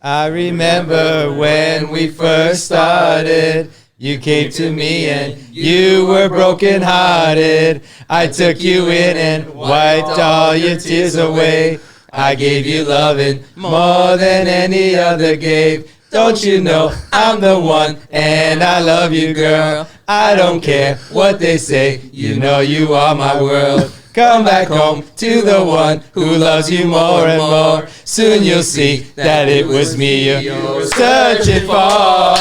I remember when we first started. You came to me and you were broken hearted. I took you in and wiped all your tears away. I gave you loving more than any other gave. Don't you know I'm the one and I love you, girl. I don't care what they say, you know you are my world. Come back home to the one who loves you more and more. Soon you'll see that it was me you're searching for.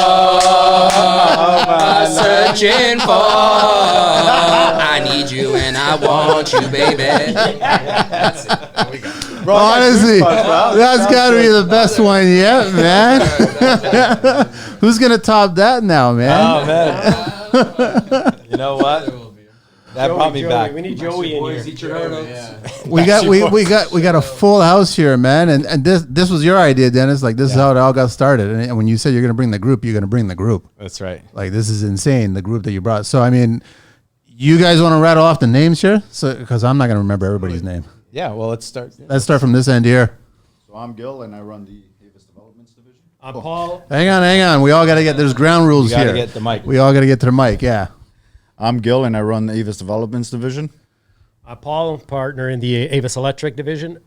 Searching for. I need you and I want you, baby. That's it. Honestly, that's got to be the best one yet, man. Who's going to top that now, man? Oh, man. You know what? That brought me back. We need Joey in here. We got a full house here, man. And this was your idea, Dennis. Like, this is how it all got started. And when you said you're going to bring the group, you're going to bring the group. That's right. Like, this is insane, the group that you brought. So, I mean, you guys want to rattle off the names here? So, because I'm not going to remember everybody's name. Yeah, well, let's start. Let's start from this end here. So I'm Gil, and I run the Avis Developments Division. I'm Paul. Hang on. We all got to get, there's ground rules You here. got to get the mic. We all got to get to the mic, yeah. I'm Gil, and I run the Avis Developments Division. I'm Paul, partner in the Avis Electric Division.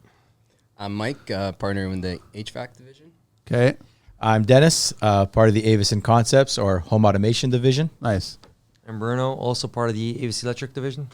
I'm Mike, partner in the HVAC division. Okay, I'm Dennis, part of the Avis and Concepts or Home Automation Division. nice. I'm Bruno, also part of the Avis Electric Division.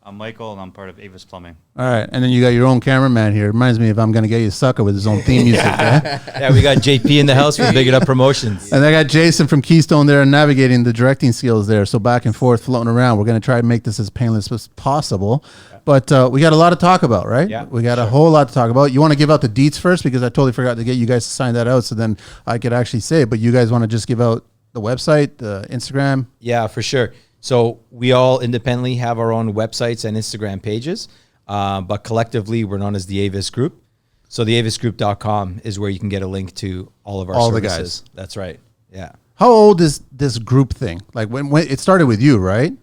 I'm Michael, and I'm part of Avis Plumbing. All right, and then you got your own cameraman here. Reminds me of I'm Gonna Get You Sucker with his own theme music. Yeah, we got JP in the house for Big It Up Promotions. And I got Jason from Keystone there navigating the directing skills there. So back and forth, floating around. We're going to try and make this as painless as possible. But we got a lot to talk about, right? Yeah, we got a whole lot to talk about. You want to give out the deets first? Because I totally forgot to get you guys to sign that out. So then I could actually say it. But you guys want to just give out the website, the Instagram? Yeah, for sure. So we all independently have our own websites and Instagram pages, but collectively we're known as the Avis Group. So the avisgroup.com is where you can get a link to all of our All the services. guys. That's right. Yeah. How old is this group thing? Like when it started with you, right?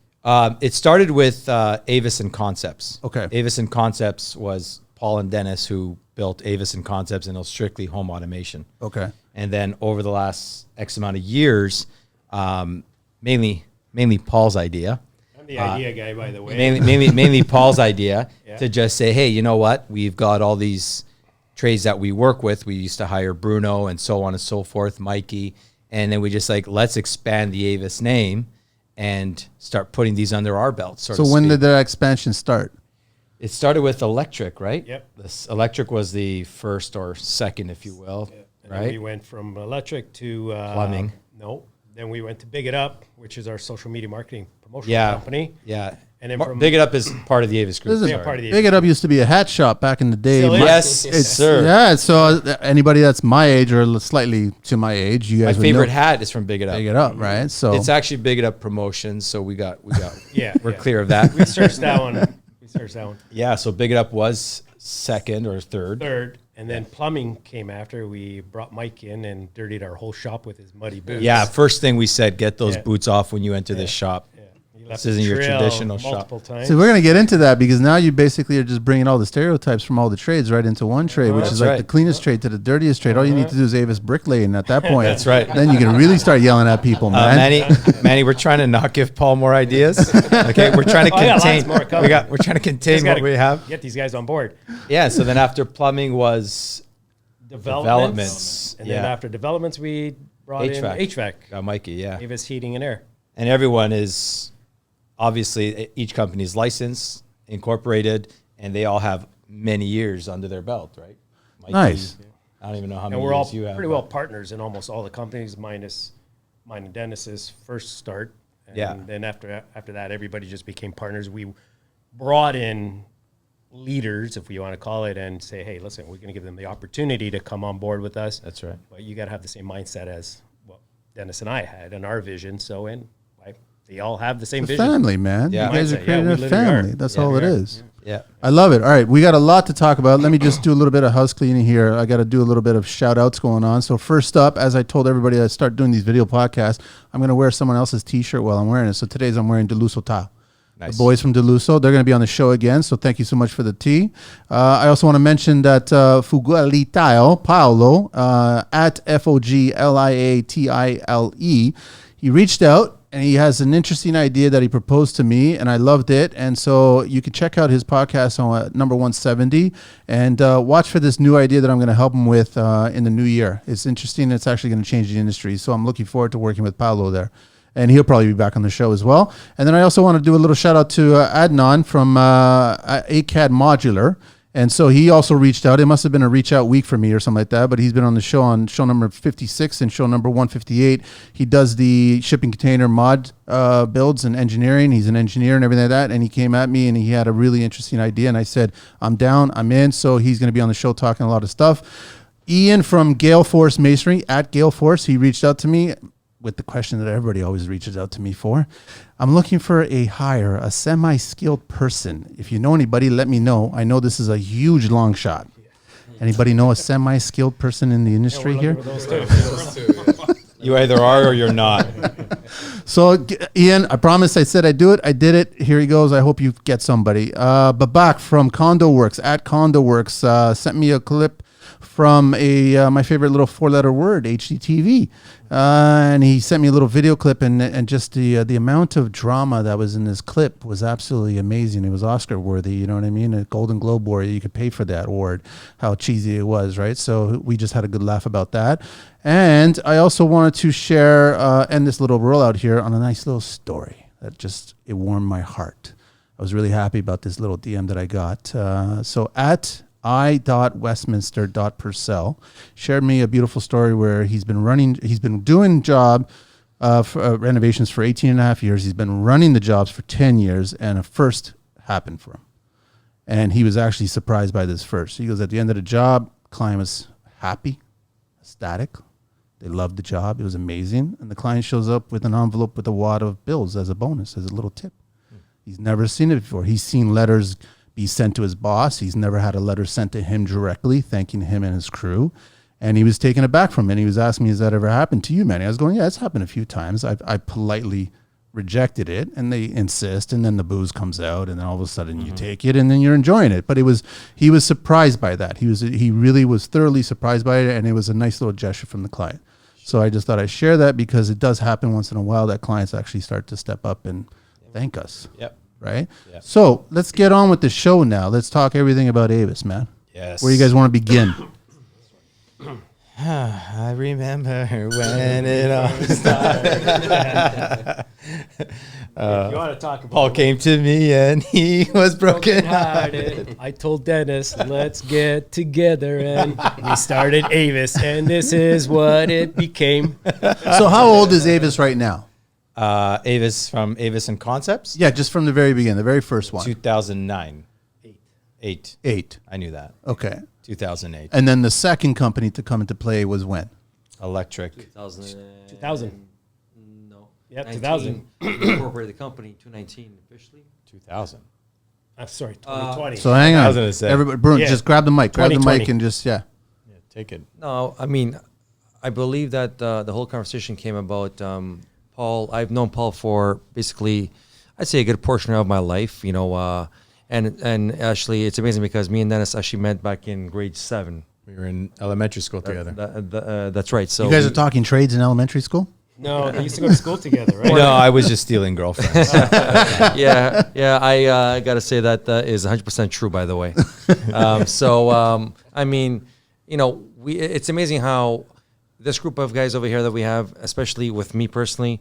It started with Avis and Concepts. Okay. Avis and Concepts was Paul and Dennis who built Avis and Concepts, and it was strictly home automation. Okay. And then over the last X amount of years, mainly Paul's idea. I'm the idea guy, by the way. Mainly Paul's idea Yeah. to just say, hey, you know what? We've got all these trades that we work with. We used to hire Bruno and so on and so forth, Mikey. And then we just like, let's expand the Avis name and start putting these under our belt. So when did the expansion start? It started with electric, right? Yep. This electric was the first or second, if you will, And then right? we went from electric to Plumbing. No. Then we went to Big It Up, which is our social media marketing promotion Yeah. company. Yeah. And then Big It Up is part of the Avis Group. This is Yeah, part of the Big It Up used to be a hat shop back in the day. Still is. Yes, It's, sir. Yeah, so anybody that's my age or slightly to my age, you My guys would favorite know hat is from Big It Up. Big It Up, right? So It's actually Big It Up Promotions, so we got Yeah. we're yeah. clear of that. We searched that one. Yeah, so Big It Up was second or third. Third. And then plumbing came after. We brought Mike in and dirtied our whole shop with his muddy boots. Yeah, first thing we said, get those Yeah. boots off when you enter this shop. Yeah. He left This isn't the your trail traditional shop. multiple times. So we're gonna get into that because now you basically are just bringing all the stereotypes from all the trades right into one trade, which That's is like right. the cleanest trade to the dirtiest trade. All you need to do is Avis bricklaying at that point. That's right. Then you can really start yelling at people, man. Manny, we're trying to not give Paul more ideas. Okay, we're trying to Oh, yeah, lots contain. more coming. We're trying to contain Just what gotta we have. Get these guys on board. Yeah. So then after plumbing was Developments. And then Yeah. after developments, we brought HVAC. in HVAC. Mikey. Yeah. Avis Heating and Air. And everyone is obviously each company is licensed, incorporated, and they all have many years under their belt, right? Mikey, Nice. I don't even know how And many we're all years you have. pretty well partners in almost all the companies, minus mine and Dennis's first start. And Yeah. then after that, everybody just became partners. We brought in leaders, if we want to call it, and say, hey, listen, we're going to give them the opportunity to come on board with us. That's right. But you got to have the same mindset as what Dennis and I had and our vision. So, they all have the same It's a vision. family, man. Yeah. You guys are Mindset. Yeah, creating we a literally family. are. That's Yeah, all we it are. is. Yeah. I love it. All right, we got a lot to talk about. Let me just do a little bit of house cleaning here. I got to do a little bit of shout outs going on. So first up, as I told everybody I start doing these video podcasts, I'm going to wear someone else's t-shirt while I'm wearing it. So today's I'm wearing Delusota. the boys from Deluso. They're going to be on the show again, so thank you so much for the tea. I also want to mention that Fugualitao Paolo, at Fogliatile, he reached out, and he has an interesting idea that he proposed to me, and I loved it. And so you can check out his podcast on number 170 and watch for this new idea that I'm going to help him with in the new year. It's interesting. It's actually going to change the industry. So I'm looking forward to working with Paolo there. And he'll probably be back on the show as well. And then I also want to do a little shout out to Adnan from ACAD Modular. And so he also reached out. It must have been a reach out week for me or something like that, but he's been on the show on show number 56 and show number 158. He does the shipping container mod builds and engineering. He's an engineer and everything like that. And he came at me and he had a really interesting idea. And I said, I'm down, I'm in. So he's going to be on the show talking a lot of stuff. Ian from Gale Force Masonry, at Gale Force, he reached out to me with the question that everybody always reaches out to me for. I'm looking for a semi-skilled person. If you know anybody, let me know. I know this is a huge long shot. Anybody know a semi-skilled person in the industry here? You either are or you're not. So, Ian, I promised I said I'd do it. I did it. Here he goes. I hope you get somebody. Babak from Condo Works, at Condo Works, sent me a clip from my favorite little 4-letter word, HDTV. And he sent me a little video clip, and just the amount of drama that was in this clip was absolutely amazing. It was Oscar worthy, you know what I mean? A Golden Globe award, you could pay for that award, how cheesy it was, right? So we just had a good laugh about that. And I also wanted to share, end this little rollout here on a nice little story that it warmed my heart. I was really happy about this little DM that I got. So at i.westminster.purcell shared me a beautiful story where he's been doing job for renovations for 18 and a half years. He's been running the jobs for 10 years, and a first happened for him. And he was actually surprised by this first. He goes, at the end of the job, client was happy, ecstatic. They loved the job. It was amazing. And the client shows up with an envelope with a wad of bills as a bonus, as a little tip. He's never seen it before. He's seen letters be sent to his boss. He's never had a letter sent to him directly, thanking him and his crew. And he was taken aback from it. And he was asking me, has that ever happened to you, Manny? I was going, yeah, it's happened a few times. I politely rejected it, and they insist, and then the booze comes out, and then all of a sudden you take it, and then you're enjoying it. But he was surprised by that. He really was thoroughly surprised by it, and it was a nice little gesture from the client. So I just thought I'd share that, because it does happen once in a while that clients actually start to step up and thank us. Yep. Right? Yep. So let's get on with the show now. Let's talk everything about Avis, man. Yes. Where do you guys want to begin? I remember when it all started. You want to talk about Paul came to me and he was broken hearted. I told Dennis, let's get together, and we started Avis, and this is what it became. So how old is Avis right now? Avis from Avis and Concepts? Yeah, just from the very beginning, the very first one. 2009. Eight. I knew that. Okay. 2008. And then the second company to come into play was when? Electric. 2000. No. Yep, 19, 2000. we incorporated the company 2019 officially. 2000. I'm sorry, 2020. So hang on. I was gonna say. Everybody, Bruno, Yeah. just grab the mic. Grab the 2020. mic and just, yeah. Yeah, take it. No, I mean, I believe that the whole conversation came about Paul. I've known Paul for basically, I'd say a good portion of my life, you know, and actually it's amazing because me and Dennis actually met back in grade 7. We were in elementary school together. That's right. So You guys are talking trades in elementary school? No, they used to go to school together, right? No, I was just stealing girlfriends. yeah. I got to say that is 100% true, by the way. I mean, you know, it's amazing how this group of guys over here that we have, especially with me personally,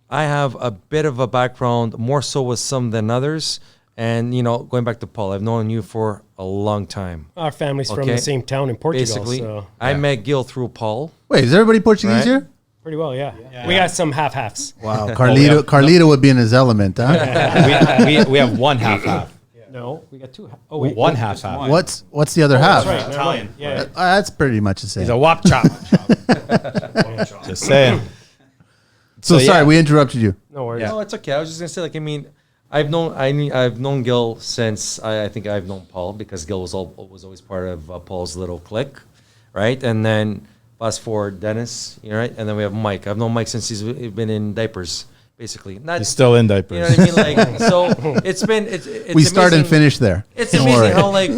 I have a bit of a background, more so with some than others. And, you know, going back to Paul, I've known you for a long time. Our family's from the same town in Portugal. Basically, So I met Gil through Paul. Wait, is everybody Portuguese Right. here? pretty well, yeah. We got some half-halves. Wow. Carlito would be in his element, huh? we have one half. No, we got two. Oh, wait. One half. What's the other half? That's right. Italian. Yeah. That's pretty much the same. He's a wop chop. Just saying. So So, sorry, yeah. we interrupted you. No worries. No, it's okay. I was just gonna say, like, I mean, I've known Gil since I think I've known Paul, because Gil was always part of Paul's little clique, right? And then fast forward, Dennis, you know, right? And then we have Mike. I've known Mike since he's been in diapers, basically. Not He's still in diapers. You know what I mean? Like, so it's been it's We start and amazing- finish there. It's Don't amazing worry. how like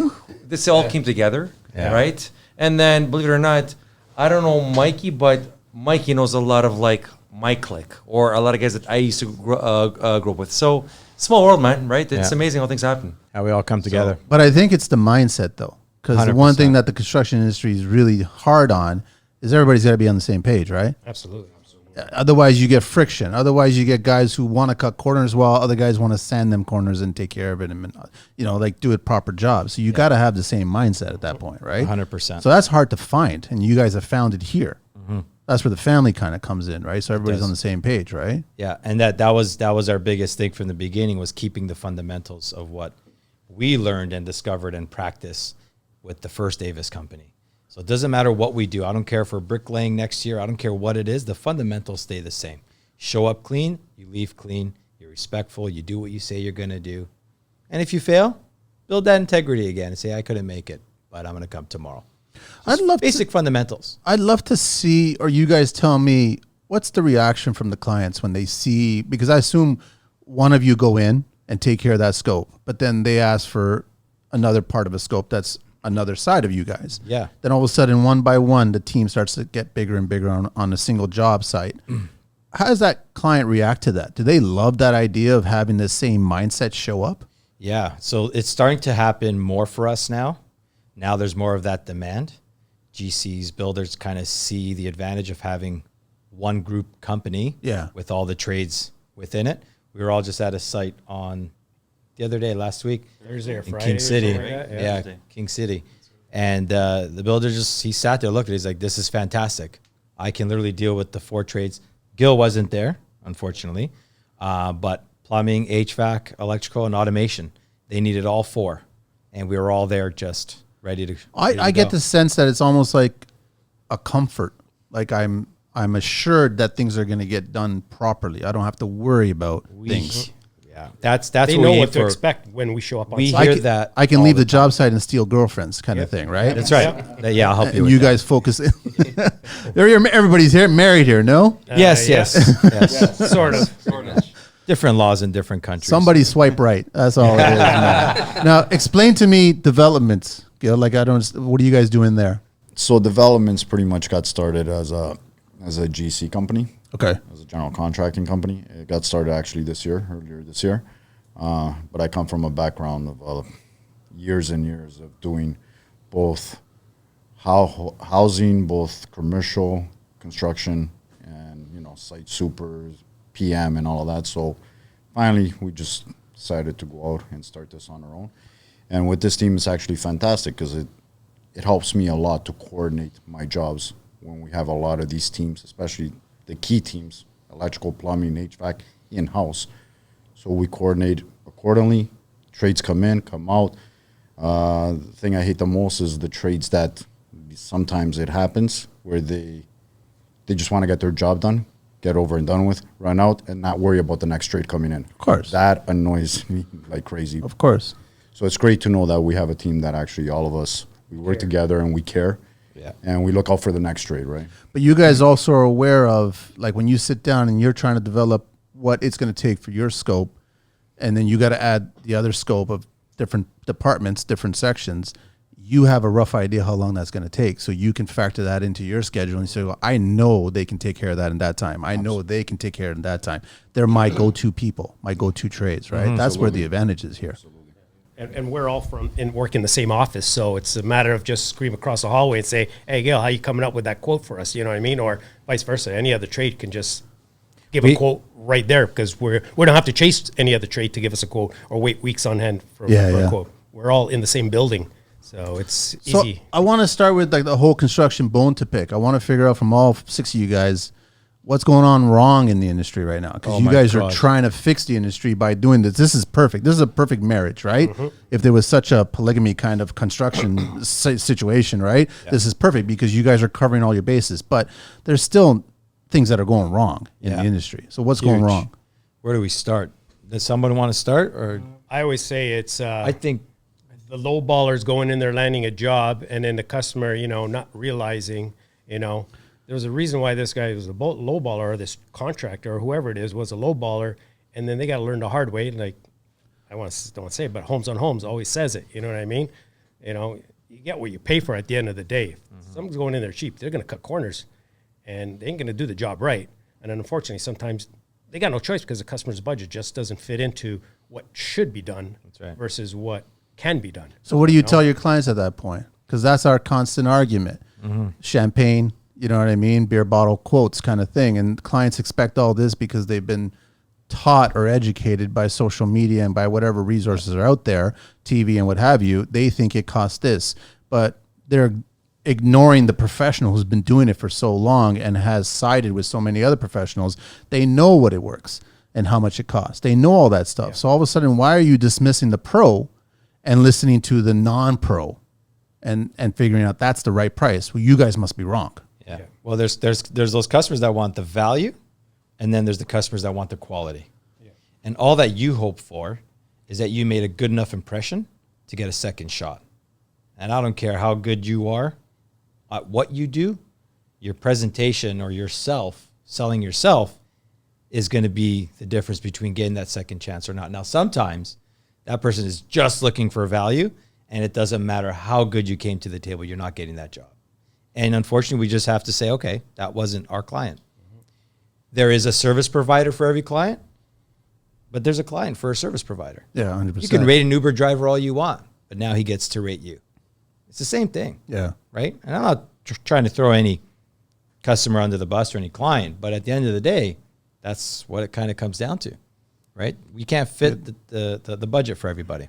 this all came together, Yeah. right? And then believe it or not, I don't know Mikey, but Mikey knows a lot of like my clique or a lot of guys that I used to grow up with. So small world, man, right? It's Yeah. amazing how things happen. How we all come together. But I think it's the mindset, though, because the one thing 100%. that the construction industry is really hard on is everybody's got to be on the same page, right? Absolutely. Otherwise, you get friction. Otherwise, you get guys who want to cut corners while other guys want to sand them corners and take care of it and, like do it proper job. So you got to have the same mindset at that point, right? 100%. So that's hard to find, and you guys have found it here. That's where the family kind of comes in, right? So everybody's does. on the same page, right? Yeah, and that was our biggest thing from the beginning was keeping the fundamentals of what we learned and discovered and practiced with the first Avis company. So it doesn't matter what we do. I don't care if we're bricklaying next year. I don't care what it is. The fundamentals stay the same. Show up clean, you leave clean, you're respectful, you do what you say you're going to do. And if you fail, build that integrity again and say, I couldn't make it, but I'm going to come tomorrow. I'd love Basic fundamentals. I'd love to see, or you guys tell me, what's the reaction from the clients when they see, because I assume one of you go in and take care of that scope, but then they ask for another part of a scope that's another side of you guys. Yeah. Then all of a sudden, one by one, the team starts to get bigger and bigger on a single job site. How does that client react to that? Do they love that idea of having the same mindset show up? Yeah, so it's starting to happen more for us now. Now there's more of that demand. GCs, builders kind of see the advantage of having one group company with all the trades within it. We were all just at a site on the other day, last week. Thursday or in Friday King or City. something like that, Yeah, Thursday. King City. And the builder he sat there, looked at it, he's like, this is fantastic. I can literally deal with the 4 trades. Gil wasn't there, unfortunately, but plumbing, HVAC, electrical, and automation, they needed all 4. And we were all there just ready to I get the sense that it's almost like a comfort. Like I'm assured that things are going to get done properly. I don't have to worry about things. Yeah, that's They what know we aim what to for. expect when we show up on We site. hear that. I can all leave the time. job site and steal girlfriends, kind of thing, right? That's right. Yeah, I'll help you And with you that. guys focus. Everybody's here, married here, no? Yes, yeah. yes. Sort of. Different laws in different countries. Somebody swipe right. That's all it is. Now, explain to me developments, Gil. Like what are you guys doing there? So developments pretty much got started as a GC company, Okay. as a general contracting company. It got started actually earlier this year. But I come from a background of years and years of doing both housing, both commercial construction, and site supers, PM, and all of that. So finally, we just decided to go out and start this on our own. And with this team, it's actually fantastic because it helps me a lot to coordinate my jobs when we have a lot of these teams, especially the key teams, electrical, plumbing, HVAC, in-house. So we coordinate accordingly. Trades come in, come out. The thing I hate the most is the trades that sometimes it happens where they just want to get their job done, get over and done with, run out, and not worry about the next trade coming in. Of course. That annoys me like crazy. Of course. So it's great to know that we have a team that actually all of us, we work together and we care. Yeah. And we look out for the next trade, right? But you guys also are aware of, like, when you sit down and you're trying to develop what it's going to take for your scope, and then you got to add the other scope of different departments, different sections, you have a rough idea how long that's going to take. So you can factor that into your schedule and say, well, I know they can take care of that in that time. I know they can take care of it in that time. They're my go-to people, my go-to trades, right? That's where the advantage is here. And we're all work in the same office, so it's a matter of just scream across the hallway and say, "Hey, Gail, how you coming up with that quote for us?" You know what I mean, or vice versa. Any other trade can just give a quote right there because we don't have to chase any other trade to give us a quote or wait weeks on hand for a quote. We're all in the same building, so it's easy. So I want to start with like the whole construction bone to pick. I want to figure out from all 6 of you guys what's going on wrong in the industry right now, because you guys are trying to fix the industry by doing this. This is perfect. This is a perfect marriage, right? If there was such a polygamy kind of construction situation, right? This is perfect because you guys are covering all your bases, but there's still things that are going wrong in the industry. So what's going wrong? Where do we start? Does somebody want to start? Or I always say it's I think the low ballers going in there landing a job, and then the customer, not realizing, there was a reason why this guy was a low baller, or this contractor or whoever it is was a low baller, and then they got to learn the hard way. Like, don't want to say it, but Homes on Homes always says it. You know what I mean? You know, you get what you pay for at the end of the day. If someone's going in there cheap, they're going to cut corners, and they ain't going to do the job right. And then unfortunately, sometimes they got no choice because the customer's budget just doesn't fit into what should be done versus what can be done. So what do you tell your clients at that point? Because that's our constant argument. Champagne, you know what I mean? Beer bottle quotes kind of thing. And clients expect all this because they've been taught or educated by social media and by whatever resources are out there, TV and what have you. They think it costs this, but they're ignoring the professional who's been doing it for so long and has sided with so many other professionals. They know what it works and how much it costs. They know all that stuff. So all of a sudden, why are you dismissing the pro and listening to the non-pro and figuring out that's the right price? Well, you guys must be wrong. Yeah. Well, there's those customers that want the value, and then there's the customers that want the quality. Yeah. And all that you hope for is that you made a good enough impression to get a second shot. And I don't care how good you are at what you do, your presentation or yourself, selling yourself, is going to be the difference between getting that second chance or not. Now, sometimes that person is just looking for value, and it doesn't matter how good you came to the table, you're not getting that job. And unfortunately, we just have to say, okay, that wasn't our client. There is a service provider for every client, but there's a client for a service provider. Yeah, 100%. You can rate an Uber driver all you want, but now he gets to rate you. It's the same thing. Yeah. Right? And I'm not trying to throw any customer under the bus or any client, but at the end of the day, that's what it kind of comes down to, right? We can't fit the budget for everybody,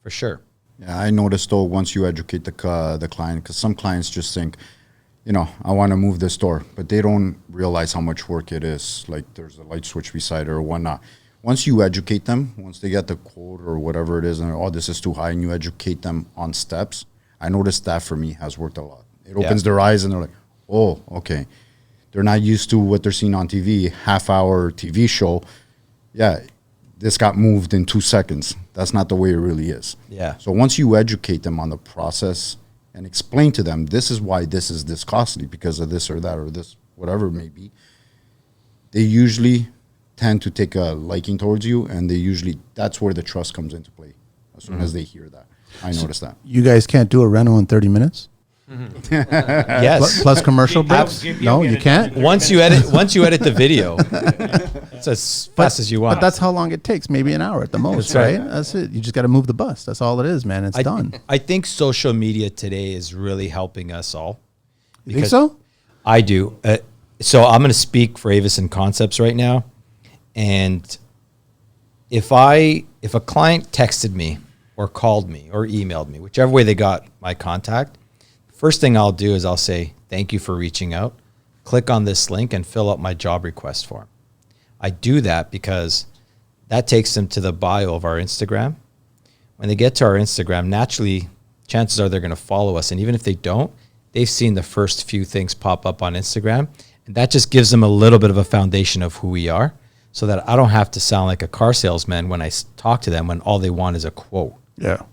for sure. Yeah, I noticed though, once you educate the client, because some clients just think, you know, I want to move this door, but they don't realize how much work it is. Like there's a light switch beside it or whatnot. Once you educate them, once they get the quote or whatever it is, and oh, this is too high, and you educate them on steps, I noticed that for me has worked a lot. It opens their eyes and they're like, oh, okay. They're not used to what they're seeing on TV, half-hour TV show. Yeah, this got moved in 2 seconds. That's not the way it really is. Yeah. So once you educate them on the process and explain to them, this is why this is this costly because of this or that or this, whatever it may be, they usually tend to take a liking towards you, and that's where the trust comes into play as soon as they hear that. I noticed that. You guys can't do a rental in 30 minutes? Yes. Plus commercial breaks? No, you can't? Once you edit the video, it's as fast as you want. But that's how long it takes, maybe an hour at the most, That's right? That's it. You just got to move the bus. That's all it is, man. It's done. I think social media today is really helping us all. You think so? I do. So I'm going to speak for Avis and Concepts right now. And if a client texted me or called me or emailed me, whichever way they got my contact, first thing I'll do is I'll say, thank you for reaching out. Click on this link and fill out my job request form. I do that because that takes them to the bio of our Instagram. When they get to our Instagram, naturally, chances are they're going to follow us. And even if they don't, they've seen the first few things pop up on Instagram. And that just gives them a little bit of a foundation of who we are, so that I don't have to sound like a car salesman when I talk to them when all they want is a quote. Yeah.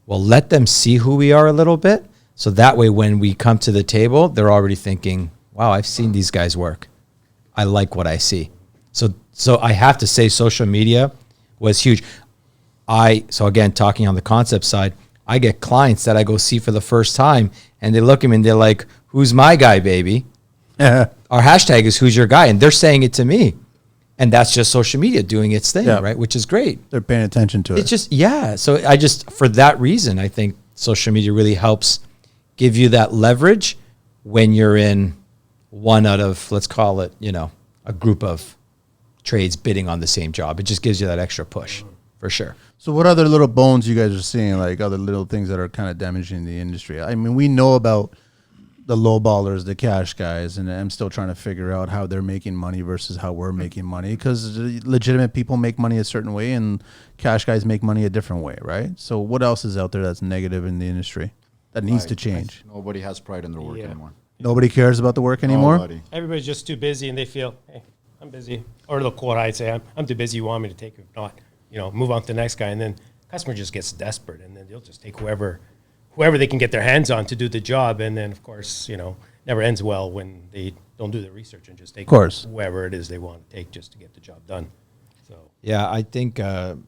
Well, let them see who we are a little bit. So that way, when we come to the table, they're already thinking, wow, I've seen these guys work. I like what I see. So I have to say social media was huge. So again, talking on the concept side, I get clients that I go see for the first time, and they look at me and they're like, who's my guy, baby? Our hashtag is who's your guy? And they're saying it to me. And that's just social media doing its thing, right? Which is great. They're paying attention to it. It's just, so for that reason, I think social media really helps give you that leverage when you're in one out of, let's call it, a group of trades bidding on the same job. It just gives you that extra push, for sure. So what other little bones you guys are seeing, like other little things that are kind of damaging the industry? I mean, we know about the low ballers, the cash guys, and I'm still trying to figure out how they're making money versus how we're making money, because legitimate people make money a certain way and cash guys make money a different way, right? So what else is out there that's negative in the industry that needs to change? Nobody has pride in their work anymore. Nobody cares about the work anymore? Nobody. Everybody's just too busy, and they feel, hey, I'm busy. Or they'll quote, I'd say, I'm too busy, you want me to take it. If not, move on to the next guy. And then customer just gets desperate, and then they'll just take whoever they can get their hands on to do the job. And then, of course, never ends well when they don't do the research and just take course. whoever it is they want to take just to get the job done. So Yeah, I think I'm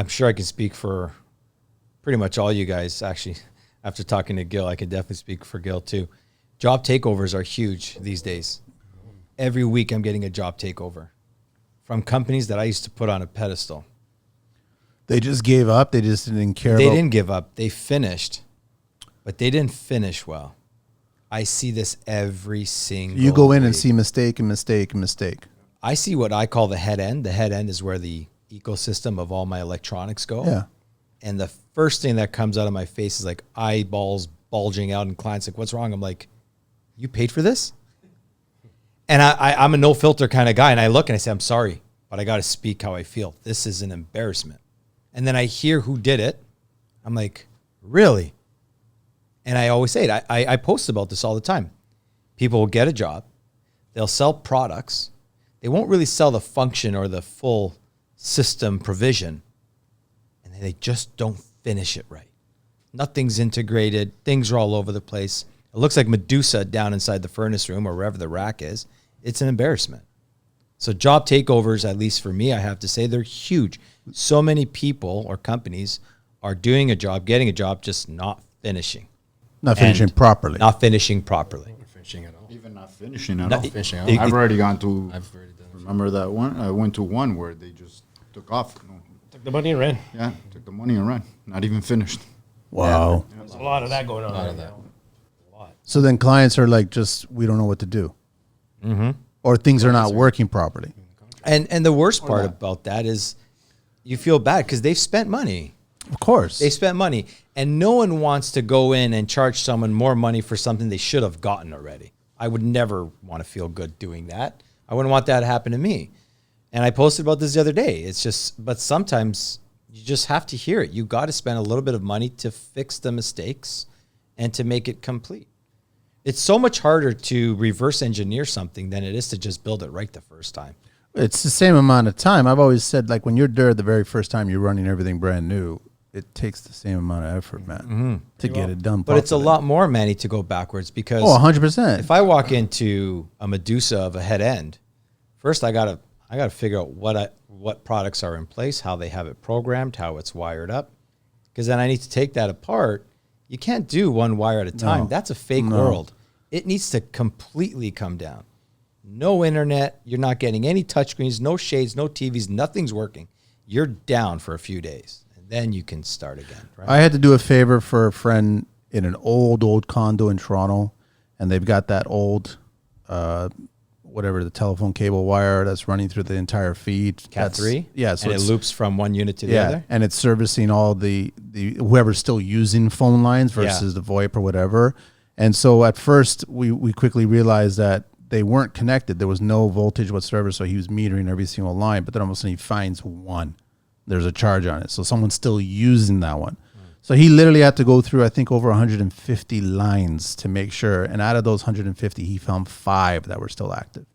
sure I can speak for pretty much all you guys. Actually, after talking to Gil, I could definitely speak for Gil too. Job takeovers are huge these days. Every week I'm getting a job takeover from companies that I used to put on a pedestal. They just gave up. They just didn't care. They about didn't give up. They finished, but they didn't finish well. I see this every single You go in and week. see mistake and mistake and mistake. I see what I call the head end. The head end is where the ecosystem of all my electronics go. Yeah. And the first thing that comes out of my face is like eyeballs bulging out, and clients like, "What's wrong?" I'm like, "You paid for this?" And I'm a no filter kind of guy, and I look and I say, "I'm sorry, but I got to speak how I feel. This is an embarrassment." And then I hear who did it. I'm like, "Really?" And I always say it. I post about this all the time. People will get a job, they'll sell products, they won't really sell the function or the full system provision, and they just don't finish it right. Nothing's integrated. Things are all over the place. It looks like Medusa down inside the furnace room or wherever the rack is. It's an embarrassment. So job takeovers, at least for me, I have to say they're huge. So many people or companies are doing a job, getting a job, just not finishing. Not finishing And properly. Not finishing properly. finishing at all. Even not finishing at No, all. Finishing out. I've already gone to. I've already done it. Remember that one? I went to one where they just took off. Took the money and ran. Yeah, took the money and ran. Not even finished. Wow. There's a lot of that going on. A lot right of that. now. A lot. So then clients are like, just, we don't know what to do. Or things are not working properly. And the worst part about that is you feel bad because they've spent money. Of course. They spent money, and no one wants to go in and charge someone more money for something they should have gotten already. I would never want to feel good doing that. I wouldn't want that to happen to me. And I posted about this the other day. It's just, but sometimes you just have to hear it. You got to spend a little bit of money to fix the mistakes and to make it complete. It's so much harder to reverse engineer something than it is to just build it right the first time. It's the same amount of time. I've always said, like, when you're there the very first time you're running everything brand new, it takes the same amount of effort, man, to get it done. But it's a properly. lot more, Manny, to go backwards because Oh, 100%. if I walk into a Medusa of a head end, first I gotta figure out what products are in place, how they have it programmed, how it's wired up, because then I need to take that apart. You can't do one wire at a time. No. That's a fake No. world. It needs to completely come down. No internet. You're not getting any touchscreens, no shades, no TVs. Nothing's working. You're down for a few days, and then you can start again. Right? I had to do a favor for a friend in an old condo in Toronto, and they've got that old, whatever, the telephone cable wire that's running through the entire feed. Cat 3? Yeah. So and it it's- loops from one unit to the yeah, other? and it's servicing all the whoever's still using phone lines versus the VoIP or whatever. And so at first we quickly realized that they weren't connected. There was no voltage whatsoever, so he was metering every single line. But then all of a sudden he finds one. There's a charge on it, so someone's still using that one. So he literally had to go through, I think, over 150 lines to make sure. And out of those 150, he found 5 that were still active.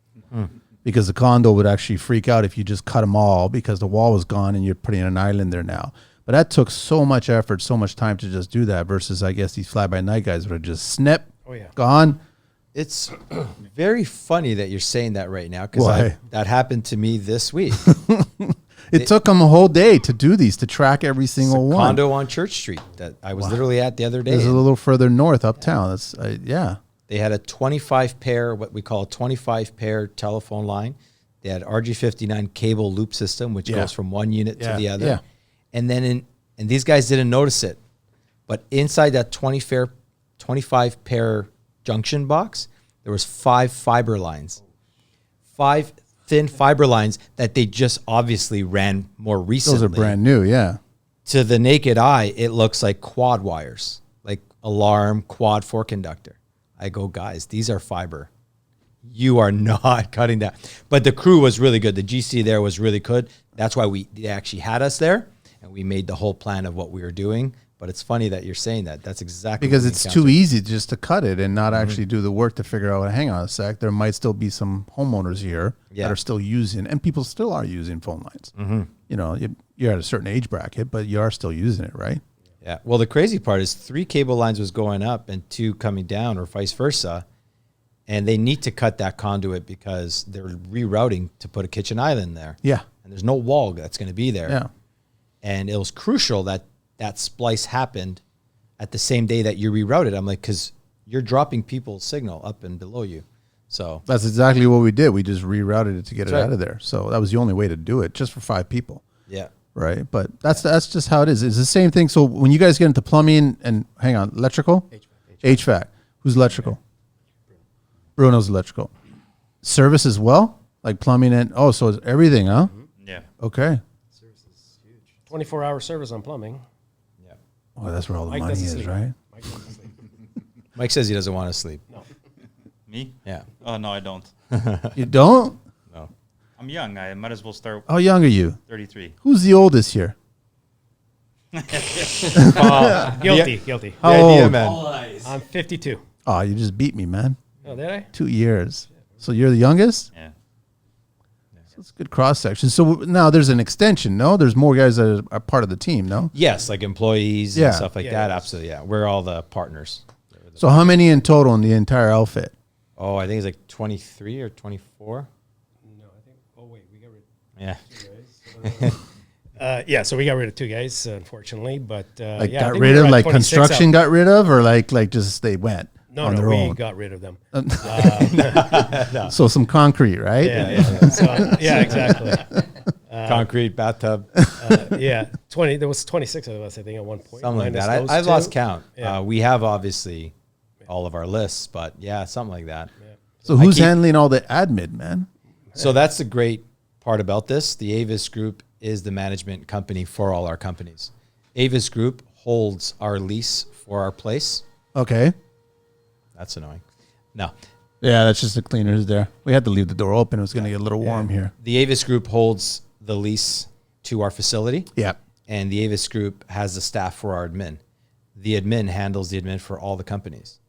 Because the condo would actually freak out if you just cut them all because the wall was gone and you're putting an island there now. But that took so much effort, so much time to just do that versus, I guess, these fly-by-night guys would have just snip, gone. It's very funny that you're saying that right now Why? because that happened to me this week. It took them a whole day to do these, to track every single one. Condo on Church Street that I was literally at the other day. This is a little further north, uptown. That's yeah. They had a 25 pair, what we call a 25 pair telephone line. They had RG59 cable loop system, which goes from one unit to the other. Yeah. And then and these guys didn't notice it, but inside that 25 pair junction box, there was 5 fiber lines, 5 thin fiber lines that they just obviously ran more recently. Those are brand new, yeah. To the naked eye, it looks like quad wires, like alarm, quad 4 conductor. I go, guys, these are fiber. You are not cutting that. But the crew was really good. The GC there was really good. That's why they actually had us there, and we made the whole plan of what we were doing. But it's funny that you're saying that. That's exactly Because what we it's encountered. too easy just to cut it and not actually do the work to figure out, hang on a sec, there might still be some homeowners here that are still using, and people still are using phone lines. You know, you're at a certain age bracket, but you are still using it, right? Yeah. Well, the crazy part is 3 cable lines was going up and 2 coming down, or vice versa. And they need to cut that conduit because they're rerouting to put a kitchen island there. Yeah. And there's no wall that's going to be there. Yeah. And it was crucial that that splice happened at the same day that you rerouted. I'm like, because you're dropping people's signal up and below you. So That's exactly what we did. We just rerouted it to get it right. out of there. So that was the only way to do it, just for 5 people. yeah. Right. But that's just how it is. It's the same thing. So when you guys get into plumbing and hang on, electrical? HVAC. Who's electrical? Bruno's electrical. Service as well? Like plumbing and, so it's everything, huh? Yeah. Okay. 24-hour service on plumbing. Yeah. Oh, that's where all the Mike money doesn't is, sleep. right? Mike doesn't sleep. Mike says he doesn't want to sleep. No. Me? Yeah. Oh, no, I don't. You don't? No. I'm young. I might as well start How young are you? 33. Who's the oldest here? Guilty. How The idea, old? man. I'm 52. Oh, you just beat me, man. Oh, did I? 2 years. So you're the youngest? Yeah. That's a good cross section. So now there's an extension, no? There's more guys that are part of the team, no? Yes, like employees Yeah. and stuff like Yeah, that. yes. Absolutely. Yeah. We're all the partners. So how many in total in the entire outfit? Oh, I think it's like 23 or 24. No, I think. Oh wait, we got rid. Yeah. Yeah, so we got rid of 2 guys, unfortunately. But Like yeah, I got think rid we of, were at like 26 construction out. got rid of, or like just they went No, on their we own? got rid of them. So some concrete, right? Yeah. So, yeah, exactly. Concrete bathtub, Yeah, 20. There was 26 of us, I think, at one point. something like minus that. those I've 2. lost count. Yeah. We have obviously all of our lists, but yeah, something like that. So who's keep- handling all the admin, man? So that's the great part about this. The Avis Group is the management company for all our companies. Avis Group holds our lease for our place. Okay. That's annoying. No. Yeah, that's just the cleaners there. We had to leave the door open. It was going to get a little warm here. The Avis Group holds the lease to our facility. Yeah. And the Avis Group has the staff for our admin. The admin handles the admin for all the companies.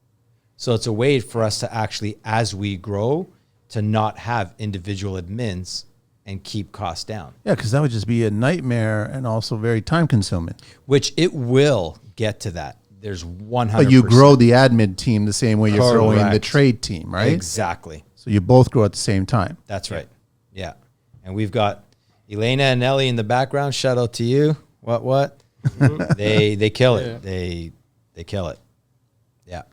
So it's a way for us to actually, as we grow, to not have individual admins and keep costs down, Yeah, because that would just be a nightmare and also very time consuming. which it will get to that. There's 100%. But you grow the admin team the same way you're growing the Correct. trade team, right? Exactly. So you both grow at the same time. That's right. Yeah. And we've got Elena and Ellie in the background. Shout out to you. What? They kill it. They kill it. Yeah.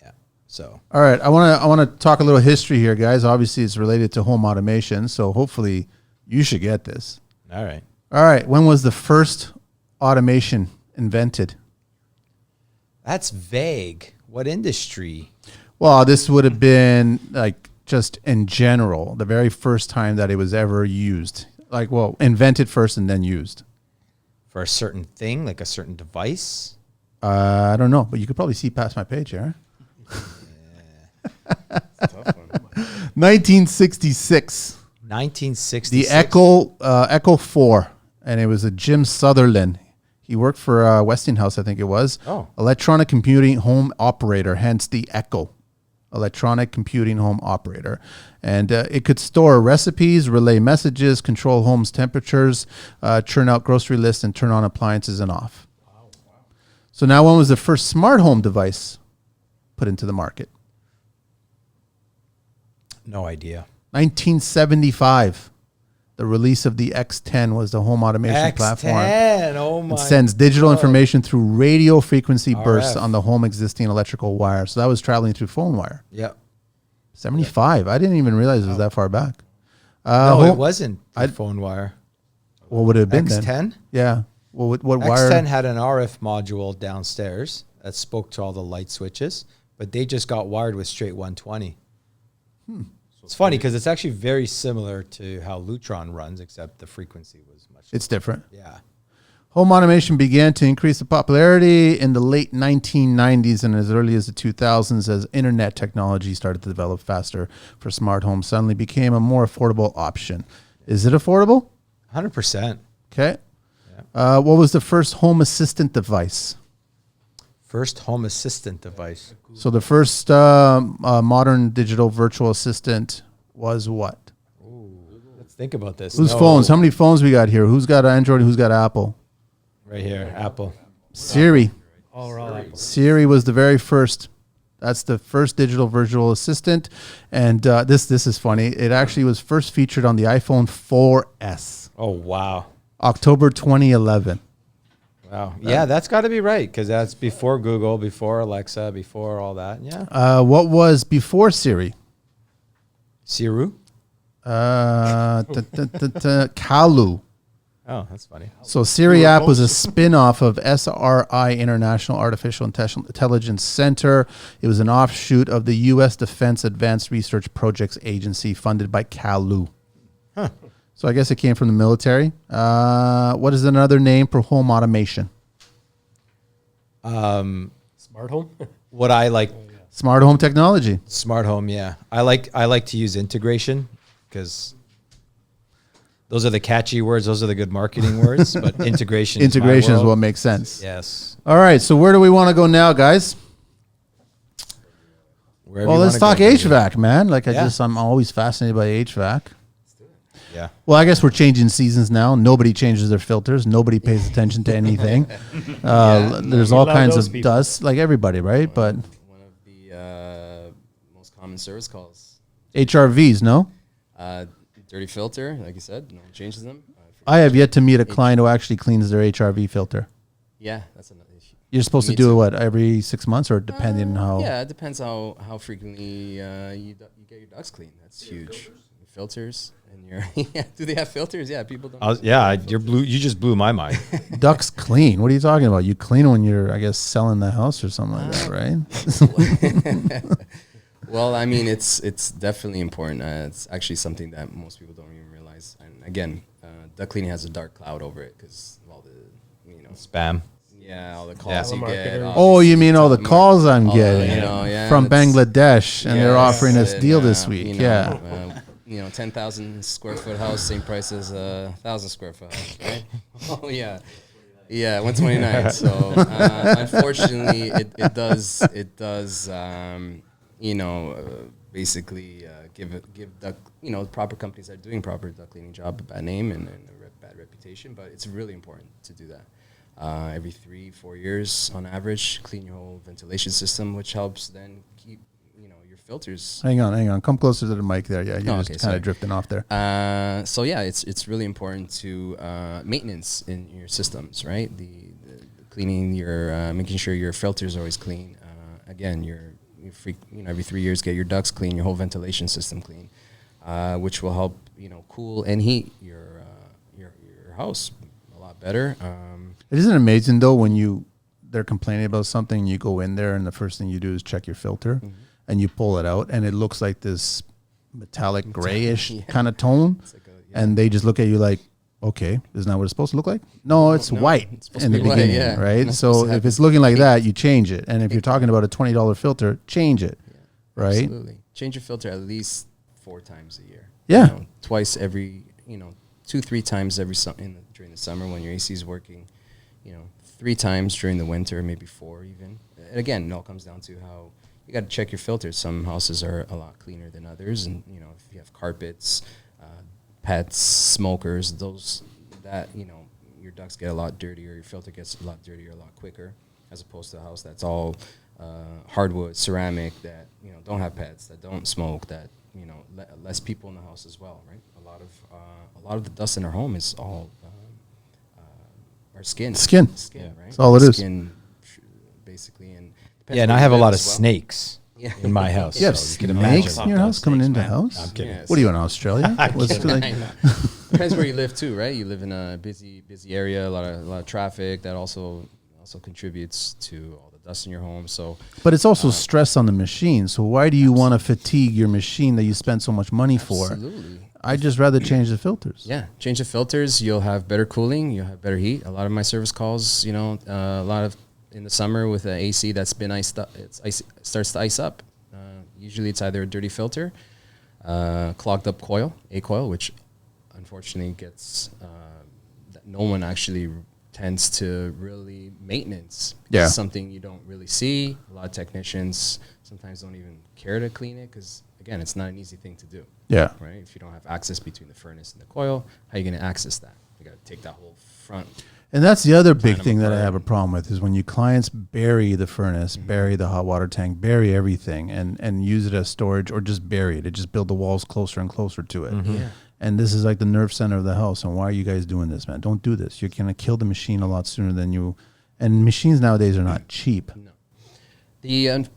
Yeah. So All right, I want to talk a little history here, guys. Obviously, it's related to home automation, so hopefully you should get this. all right. All right, when was the first automation invented? That's vague. What industry? Well, this would have been like just in general, the very first time that it was ever used. Like, well, invented first and then used. For a certain thing, like a certain device? I don't know, but you could probably see past my page here. 1966. 1966. The Echo 4, and it was a Jim Sutherland. He worked for Westinghouse, I think it was. Oh. Electronic computing home operator, hence the Echo. Electronic computing home operator. And it could store recipes, relay messages, control home's temperatures, churn out grocery lists, and turn on appliances and off. So now when was the first smart home device put into the market? No idea. 1975. The release of the X10 was the home automation platform. X10. Oh my. It sends digital information through radio frequency bursts RF. on the home existing electrical wire. So that was traveling through phone wire. Yep. 75. I didn't even realize it was that far back. No, home- it wasn't the phone wire. What would it have been X10? then? Yeah. Well, what wire? X10 had an RF module downstairs that spoke to all the light switches, but they just got wired with straight 120. It's funny because it's actually very similar to how Lutron runs, except the frequency was much. It's different. Yeah. Home automation began to increase the popularity in the late 1990s and as early as the 2000s as internet technology started to develop faster for smart homes. Suddenly became a more affordable option. Is it affordable? 100%. Okay. What was the first home assistant device? First home assistant device. So the first modern digital virtual assistant was what? Let's think about this. Whose No. phones? How many phones we got here? Who's got Android? Who's got Apple? Right here, Apple. Siri. All right. Siri was the very first. That's the first digital virtual assistant, and this is funny. It actually was first featured on the iPhone 4S, Oh, wow. October 2011. Wow. Yeah, that's got to be right because that's before Google, before Alexa, before all that. Yeah. What was before Siri? Siru? Kalu. Oh, that's funny. So Siri app was a spin-off of SRI International Artificial Intelligence Center. It was an offshoot of the U.S. Defense Advanced Research Projects Agency funded by Kalu. Huh. So I guess it came from the military. What is another name for home automation? Smart home. What I like, Smart home technology. smart home, yeah. I like to use integration because those are the catchy words. Those are the good marketing words. But integration Integration is is my what world. makes sense. Yes. All right, so where do we want to go now, guys? Wherever Well, you let's wanna talk go, baby. HVAC, man. Like Yeah. I'm always fascinated by HVAC. Yeah. Well, I guess we're changing seasons now. Nobody changes their filters. Nobody pays attention to anything. There's all love kinds those of people. dust, like everybody, right? But One of the most common service calls. HRVs, no? Dirty filter, like you said, no one changes them. I have yet to meet a client who actually cleans their HRV filter. Yeah, that's another issue. You're supposed to Me do it, too. what, every 6 months or depending on how? Yeah, it depends how frequently you get your ducts clean. That's huge. Filters and your yeah. Do they have filters? Yeah, people don't. You just blew my mind. Ducts clean. What are you talking about? You clean when you're, I guess, selling the house or something like that, right? Well, I mean, it's definitely important. It's actually something that most people don't even realize. And again, duct cleaning has a dark cloud over it because of all the, Spam. yeah, all the calls you get. Telemarketers. Oh, you mean all the calls I'm all the, getting from that's- Bangladesh, and they're Yes, offering us and, deal this week. Yeah. 10,000 square foot house, same price as a 1,000 square foot house, right? Oh yeah, yeah, 129. So unfortunately, it does basically give duct, proper companies that are doing proper duct cleaning job a bad name and a bad reputation. But it's really important to do that. Every 3-4 years on average, clean your whole ventilation system, which helps then keep your filters. Hang on. Come closer to the mic there. Yeah, you're Oh, just okay, kind sorry. of drifting off there. So yeah, it's really important to maintenance in your systems, right? The cleaning your making sure your filters are always clean. Again, every 3 years get your ducts clean, your whole ventilation system clean, which will help cool and heat your house a lot better. Isn't it amazing though when they're complaining about something, you go in there and the first thing you do is check your filter, and you pull it out, and it looks like this metallic grayish kind of tone, It's like and they just look at you like, okay, isn't that what it's supposed to look like? No, it's white it's supposed in to the be white, beginning, yeah. right? Not supposed So to have if it's this looking like pink. that, you change it, and if you're talking about a $20 filter, change it, right? Absolutely. Change your filter at least 4 times a year. Yeah. Twice every 2-3 times during the summer when your AC is working. 3 times during the winter, maybe 4 even. And again, it all comes down to how you got to check your filters. Some houses are a lot cleaner than others, and if you have carpets, pets, smokers, your ducts get a lot dirtier, your filter gets a lot dirtier a lot quicker, as opposed to a house that's all hardwood, ceramic, that don't have pets, that don't smoke, that less people in the house as well, right? A lot of the dust in our home is all our skin. Skin. Right? That's all it is. Skin, basically, and depends Yeah, and where I you have a live lot of as well. snakes Yeah. in my house. You have so you can snakes imagine. in your house coming into the house? I'm kidding. Yes. What are you in Australia? What's like, I know. Depends where you live too, right? You live in a busy area, a lot of traffic. That also contributes to all the dust in your home. So but it's also stress on the machine. So why do you want to fatigue your machine that you spend so much money for? absolutely. I'd just rather change the filters. Yeah, change the filters. You'll have better cooling. You'll have better heat. A lot of my service calls, a lot of in the summer with the AC that's been iced up, starts to ice up. Usually, it's either a dirty filter, clogged up A coil, which unfortunately gets that no one actually tends to really maintenance. Yeah. It's something you don't really see. A lot of technicians sometimes don't even care to clean it because, again, it's not an easy thing to do. Yeah. Right? If you don't have access between the furnace and the coil, how are you going to access that? You got to take that whole front. And that's the other big them thing that I apart. have a problem with is when you clients bury the furnace, bury the hot water tank, bury everything and use it as storage or just bury it. It just build the walls closer and closer to it. Yeah. And this is like the nerve center of the house. And why are you guys doing this, man? Don't do this. You're going to kill the machine a lot sooner than you. And machines nowadays are not cheap. No. The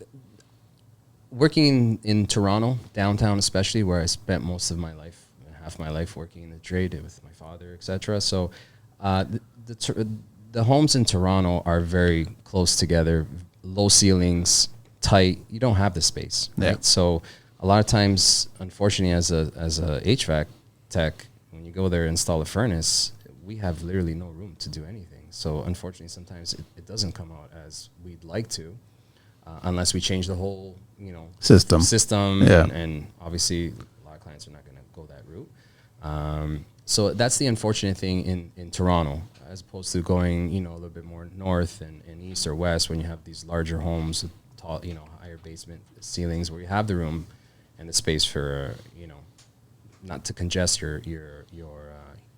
working in Toronto, downtown especially, where I spent most of my life, half my life working in the trade with my father, etc. So the homes in Toronto are very close together, low ceilings, tight. You don't have the space, right? Yeah. So a lot of times, unfortunately, as a HVAC tech, when you go there and install a furnace, we have literally no room to do anything. So unfortunately, sometimes it doesn't come out as we'd like to, unless we change the whole, System. Yeah. And obviously, a lot of clients are not going to go that route. So that's the unfortunate thing in Toronto, as opposed to going, a little bit more north and east or west, when you have these larger homes with tall, higher basement ceilings, where you have the room and the space for, not to congest your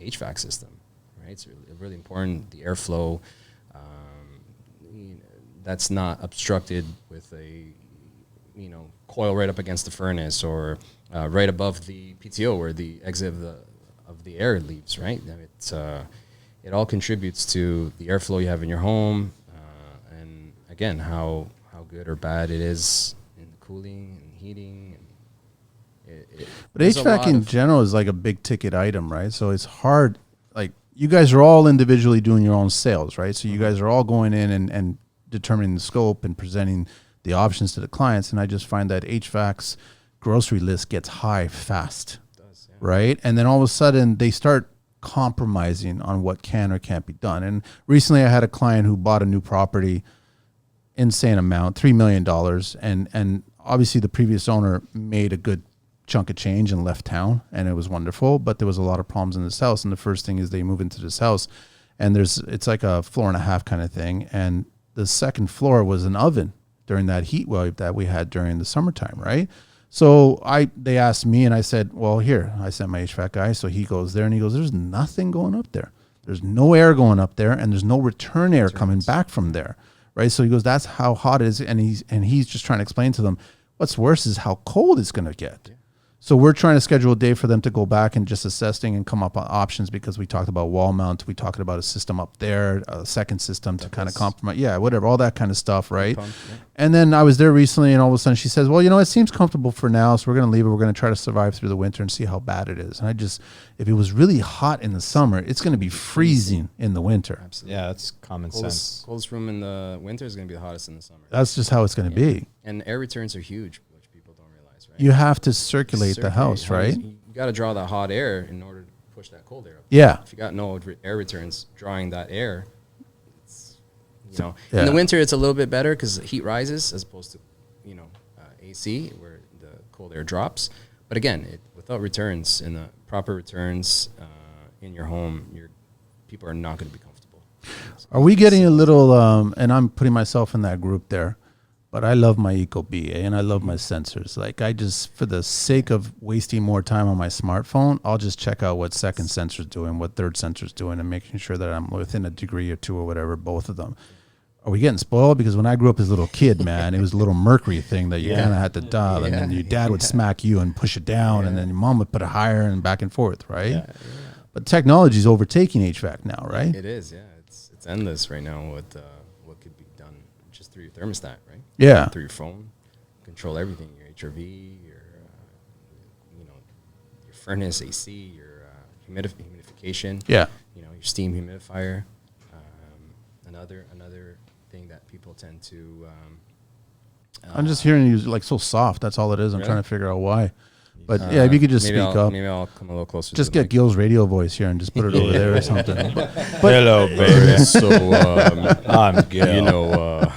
HVAC system, right? It's really important. The airflow, that's not obstructed with a, coil right up against the furnace or right above the PTO where the exit of the air leaves, right? It's it all contributes to the airflow you have in your home, and again, how good or bad it is in cooling and heating. But HVAC in general is like a big ticket item, right? So it's hard. Like you guys are all individually doing your own sales, right? So you guys are all going in and determining the scope and presenting the options to the clients. And I just find that HVAC's grocery list gets high fast, right? And then all of a sudden they start compromising on what can or can't be done. And recently I had a client who bought a new property, insane amount, $3 million. And obviously the previous owner made a good chunk of change and left town, and it was wonderful, but there was a lot of problems in this house. And the first thing is they move into this house and it's like a floor and a half kind of thing. And the second floor was an oven during that heat wave that we had during the summertime, right? So they asked me, and I said, well, here, I sent my HVAC guy. So he goes there and he goes, there's nothing going up there. There's no air going up there, and there's no return air coming back from there, right? So he goes, that's how hot it is. And he's just trying to explain to them, what's worse is how cold it's going to get. So we're trying to schedule a day for them to go back and just assessing and come up on options, because we talked about wall mount. We talked about a system up there, a second system to kind of compromise. Yeah, whatever, all that kind of stuff, right? And then I was there recently, and all of a sudden she says, well, it seems comfortable for now, so we're going to leave it. We're going to try to survive through the winter and see how bad it is. And if it was really hot in the summer, it's going to be freezing in the winter. Absolutely. Yeah, that's common sense. Coldest room in the winter is going to be the hottest in the summer. That's just how it's going to be. And air returns are huge, which people don't realize, right? You have to circulate the house, right? You got to draw that hot air in order to push that cold air up. Yeah. If you got no air returns drawing that air, it's, Yeah. in the winter it's a little bit better because the heat rises as opposed to, AC where the cold air drops. But again, without returns and the proper returns in your home, people are not going to be comfortable. Are we getting a little, and I'm putting myself in that group there, but I love my Ecobee, and I love my sensors. Like for the sake of wasting more time on my smartphone, I'll just check out what second sensor's doing, what third sensor's doing, and making sure that I'm within a degree or two or whatever, both of them. Are we getting spoiled? Because when I grew up as a little kid, man, it was a little Mercury thing that you kind of had to dial, and then your dad would smack you and push it down, and then your mom would put it higher and back and forth, right? Yeah. But technology's overtaking HVAC now, right? It is, yeah. It's endless right now with what could be done just through your thermostat, right? Yeah. Through your phone, control everything: your HRV, your furnace, AC, your humidification. Yeah. Your steam humidifier. Another thing that people tend to. I'm just hearing you like so soft. That's all it is. I'm Really? trying to figure out why. But if you could just maybe speak up. Maybe I'll come a little closer. Just to the get Gil's radio voice here and just put it over there or something. But Hello, baby. So I'm Gil.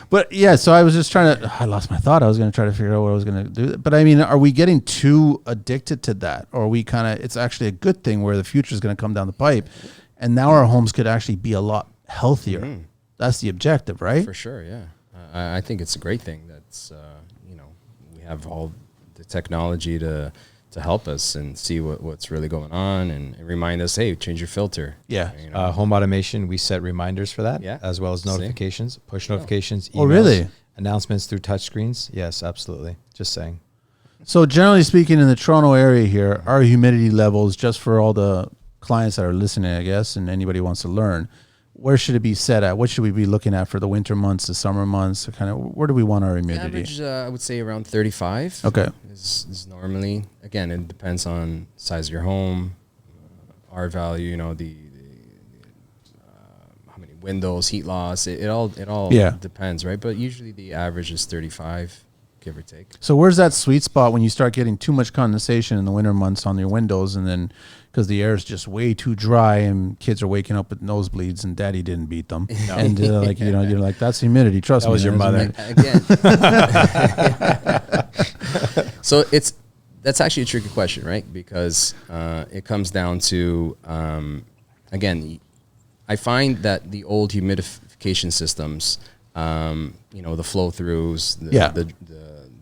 But yeah, so I was just trying to. I lost my thought. I was going to try to figure out what I was going to do. But I mean, are we getting too addicted to that, or are we kind of? It's actually a good thing where the future is going to come down the pipe, and now our homes could actually be a lot healthier. That's the objective, right? For sure, yeah. I think it's a great thing that's we have all the technology to to help us and see what's really going on and remind us, hey, change your filter. Yeah. You know? Home automation, we set reminders for that, Yeah. as well as See? notifications, push notifications, emails, Oh, really? announcements through touch screens. Yes, absolutely. Just saying. So generally speaking, in the Toronto area here, our humidity levels, just for all the clients that are listening, I guess, and anybody who wants to learn, where should it be set at? What should we be looking at for the winter months, the summer months? Kind of, where do we want our The humidity? average, I would say around 35. Okay. Is normally, again, it depends on size of your home, R value, you know, the how many windows, heat loss, it all Yeah. depends, right? But usually the average is 35, give or take. So where's that sweet spot when you start getting too much condensation in the winter months on your windows, and then because the air is just way too dry and kids are waking up with nosebleeds and daddy didn't beat them, and like you know, you're like, that's humidity. Trust That me, was your man, mother. Again, so that's actually a tricky question, right? Because it comes down to again, I find that the old humidification systems, you know, the flow throughs, the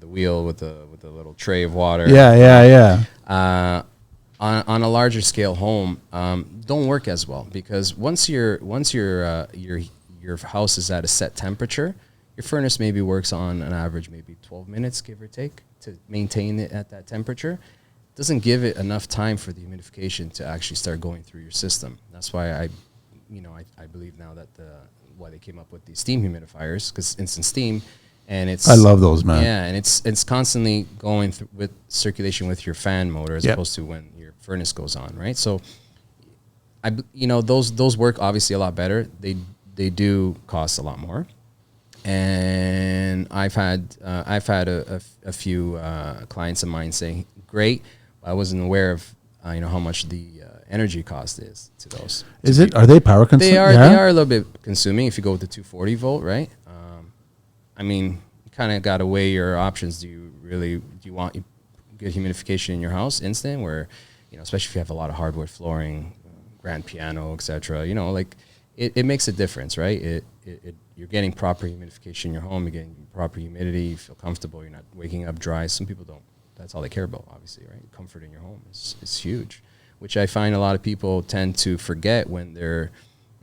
wheel with the little tray of water, yeah. on a larger scale home, don't work as well, because once your house is at a set temperature, your furnace maybe works on an average maybe 12 minutes, give or take, to maintain it at that temperature. Doesn't give it enough time for the humidification to actually start going through your system. That's why I believe now that why they came up with these steam humidifiers, because instant steam, and it's I love those, man. Yeah, and it's constantly going through with circulation with your fan motor as opposed to when your furnace goes on, right? So those work obviously a lot better. They do cost a lot more. And I've had a few clients of mine saying, "Great, I wasn't aware of how much the energy cost is to those." Is it? Are they power consuming? They are a little bit consuming if you go with the 240 volt, right? I mean, you kind of got to weigh your options. Do you want good humidification in your house instant, where especially if you have a lot of hardwood flooring, grand piano, etc. Like it makes a difference, right? You're getting proper humidification in your home. You're getting proper humidity. You feel comfortable. You're not waking up dry. Some people don't. That's all they care about, obviously, right? Comfort in your home is huge, which I find a lot of people tend to forget when they're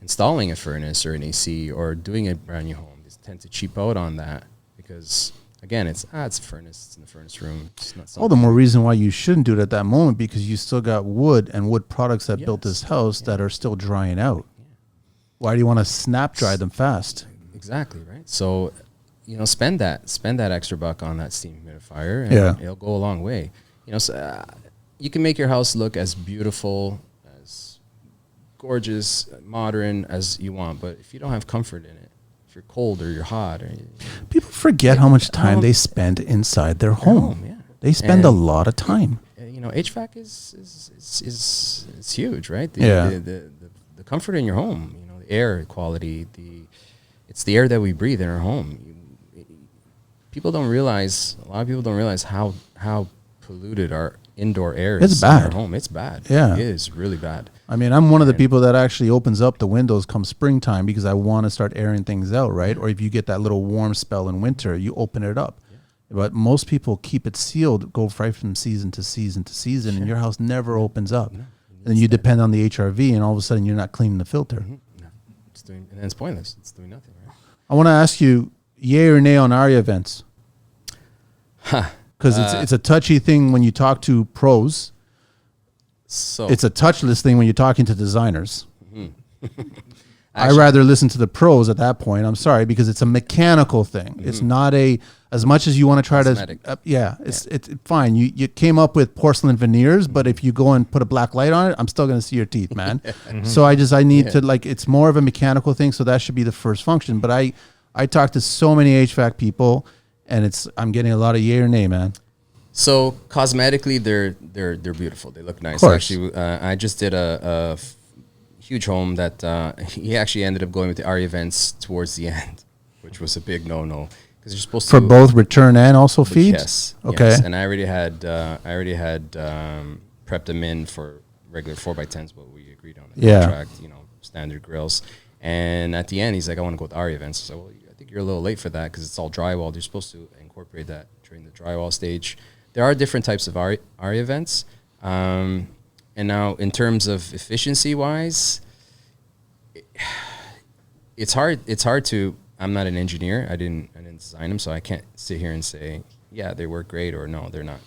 installing a furnace or an AC or doing a brand new home. They tend to cheap out on that because, again, it's a furnace. It's in the furnace room. It's not all the more reason why you shouldn't do it at that moment, because you still got wood and wood products that built this house that are still drying out. Yeah. Why do you want to snap dry them fast? Exactly, right? So, spend that extra buck on that steam humidifier, and it'll go a long way. So you can make your house look as beautiful, as gorgeous, modern as you want, but if you don't have comfort in it, if you're cold or you're hot, people forget how much time they spend inside their home. Yeah. They spend a lot of time. HVAC is huge, right? The comfort in your home, the air quality, it's the air that we breathe in our home. A lot of people don't realize how polluted our indoor air is in our home. It's bad. Yeah. It is really bad. I mean, I'm one of the people that actually opens up the windows come springtime because I want to start airing things out, right? Or if you get that little warm spell in winter, you open it up. Yeah. But most people keep it sealed, go right from season to season to season, and your house never opens up. No, and you depend on the HRV, and all of a sudden you're not cleaning the filter. Mm-hmm. No. And it's pointless. It's doing nothing, right? I want to ask you, yay or nay on Aria vents? Because it's a touchy thing when you talk to pros. So it's a touchless thing when you're talking to designers. Mm-hmm. I rather listen to the pros at that point. I'm sorry, because it's a mechanical thing. Mm-hmm. It's not as much as you want to try cosmetic. It's fine. You came up with porcelain veneers, but if you go and put a black light on it, I'm still going to see your teeth, man. Mm-hmm. So I need to it's more of a mechanical thing. So that should be the first function. But I talk to so many HVAC people, and I'm getting a lot of yay or nay, man. So cosmetically, they're beautiful. They look nice. Actually, I just did a huge home that he actually ended up going with the Aria vents towards the end, which was a big no-no because you're supposed to for both return and also feeds. Yes. Okay. Yes. And I already had prepped them in for regular 4x10s, what we agreed on the contract. Standard grills. And at the end, he's like, "I want to go with Aria vents." So I think you're a little late for that because it's all drywall. You're supposed to incorporate that during the drywall stage. there are different types of Aria vents. And now in terms of efficiency wise, it's hard to, I'm not an engineer. I didn't design them, so I can't sit here and say, yeah, they work great, or no, they're not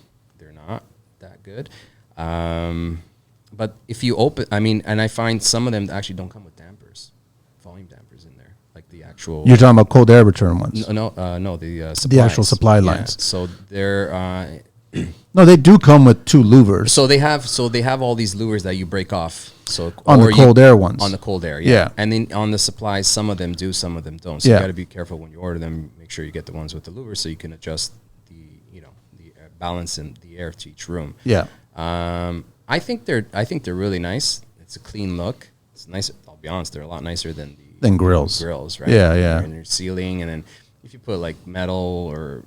that good. But if you open, I mean, and I find some of them actually don't come with dampers, volume dampers in there, like the actual. You're talking about cold air return ones. No, the The actual supplies. supply Yeah, lines. so they're. No, they do come with 2 louvers. So they have all these lures that you break off. So On the or cold air ones. On the cold air, Yeah. And then on the supplies, some of them do, some of them don't. So Yeah. you got to be careful when you order them. Make sure you get the ones with the lure so you can adjust the balance in the air to each room. Yeah. I think they're really nice. It's a clean look. It's nice. I'll be honest, they're a lot nicer than Grills. Grills, right? Yeah, yeah. And your ceiling, and then if you put like metal or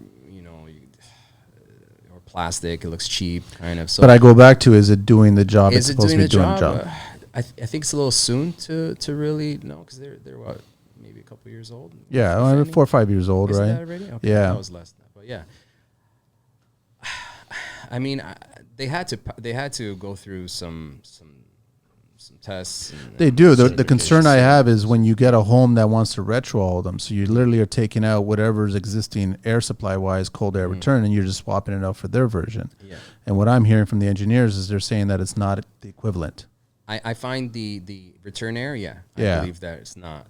or plastic, it looks cheap, kind of. So But I go back to, is it doing the job it's is it supposed doing to be the doing job? the job? I think it's a little soon to really know, because they're what, maybe a couple years old. Yeah, well, 4 or 5 years old, Is right? that already? Okay, Yeah. that was less than that, but yeah. I mean, they had to go through some tests. And, They do. The certifications. concern I have is when you get a home that wants to retro all of them. So you literally are taking out whatever's existing air supply wise, cold air return, and you're just swapping it out for their version. Yeah. And what I'm hearing from the engineers is they're saying that it's not the equivalent. I find the return air, Yeah. I believe that it's not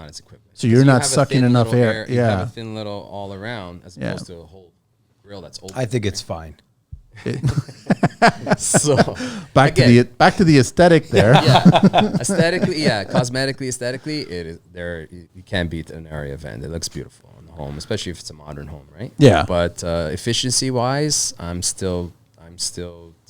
its equivalent. So you're 'Cause you not have a sucking thin enough little air. You have Yeah. a thin little all around, as Yeah. opposed to a whole grill that's open. I think it's fine. So Back to the aesthetic there. aesthetically, cosmetically, aesthetically, it is there. You can't beat an Aria vent. It looks beautiful in the home, especially if it's a modern home, right? Yeah. But efficiency wise, I'm still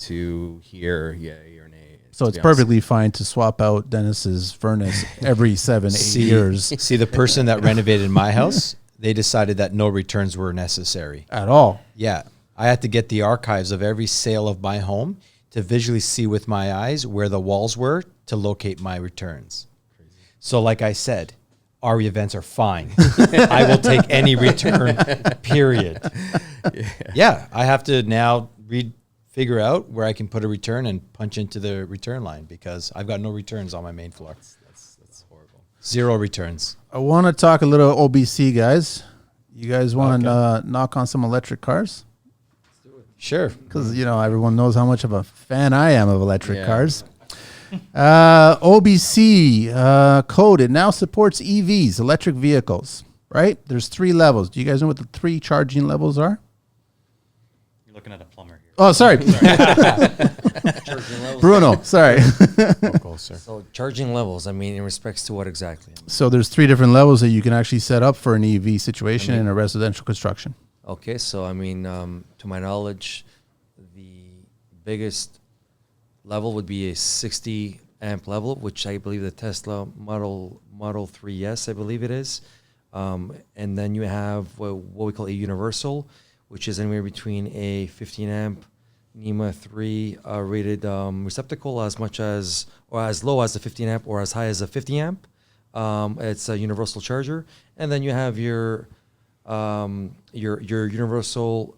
to hear yay or nay. So to it's be honest. perfectly fine to swap out Dennis's furnace every 7-8 years See, the person that renovated my house, they decided that no returns were necessary. at all. Yeah. I had to get the archives of every sale of my home to visually see with my eyes where the walls were to locate my returns. So like I said, our events are fine. I will take any return, period. Yeah, I have to now figure out where I can put a return and punch into the return line because I've got no returns on my main floor. That's horrible. 0 returns. I want to talk a little OBC, guys. You guys want to knock on some electric cars? Sure. Because, everyone knows how much of a fan I am of electric Yeah. cars. OBC code, it now supports EVs, electric vehicles, right? There's 3 levels. Do you guys know what the 3 charging levels are? You're looking at a plumber here. Oh, sorry. Bruno, sorry. So charging levels, I mean, in respects to what exactly? So there's 3 different levels that you can actually set up for an EV situation in a residential construction. Okay, so I mean, to my knowledge, the biggest level would be a 60 amp level, which I believe the Tesla Model 3S, I believe it is. And then you have what we call a universal, which is anywhere between a 15 amp NEMA 3 rated receptacle as much as, or as low as a 15 amp or as high as a 50 amp. It's a universal charger. And then you have your universal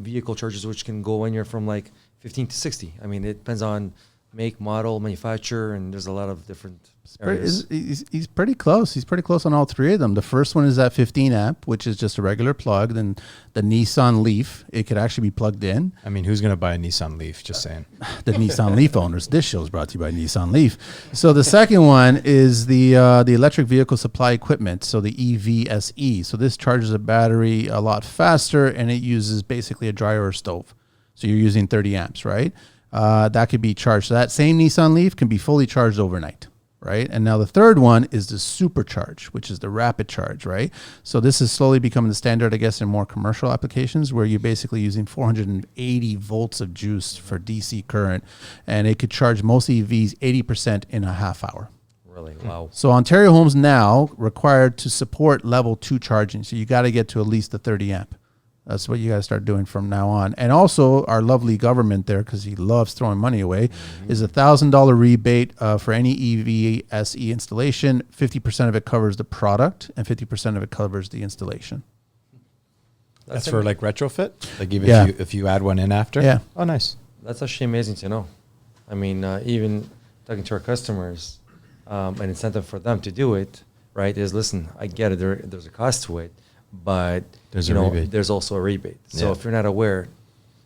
vehicle chargers, which can go anywhere from like 15 to 60. I mean, it depends on make, model, manufacturer, and there's a lot of different areas. He's pretty close. He's pretty close on all 3 of them. The first one is that 15 amp, which is just a regular plug. Then the Nissan Leaf, it could actually be plugged in. I mean, who's going to buy a Nissan Leaf? Just saying. The Nissan Leaf owners. This show is brought to you by Nissan Leaf. So the second one is the electric vehicle supply equipment, so the EVSE. So this charges a battery a lot faster, and it uses basically a dryer or stove. So you're using 30 amps, right? That could be charged. So that same Nissan Leaf can be fully charged overnight, right? And now the third one is the supercharge, which is the rapid charge, right? So this is slowly becoming the standard, I guess, in more commercial applications where you're basically using 480 volts of juice for DC current, and it could charge most EVs 80% in a half hour. Really? Wow. So Ontario homes now required to support level 2 charging. So you got to get to at least the 30 amp. That's what you got to start doing from now on. And also our lovely government there, because he loves throwing money away, is a $1,000 rebate for any EV SE installation. 50% of it covers the product and 50% of it covers the installation. That's for like retrofit? Like even Yeah. if you add one in after? Yeah. Oh, nice. That's actually amazing to know. I mean, even talking to our customers, an incentive for them to do it, right, is listen, I get it, there's a cost to it, but There's you a know, rebate. there's also a rebate. So Yeah. if you're not aware,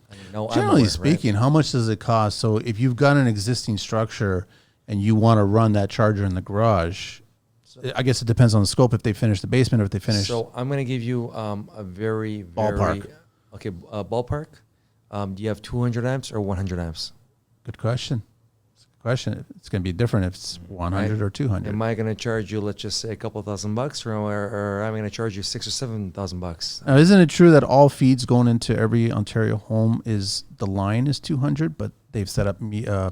I mean, no, I'm Generally aware, speaking, right? how much does it cost? So if you've got an existing structure and you want to run that charger in the garage, I guess it depends on the scope. If they finish the basement or if they finish. So I'm going to give you a very, Ballpark. Ballpark. Do you have 200 amps or 100 amps? Good question. It's going to be different if it's 100 Right. or 200. Am I going to charge you, let's just say, a couple $1,000, or am I going to charge you $6,000 or $7,000? Now, isn't it true that all feeds going into every Ontario home is the line is 200, but they've set up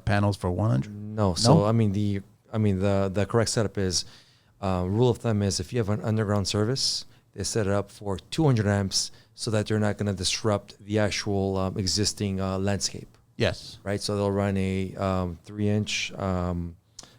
panels for 100? No. So I mean the correct setup is rule of thumb is if you have an underground service, they set it up for 200 amps so that they're not going to disrupt the actual existing landscape. Yes. Right, so they'll run a 3-inch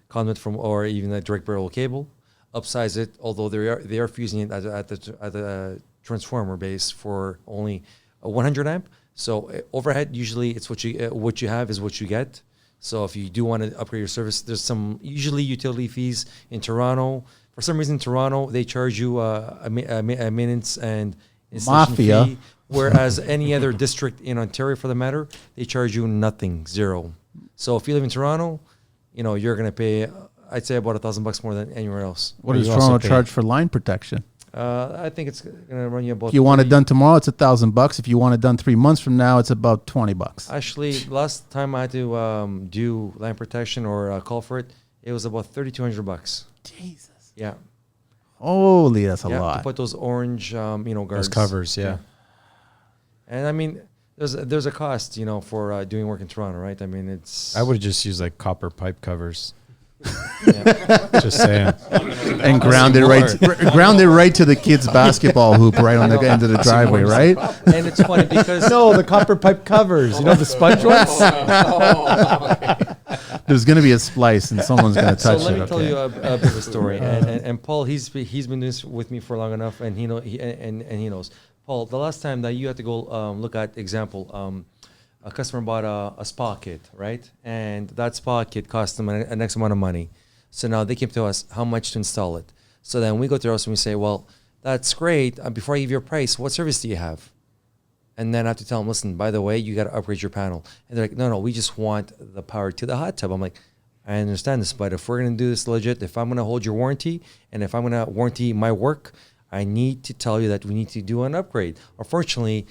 conduit from, or even a direct barrel cable, upsize it. Although they are fusing it at the transformer base for only a 100 amp. So overhead, usually it's what you have is what you get. So if you do want to upgrade your service, there's some usually utility fees in Toronto. For some reason, in Toronto they charge you a maintenance and installation Mafia. fee. Whereas any other district in Ontario, for the matter, they charge you nothing, zero. So if you live in Toronto, you know you're going to pay, I'd say about $1,000 more than anywhere else. What Or does you also Toronto pay- charge for line protection? I think it's going to run you about. If you want it 30 done tomorrow, it's $1,000. If you want it done 3 months from now, it's about $20. Actually, last time I had to do line protection or call for it, it was about $3,200. Jesus. Yeah, Holy, that's a yeah. To lot. put those orange, guards. Those covers, yeah. And I mean, there's a cost, for doing work in Toronto, right? I mean, it's. I would just use like copper pipe covers. Yeah. Just saying. And ground it right to the kids' basketball hoop right on the end of the driveway, right? And it's funny because No, the copper pipe covers. You know the sponge ones? There's going to be a splice and someone's going to touch so let it. me tell you a bit of a story. And Paul, he's been doing this with me for long enough, and he knows. Paul, the last time that you had to go look at example, a customer bought a spa kit, right? And that spa kit cost them an X amount of money. So now they came to us, how much to install it? So then we go to us and we say, well, that's great. Before I give you a price, what service do you have? And then I have to tell them, listen, by the way, you got to upgrade your panel. And they're like, no, we just want the power to the hot tub. I'm like, I understand this, but if we're going to do this legit, if I'm going to hold your warranty and if I'm going to warranty my work, I need to tell you that we need to do an upgrade. Unfortunately,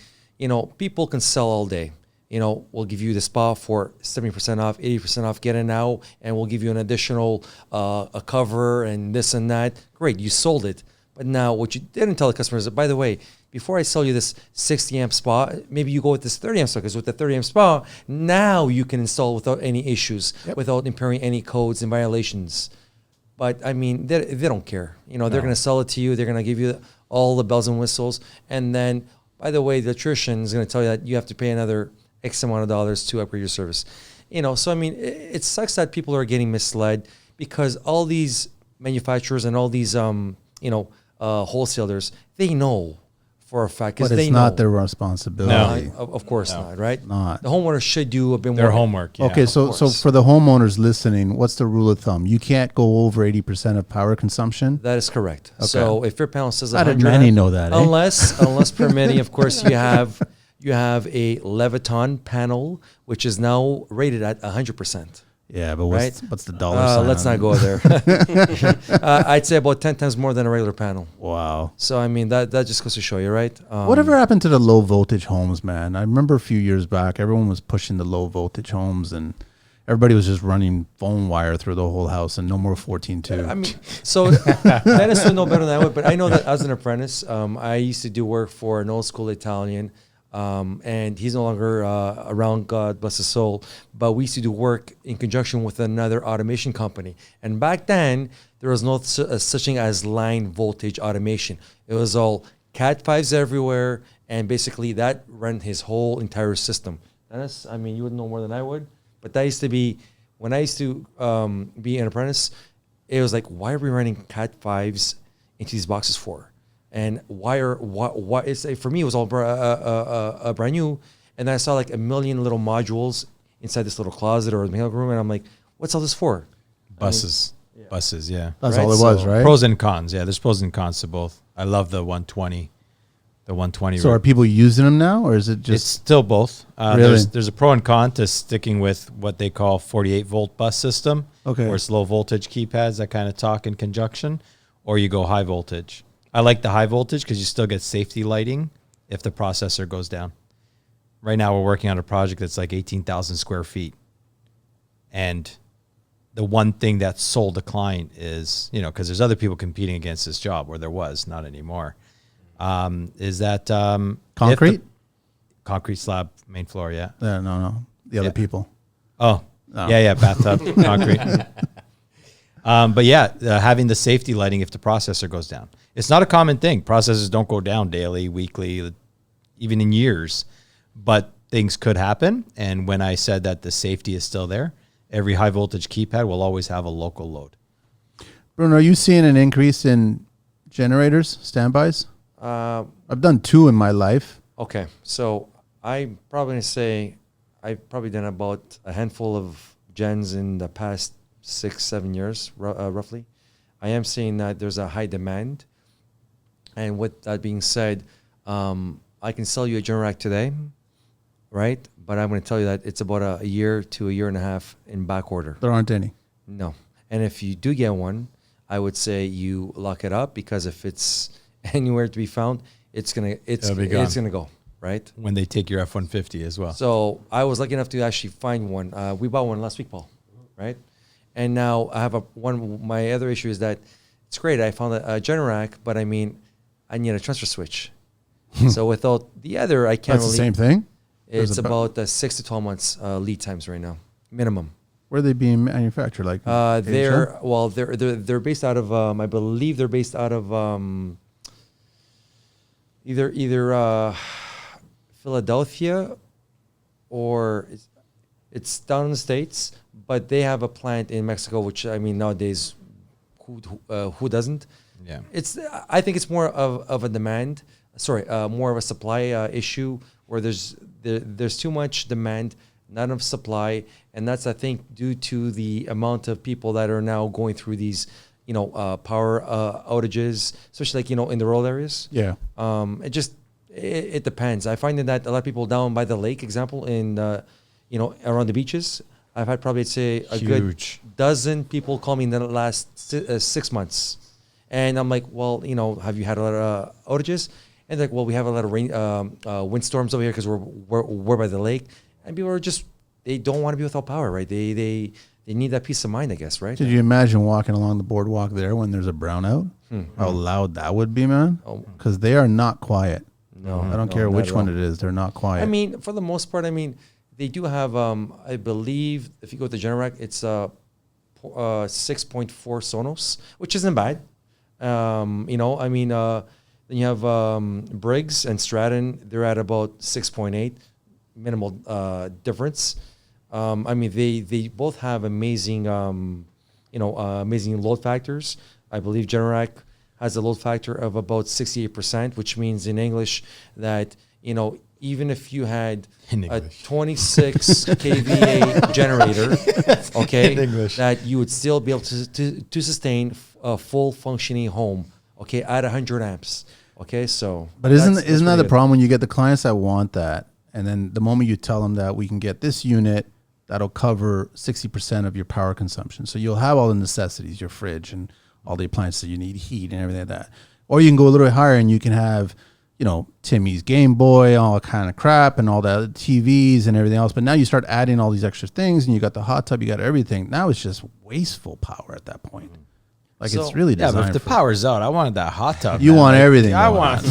people can sell all day. We'll give you the spa for 70% off, 80% off, get it now, and we'll give you an additional a cover and this and that. Great, you sold it. But now what you didn't tell the customer is that, by the way, before I sell you this 60 amp spa, maybe you go with this 30 amp spa, because with the 30 amp spa, now you can install without any issues, without impairing any codes and violations. But I mean, they don't care. They're going to sell it to you. They're going to give you all the bells and whistles. And then, by the way, the electrician is going to tell you that you have to pay another X amount of dollars to upgrade your service. So I mean, it sucks that people are getting misled because all these manufacturers and all these, wholesalers, they know for a fact, because But they it's know. not their responsibility. Of course not, right? Not. The homeowner should do a bit more. Their homework. Yeah. Okay, so of course. for the homeowners listening, what's the rule of thumb? You can't go over 80% of power consumption. That is correct. So if your panel says How did 100, many know that, eh? Unless permitting, of course, you have a Leviton panel, which is now rated at 100%. Yeah, but Right? what's the dollar sign? Let's on not it? go there. I'd say about 10 times more than a regular panel. Wow. So I mean that just goes to show you, right? Whatever happened to the low voltage homes, man? I remember a few years back, everyone was pushing the low voltage homes, and everybody was just running phone wire through the whole house, and no more 14.2. I mean, so Dennis would know better than I would, but I know that as an apprentice, I used to do work for an old school Italian, and he's no longer around, God bless his soul, but we used to do work in conjunction with another automation company. And back then, there was no such thing as line voltage automation. It was all Cat5s everywhere, and basically that ran his whole entire system. Dennis, I mean, you would know more than I would, but that used to be, when I used to be an apprentice, it was like, why are we running Cat5s into these boxes for? And why it's for me it was all brand new, and I saw like a million little modules inside this little closet or mail room, and I'm like, what's all this for? Buses. Buses, yeah. That's Right, all it was, so right? Pros and cons. Yeah, there's pros and cons to both. I love the 120. The 120. So are people using them now, or is it It's just still both. Really? There's a pro and con to sticking with what they call 48 volt bus system. Okay. Where it's low voltage keypads that kind of talk in conjunction, or you go high voltage. I like the high voltage because you still get safety lighting if the processor goes down. Right now we're working on a project that's like 18,000 square feet. And the one thing that sold the client is, because there's other people competing against this job, where there was, not anymore, is that concrete? Concrete slab, main floor, yeah. No. The other people. Oh, No. yeah, bathtub, concrete. But yeah, having the safety lighting if the processor goes down. It's not a common thing. Processors don't go down daily, weekly, even in years. But things could happen. And when I said that the safety is still there, every high voltage keypad will always have a local load. Bruno, are you seeing an increase in generators, standbys? I've done 2 in my life. Okay, so I'm probably gonna say I've probably done about a handful of gens in the past 6-7 years, roughly. I am seeing that there's a high demand, and with that being said, I can sell you a Generac today, right? But I'm going to tell you that it's about a year to a year and a half in back order. There aren't any. No, and if you do get one, I would say you lock it up, because if it's anywhere to be found, it's gonna go, right? When they take your F-150 as well. So I was lucky enough to actually find one. We bought one last week, Paul, right? And now I have one. My other issue is that it's great. I found a Generac, but I need a transfer switch. So without the other, I can't. That's the same thing? It's about 6 to 12 months lead times right now, minimum. Where are they being manufactured? Like They're based out of I believe they're based out of either Philadelphia, or it's down in the States, but they have a plant in Mexico, which nowadays who doesn't? Yeah. I think it's more of a demand. More of a supply issue, where there's too much demand, not enough supply, and that's, I think, due to the amount of people that are now going through these, power outages, especially in the rural areas. Yeah. It depends. I find that a lot of people down by the lake, example, in around the beaches, I've had probably, I'd say, a good dozen people call me in the last 6 months, and I'm like, well, have you had a lot of outages? And they're like, well, we have a lot of rain, windstorms over here because we're by the lake, and people are they don't want to be without power, right? They need that peace of mind, I guess, right? Could you imagine walking along the boardwalk there when there's a brownout? How loud that would be, man? Because they are not quiet. No, I don't care which one it is. They're not quiet. For the most part, they do have, I believe, if you go to Generac, it's 6.4 Sonos, which isn't bad. Then you have Briggs and Stratton. They're at about 6.8, minimal difference. They both have amazing, amazing load factors. I believe Generac has a load factor of about 68%, which means in English that, even if you had a 26 kVA generator, okay, that you would still be able to sustain a full functioning home, okay, at 100 amps. Okay, so. But isn't that the problem when you get the clients that want that, and then the moment you tell them that we can get this unit that'll cover 60% of your power consumption, so you'll have all the necessities, your fridge and all the appliances you need, heat and everything like that, or you can go a little bit higher and you can have, Timmy's Game Boy, all kind of crap, and all the other TVs and everything else. But now you start adding all these extra things, and you got the hot tub, you got everything. Now it's just wasteful power at that point. It's really designed. Yeah, but if the power's out, I wanted that hot tub. You want everything. I want.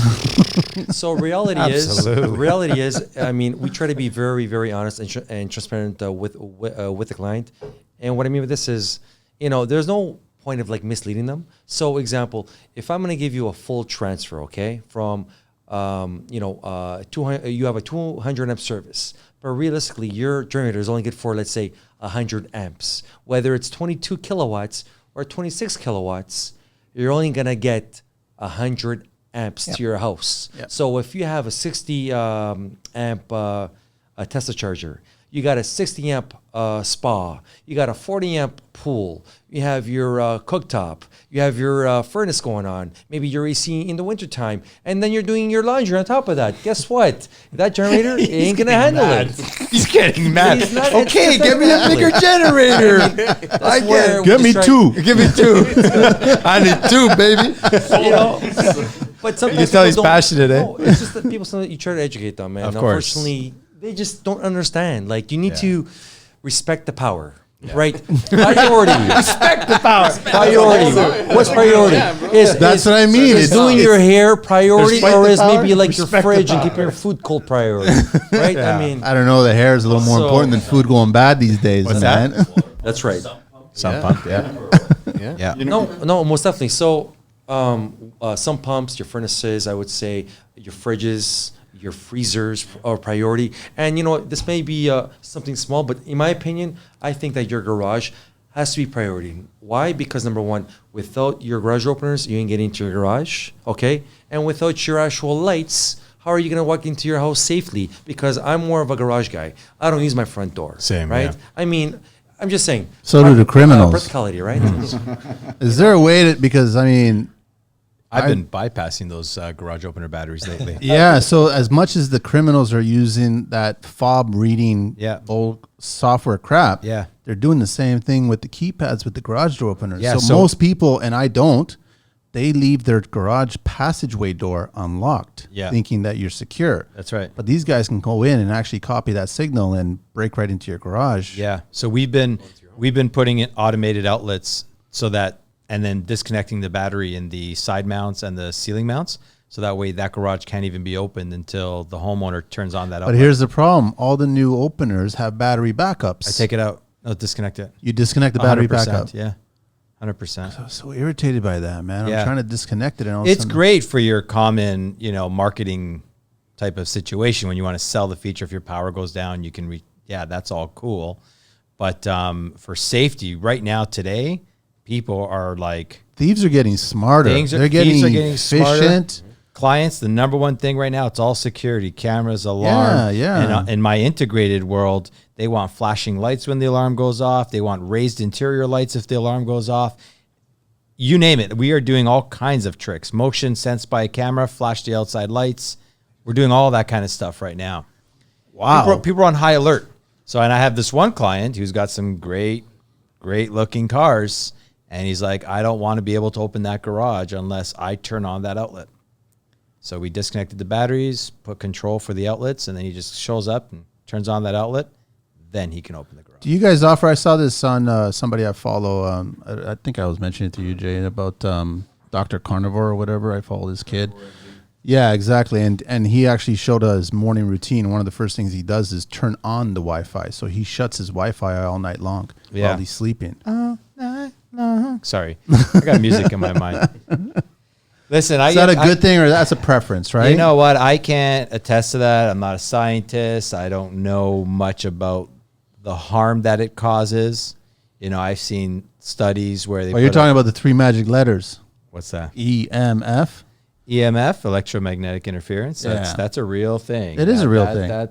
So reality is, we try to be very, very honest and transparent with the client. And what I mean with this is, there's no point of misleading them. So, example, if I'm going to give you a full transfer, okay, from 200, you have a 200 amp service, but realistically, your generator is only good for, let's say, 100 amps. Whether it's 22 kilowatts or 26 kilowatts, you're only going to get 100 amps to your house. Yep. So if you have a 60 amp a Tesla charger, you got a 60 amp spa, you got a 40 amp pool, you have your cooktop, you have your furnace going on, maybe your AC in the wintertime, and then you're doing your laundry on top of that. Guess what? That generator ain't going to handle it. He's getting mad. He's not- Okay, it's give me a exactly. bigger generator. I where get. we Give me just two. Give me 2. I need 2, baby. You know, but sometimes You can tell people he's don't- passionate, eh? No, it's just that people sometimes you try to educate them, man. Of course. Unfortunately, they just don't understand. Like you need Yeah. to respect the power, right? Priority. Respect the power. Priority. What's priority? That's what I mean. Is It's- doing your hair priority, Respect or the is power, maybe like your respect the fridge and power. keeping your food cold priority, right? I mean, I don't know. The hair is a little more So- important than food going bad these days, What's man. that's right. Some pump, yeah. Yeah. No, most definitely. So, some pumps, your furnaces, I would say, your fridges, your freezers are priority. And you know, this may be something small, but in my opinion, I think that your garage has to be priority. Why? Because number one, without your garage openers, you ain't getting into your garage, okay? And without your actual lights, how are you gonna walk into your house safely? Because I'm more of a garage guy. I don't use my front door. Same, right? yeah. I mean, I'm just saying. So do the criminals. Practicality, right? Is there a way that, because I mean, I've been bypassing those garage opener batteries lately. yeah, so as much as the criminals are using that fob reading Yeah. old software crap, Yeah. they're doing the same thing with the keypads with the garage door openers. Yeah, so so- most people, and I don't, they leave their garage passageway door unlocked, Yeah. thinking that you're secure. That's right. But these guys can go in and actually copy that signal and break right into your garage. Yeah. So we've been putting in automated outlets so that, and then disconnecting the battery in the side mounts and the ceiling mounts. So that way that garage can't even be opened until the homeowner turns on that outlet. But here's the problem. All the new openers have battery backups. I take it out. No, disconnect it. You disconnect the battery 100%, backup. Yeah. 100%. I'm so irritated by that, man. Yeah. I'm trying to disconnect it. And all of a It's sudden- great for your common, marketing type of situation when you want to sell the feature. If your power goes down, you can that's all cool. But for safety, right now, today, people are like, Thieves are getting smarter. They're getting, thieves are getting smarter. efficient. Clients, the number one thing right now, it's all security, cameras, alarm. Yeah. And in my integrated world, they want flashing lights when the alarm goes off. They want raised interior lights if the alarm goes off. You name it. We are doing all kinds of tricks. Motion sensed by a camera, flash the outside lights. We're doing all that kind of stuff right now. Wow. People are on high alert. So, and I have this one client who's got some great looking cars. And he's like, I don't want to be able to open that garage unless I turn on that outlet. So we disconnected the batteries, put control for the outlets, and then he just shows up and turns on that outlet. Then he can open the garage. Do you guys offer? I saw this on somebody I follow. I think I was mentioning it to you, Jay, about Dr. Carnivore or whatever. I follow this kid. Yeah, exactly. And he actually showed us his morning routine. One of the first things he does is turn on the Wi-Fi. So he shuts his Wi-Fi all night long while he's sleeping. Sorry, I got music in my mind. Listen, Is that a good thing or that's a preference, right? You know what? I can't attest to that. I'm not a scientist. I don't know much about the harm that it causes. I've seen studies where they. Well, you're talking about the three magic letters. What's that? EMF. EMF, electromagnetic interference. That's a real thing. It is a real thing.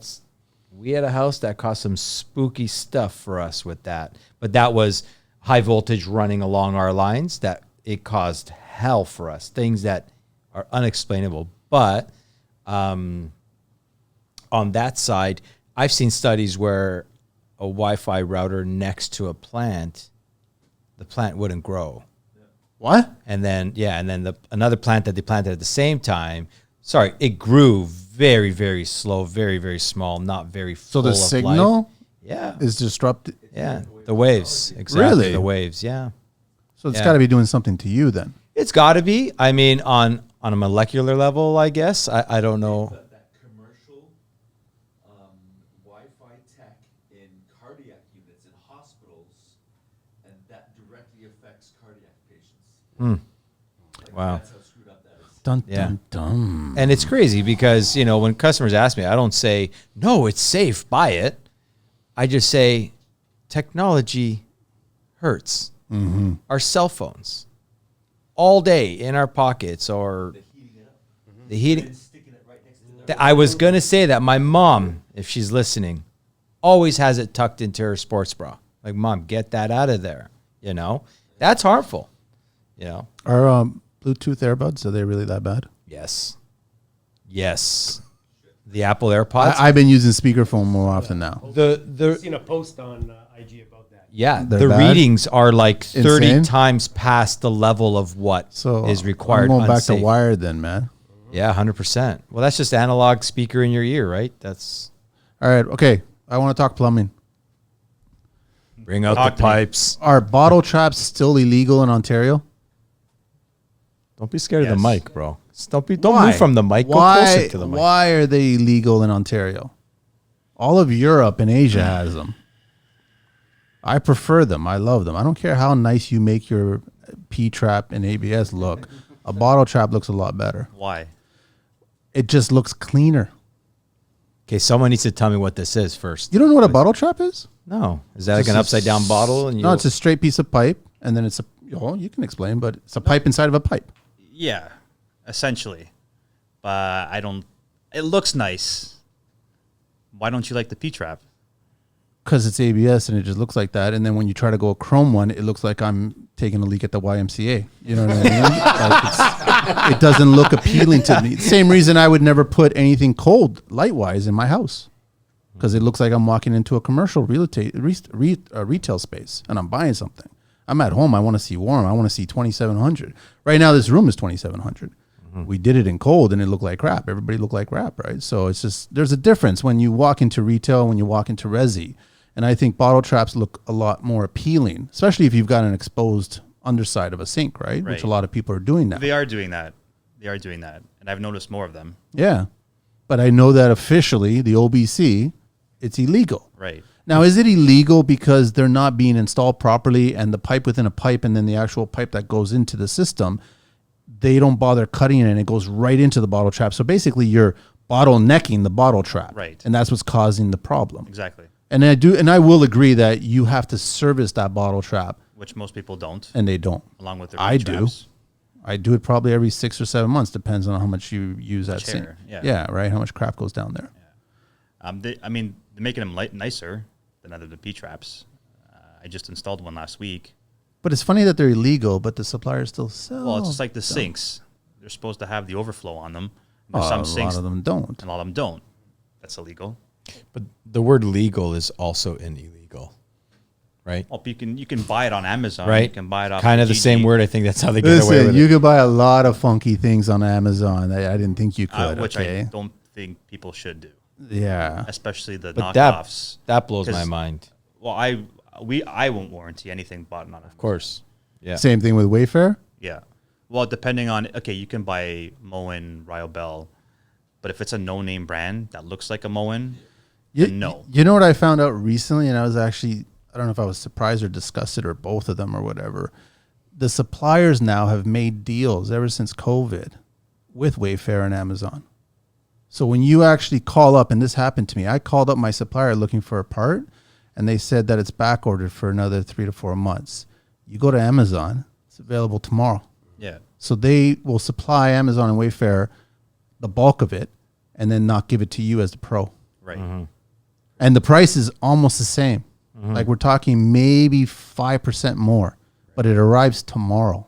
We had a house that caused some spooky stuff for us with that, but that was high voltage running along our lines that it caused hell for us, things that are unexplainable. But on that side, I've seen studies where a Wi-Fi router next to a plant, the plant wouldn't grow. What? And then another plant that they planted at the same time, it grew very, very slow, very, very small, not very full So the of signal life. Yeah. is disrupted. Yeah. The waves. Exactly. Really? The waves. Yeah. So it's Yeah. got to be doing something to you then. It's got to be. I mean, on a molecular level, I guess. I don't know. That commercial Wi-Fi tech in cardiac units in hospitals, and that directly affects cardiac patients. Wow. That's how screwed up that is. Dun, Yeah. dun, dun. And it's crazy because, when customers ask me, I don't say, no, it's safe, buy it. I just say, technology hurts. Our cell phones all day in our pockets or The heating. And sticking it right next to the I was gonna say that my mom, if she's listening, always has it tucked into her sports bra. Like, Mom, get that out of there. You know, that's harmful. You know. Are Bluetooth earbuds, are they really that bad? Yes. Yes. The Apple AirPods. I've been using speakerphone more often now. I've seen a post on IG about that. Yeah, They're the bad? readings are like 30 Insane? times past the level of what So is required. I'm going back to unsafe. wired then, man. Yeah, 100%. Well, that's just analog speaker in your ear, right? That's All right, okay. I want to talk plumbing. bring out Talk the to me. pipes. Are bottle traps still illegal in Ontario? Don't be scared of Yes. the mic, bro. Don't Why? move from the mic. Go Why, closer to the mic. why are they illegal in Ontario? All of Europe and Asia has them. I prefer them. I love them. I don't care how nice you make your P-trap and ABS look. A bottle trap looks a lot better. Why? It just looks cleaner. Okay, someone needs to tell me what this is first. You don't know what a bottle trap is? No, is that like an upside down bottle? And you No, it's a straight piece of pipe, and then it's a. Oh, you can explain, but it's a pipe inside of a pipe. Yeah, essentially. But I don't. It looks nice. Why don't you like the P-trap? Because it's ABS and it just looks like that. And then when you try to go a chrome one, it looks like I'm taking a leak at the YMCA. You know what I mean? Like it doesn't look appealing to me. Same reason I would never put anything cold light-wise in my house. Because it looks like I'm walking into a commercial retail space and I'm buying something. I'm at home. I want to see warm. I want to see 2,700. Right now, this room is 2,700. We did it in cold and it looked like crap. Everybody looked like crap, right? So it's just, there's a difference when you walk into retail, when you walk into resi. And I think bottle traps look a lot more appealing, especially if you've got an exposed underside of a sink, right? Which Right. a lot of people are doing now. They are doing that. They are doing that, and I've noticed more of them. Yeah. But I know that officially, the OBC, it's illegal. Right. Now, is it illegal because they're not being installed properly and the pipe within a pipe and then the actual pipe that goes into the system, they don't bother cutting it and it goes right into the bottle trap. So basically you're bottlenecking the bottle trap. Right. And that's what's causing the problem. Exactly. And I will agree that you have to service that bottle trap Which most people don't, and they don't. along with their I P-traps. I do it probably every 6 or 7 months, depends on how much you use that sink. air, yeah. Yeah, right. How much crap goes down there. They're making them nicer than other the P-traps. I just installed one last week. But it's funny that they're illegal, but the suppliers still sell. Well, it's just like the them. sinks. They're supposed to have the overflow on them. Oh, There's a some lot sinks, of them don't. and a lot of them don't. That's illegal. But the word legal is also an illegal, right? Well, you can buy it on Amazon. Right. You can buy it off kind of the Kijiji. same word. I think that's how they get away Listen, with you it. could buy a lot of funky things on Amazon. I didn't think you could. which okay. I don't think people should do, Yeah. especially the But knockoffs. that blows my 'Cause- mind. Well, I won't warranty anything bought on Amazon. Of course. Yeah. Same thing with Wayfair. Yeah. Well, depending on you can buy Moen, Ryobel, but if it's a no-name brand that looks like a Moen, then no. You know what I found out recently, and I was actually, I don't know if I was surprised or disgusted or both of them or whatever. The suppliers now have made deals ever since COVID with Wayfair and Amazon. So when you actually call up, and this happened to me, I called up my supplier looking for a part, and they said that it's back ordered for another 3 to 4 months. You go to Amazon, it's available tomorrow. Yeah. So they will supply Amazon and Wayfair the bulk of it and then not give it to you as the pro. Right. Mm-hmm. And the price is almost the same. Like we're talking maybe 5% more, but it arrives tomorrow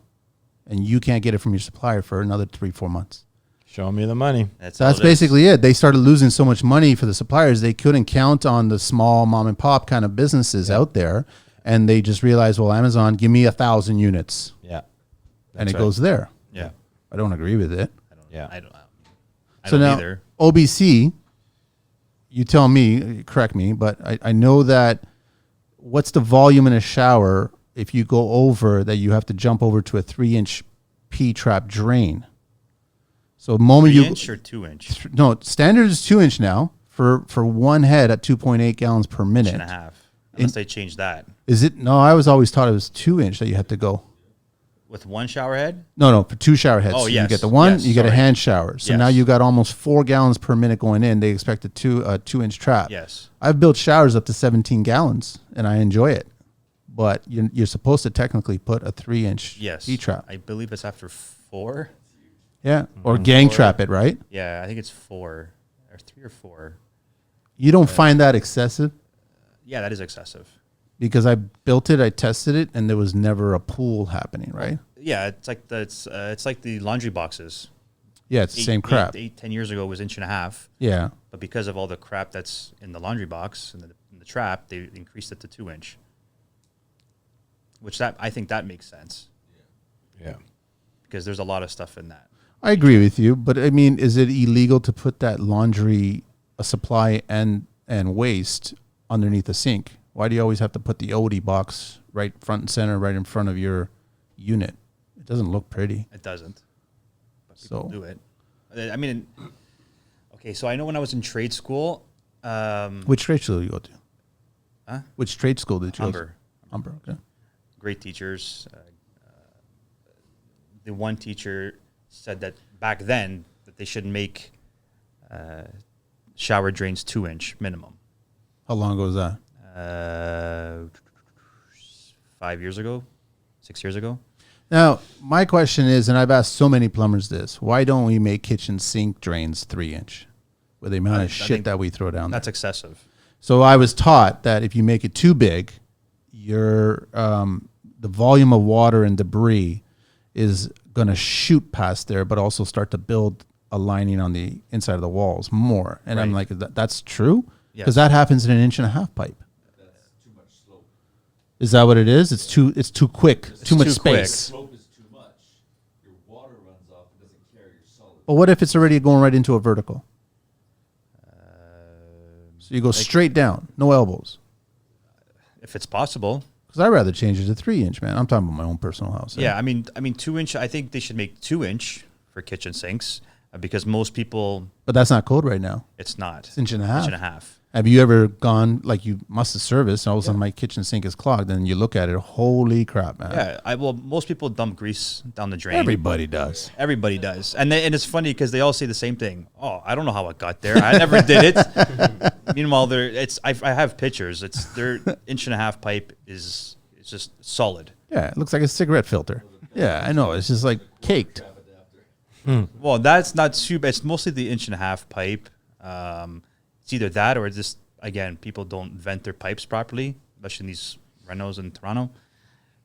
and you can't get it from your supplier for another 3-4 months. Show me the money. That's Basically it. They started losing so much money for the suppliers. They couldn't count on the small mom and pop kind of businesses out there. And they just realized, well, Amazon, give me 1,000 units. Yeah. And it right. goes there. Yeah. I don't agree with it. Yeah. I don't So now, either. OBC, you tell me, correct me, but I know that what's the volume in a shower if you go over that you have to jump over to a 3-inch P-trap drain? So the moment 3 you inch or 2 inch? no, standard is 2 inch now for one head at 2.8 gallons per minute. Inch and a half. Unless they change that. Is it? No, I was always taught it was 2 inch that you had to go. With one shower head? No, for 2 shower heads. Oh, So you yes. get the one, Yes, you get a sorry. hand shower. So Yes. now you got almost 4 gallons per minute going in. They expect a 2-inch trap. Yes. I've built showers up to 17 gallons, and I enjoy it. But you're supposed to technically put a 3-inch Yes. P-trap. I believe it's after 4. Yeah, or gang trap it, right? Yeah, I think it's 4 or 3 or 4. You don't find that excessive? Yeah, that is excessive. Because I built it, I tested it, and there was never a pool happening, right? Yeah, it's like the laundry boxes. Yeah, it's the same crap. 10 years ago it was 1.5 inches. Yeah. But because of all the crap that's in the laundry box and in the trap, they increased it to 2 inch. Which I think that makes sense. Yeah. Because there's a lot of stuff in that. I agree with you, but I mean, is it illegal to put that laundry supply and waste underneath the sink? Why do you always have to put the OD box right front and center, right in front of your unit? It doesn't look pretty. It doesn't. But people So do it. I mean, okay, so I know when I was in trade school. which trade school did you go to? Huh? Which trade school did you go to? Humber. Humber, okay. Great teachers. The one teacher said that back then that they should make shower drains 2 inch minimum. How long ago was that? 5 years ago, 6 years ago. Now, my question is, and I've asked so many plumbers this, why don't we make kitchen sink drains 3 inch with the amount I of shit think that we throw down there? That's excessive. So I was taught that if you make it too big, your the volume of water and debris is going to shoot past there, but also start to build a lining on the inside of the walls more. And I'm like, that's true? Because that happens in an 1.5 inch pipe. That's too much slope. Is that what it is? It's too quick, too much too quick. space. Slope is too much. Your water runs off and doesn't carry your solid. But what if it's already going right into a vertical? So you go straight down, no elbows. If it's possible. Because I'd rather change it to 3 inch, man. I'm talking about my own personal house. Yeah, I mean 2 inch. I think they should make 2 inch for kitchen sinks because most people. But that's not code right now. It's not. It's 1.5 inches. 1.5 inches. Have you ever gone, like you must have serviced, and all of a sudden my kitchen sink is clogged, and you look at it, holy crap, man. Yeah, most people dump grease down the drain. Everybody does. Everybody does, and it's funny because they all say the same thing. Oh, I don't know how it got there. I never did it. Meanwhile, I have pictures. It's their 1.5 inch pipe is just solid. Yeah, it looks like a cigarette filter. Yeah, I know. It's just like caked. Well, that's not super. It's mostly the 1.5 inch pipe. It's either that or just, again, people don't vent their pipes properly, especially in these renos in Toronto.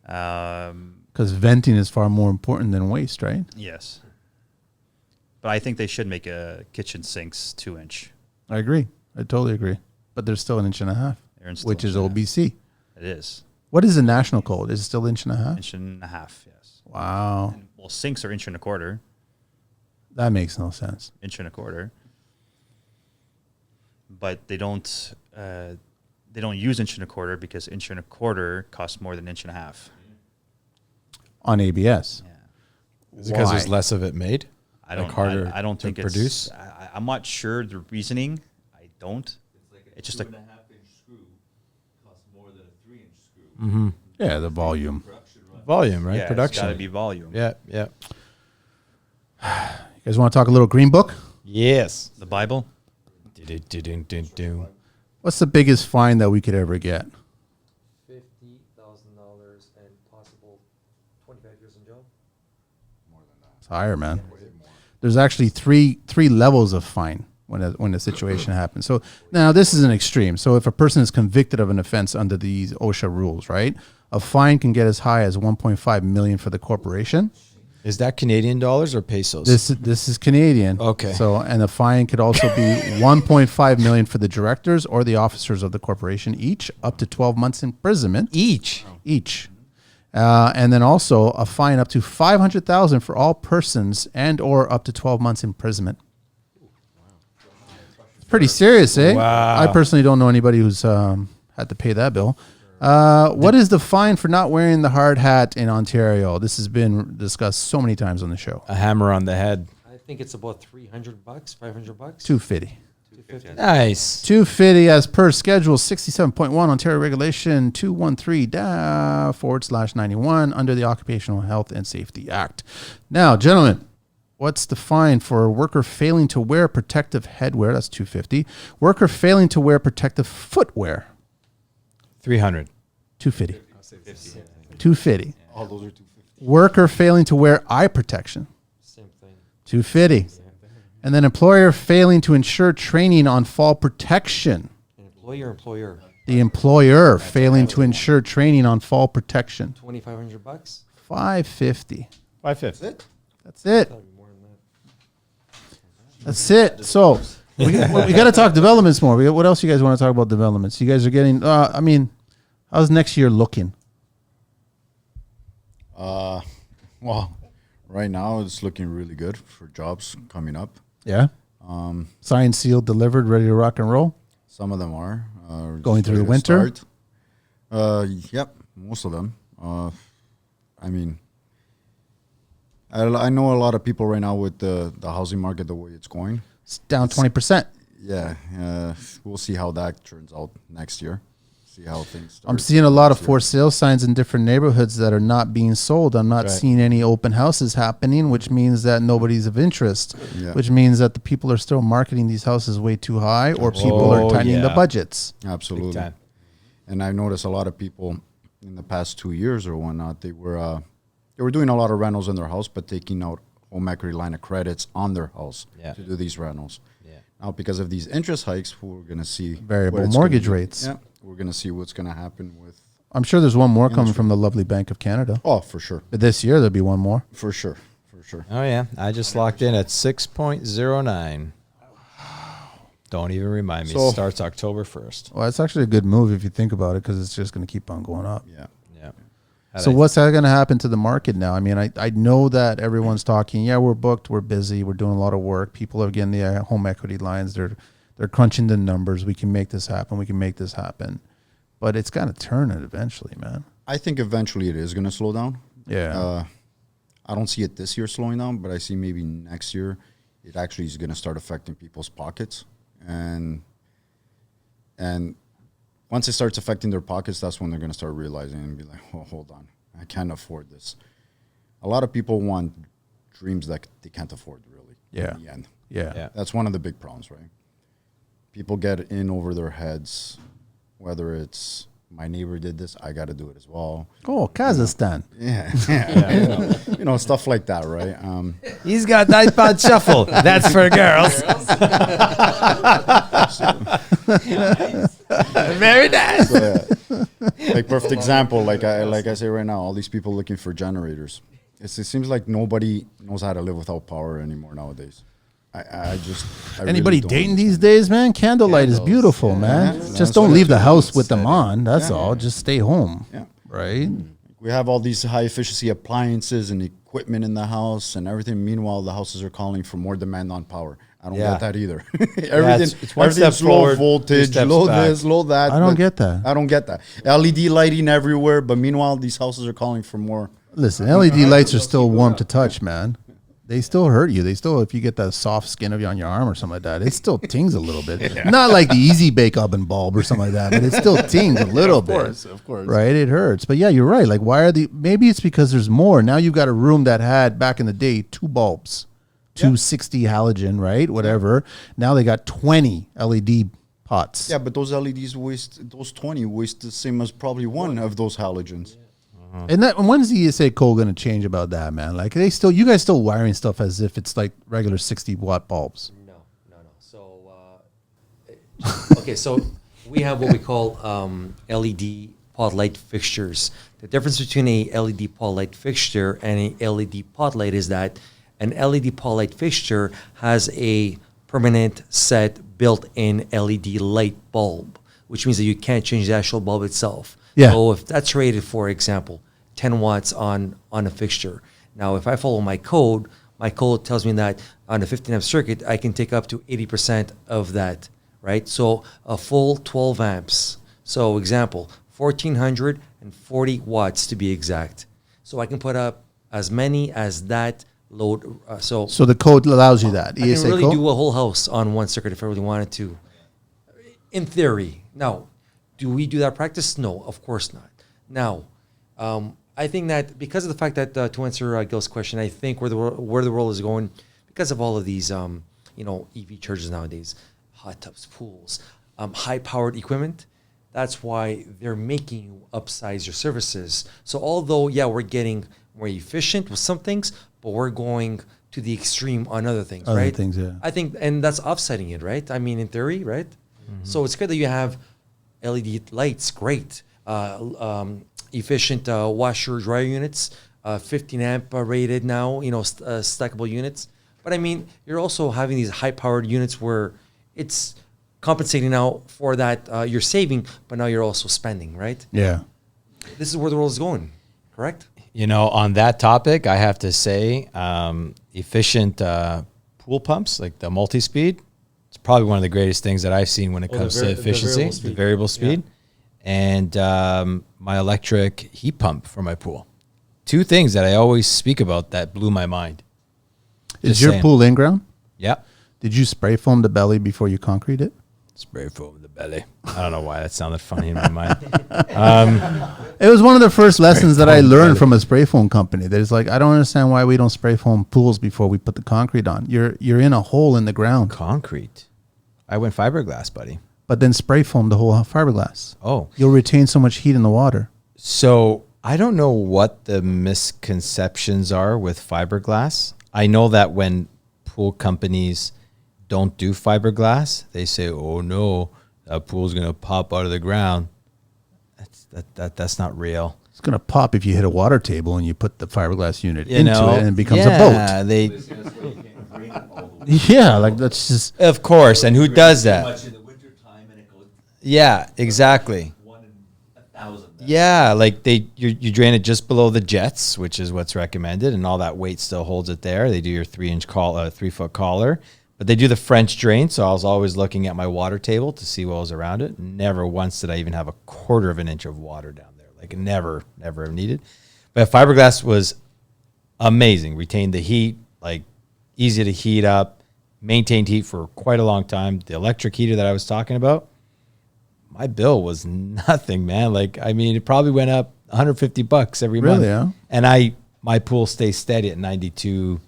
Because venting is far more important than waste, right? Yes. But I think they should make a kitchen sinks 2 inch. I agree. I totally agree. But there's still an 1.5 inches, which is OBC. It is. What is the national code? Is it still 1.5 inches? 1.5 inches, yes. Wow. Well, sinks are 1.25 inches. That makes no sense. 1.25 inches. But they don't use 1.25 inches because 1.25 inches costs more than 1.5 inches. On ABS. Yeah. Is it because Why? there's less of it made? I don't. Like harder I don't to think produce? it's. I'm not sure the reasoning. I don't. It's like a It's just 2.5 a- inch screw costs more than a 3 inch screw. Yeah, the volume. Production run. Volume, right? Yeah, Production. It's got to be volume. Yeah, yeah. You guys want to talk a little green book? Yes. The Bible. Do-do-do-do-do. What's the biggest fine that we could ever get? $50,000 and possible 25 years in jail. It's higher, man. There's actually three levels of fine when a situation happens. So now this is an extreme. So if a person is convicted of an offense under these OSHA rules, right, a fine can get as high as 1.5 million for the corporation. Is that Canadian dollars or pesos? This is Canadian. Okay. So and the fine could also be 1.5 million for the directors or the officers of the corporation, each up to 12 months imprisonment. Each. And then also a fine up to 500,000 for all persons and or up to 12 months imprisonment. It's pretty serious, eh? Wow. I personally don't know anybody who's had to pay that bill. What is the fine for not wearing the hard hat in Ontario? This has been discussed so many times on the show. A hammer on the head. I think it's about $300, $500. $250. Nice. $250 as per schedule 67.1 Ontario Regulation 213//91 under the Occupational Health and Safety Act. Now, gentlemen, what's the fine for a worker failing to wear protective headwear? That's $250. Worker failing to wear protective footwear. 300. $250. $250. All those are $250. Worker failing to wear eye protection. Same thing. 250. And then employer failing to ensure training on fall protection. Employer. The employer failing to ensure training on fall protection. $2,500. 550. 550. That's it. That's it. So we got to talk developments more. What else you guys want to talk about developments? You guys are getting. How's next year looking? Well, right now it's looking really good for jobs coming up. Yeah. Signed, sealed, delivered, ready to rock and roll. Some of them are Going just through the ready to winter? start. Yep, most of them. I mean, I know a lot of people right now with the housing market the way it's going. It's down 20%. Yeah, we'll see how that turns out next year. See how things start. I'm seeing a lot of next for year. sale signs in different neighborhoods that are not being sold. I'm not Right. seeing any open houses happening, which means that nobody's of interest, Yeah. which means that the people are still marketing these houses way too high, or people are Oh, tightening the yeah. budgets. Absolutely. time. And I've noticed a lot of people in the past 2 years or whatnot, they were doing a lot of rentals in their house, but taking out home equity line of credits on their house Yeah. to do these rentals. Yeah. Now, because of these interest hikes, we're going to see Variable what it's mortgage gonna be. rates. Yeah, we're going to see what's going to happen with. I'm sure there's one more coming Industry. from the lovely Bank of Canada. Oh, for sure, But this year, there'll be one more. for sure. Oh, yeah. I just locked in at 6.09. Don't even remind me. So- Starts October 1st. Well, it's actually a good move if you think about it, because it's just going to keep on going up. Yeah. Yeah. So what's that going to happen to the market now? I mean, I know that everyone's talking, yeah, we're booked, we're busy, we're doing a lot of work. People are getting the home equity lines. They're crunching the numbers. We can make this happen. We can make this happen. But it's got to turn it eventually, man. I think eventually it is going to slow down. Yeah. I don't see it this year slowing down, but I see maybe next year it actually is going to start affecting people's pockets. And once it starts affecting their pockets, that's when they're going to start realizing and be like, oh, hold on, I can't afford this. A lot of people want dreams that they can't afford, really. Yeah. In the end. Yeah. Yeah. That's one of the big problems, right? People get in over their heads, whether it's my neighbor did this, I got to do it as well. Oh, Kazakhstan. Yeah. You know, stuff like that, right? He's got the iPod Shuffle. That's for girls. Very nice. So, yeah. Like perfect example, like I say right now, all these people looking for generators. It seems like nobody knows how to live without power anymore nowadays. I Anybody really don't dating understand. these days, man? Candlelight is beautiful, man. Yeah. Just That's don't what leave the it's house with them on. That's Yeah. all. Just stay home. Yeah. Right? We have all these high efficiency appliances and equipment in the house and everything. Meanwhile, the houses are calling for more demand on power. I don't Yeah. get that either. Everything, it's one step everything's low forward, two voltage, steps low back. this, low that. I don't but get that. I don't get that. LED lighting everywhere, but meanwhile, these houses are calling for more. Listen, LED lights are still warm to touch, man. They still hurt you. They still, if you get that soft skin on your arm or something like that, it still tings a little bit. Not like the Easy Bake Oven bulb or something like that, but it still tings a little bit. Of course. Right? It hurts. But yeah, you're right. Like, why are maybe it's because there's more. Now you've got a room that had, back in the day, 2 bulbs, 260 halogen, right? Whatever. Now they got 20 LED pots. Yeah, but those LEDs those 20 waste the same as probably one of those halogens. And when's the ESA code going to change about that, man? Like, you guys still wiring stuff as if it's like regular 60-watt bulbs. No. So, okay, so we have what we call LED pod light fixtures. The difference between a LED pod light fixture and a LED pod light is that an LED pod light fixture has a permanent set built-in LED light bulb, which means that you can't change the actual bulb itself. Yeah. So if that's rated, for example, 10 watts on a fixture. Now, if I follow my code tells me that on a 15 amp circuit, I can take up to 80% of that, right? So a full 12 amps. So example, 1,440 watts to be exact. So I can put up as many as that load. So So the code allows you that. I can ESA really code? do a whole house on one circuit if I really wanted to. In theory. Now, do we do that practice? No, of course not. Now, I think that because of the fact that to answer Gil's question, I think where the world is going, because of all of these, EV chargers nowadays, hot tubs, pools, high-powered equipment. That's why they're making you upsize your services. So although, we're getting more efficient with some things, but we're going to the extreme on other things, Other right? things, yeah. I think, and that's offsetting it, right? I mean, in theory, right? So it's good that you have LED lights, great. Efficient washer dryer units, 15 amp rated now, stackable units. But I mean, you're also having these high powered units where it's compensating now for that you're saving, but now you're also spending, right? Yeah. This is where the world is going, correct? On that topic, I have to say, efficient pool pumps, like the multi-speed, it's probably one of the greatest things that I've seen when it comes to efficiency, the variable speed. And my electric heat pump for my pool. Two things that I always speak about that blew my mind. Is Just your saying. pool in-ground? Yeah. Did you spray foam the belly before you concrete it? Spray foam in the belly. I don't know why that sounded funny in my mind. It was one of the first lessons that I learned from a spray foam company. That is like, I don't understand why we don't spray foam pools before we put the concrete on. You're in a hole in the ground, Concrete. I went fiberglass, buddy. but then spray foam the whole fiberglass. Oh. You'll retain so much heat in the water. So I don't know what the misconceptions are with fiberglass. I know that when pool companies don't do fiberglass, they say, "Oh no, that pool's gonna pop out of the ground." That's not real. It's gonna pop if you hit a water table and you put the fiberglass unit You into know? it, and it becomes Yeah, a boat. That's why you can't drain it all the way. Yeah, like that's just Of course, and who does Too that? much in the wintertime and it goes Yeah, exactly. 1 in 1,000. Yeah, like you drain it just below the jets, which is what's recommended, and all that weight still holds it there. They do your 3-foot collar, but they do the French drain. So I was always looking at my water table to see what was around it. Never once did I even have a quarter of an inch of water down there. Like never needed. But fiberglass was amazing. Retained the heat, like easy to heat up, maintained heat for quite a long time. The electric heater that I was talking about, my bill was nothing, man. Like, I mean, it probably went up $150 every month. Really, huh? And my pool stays steady at 92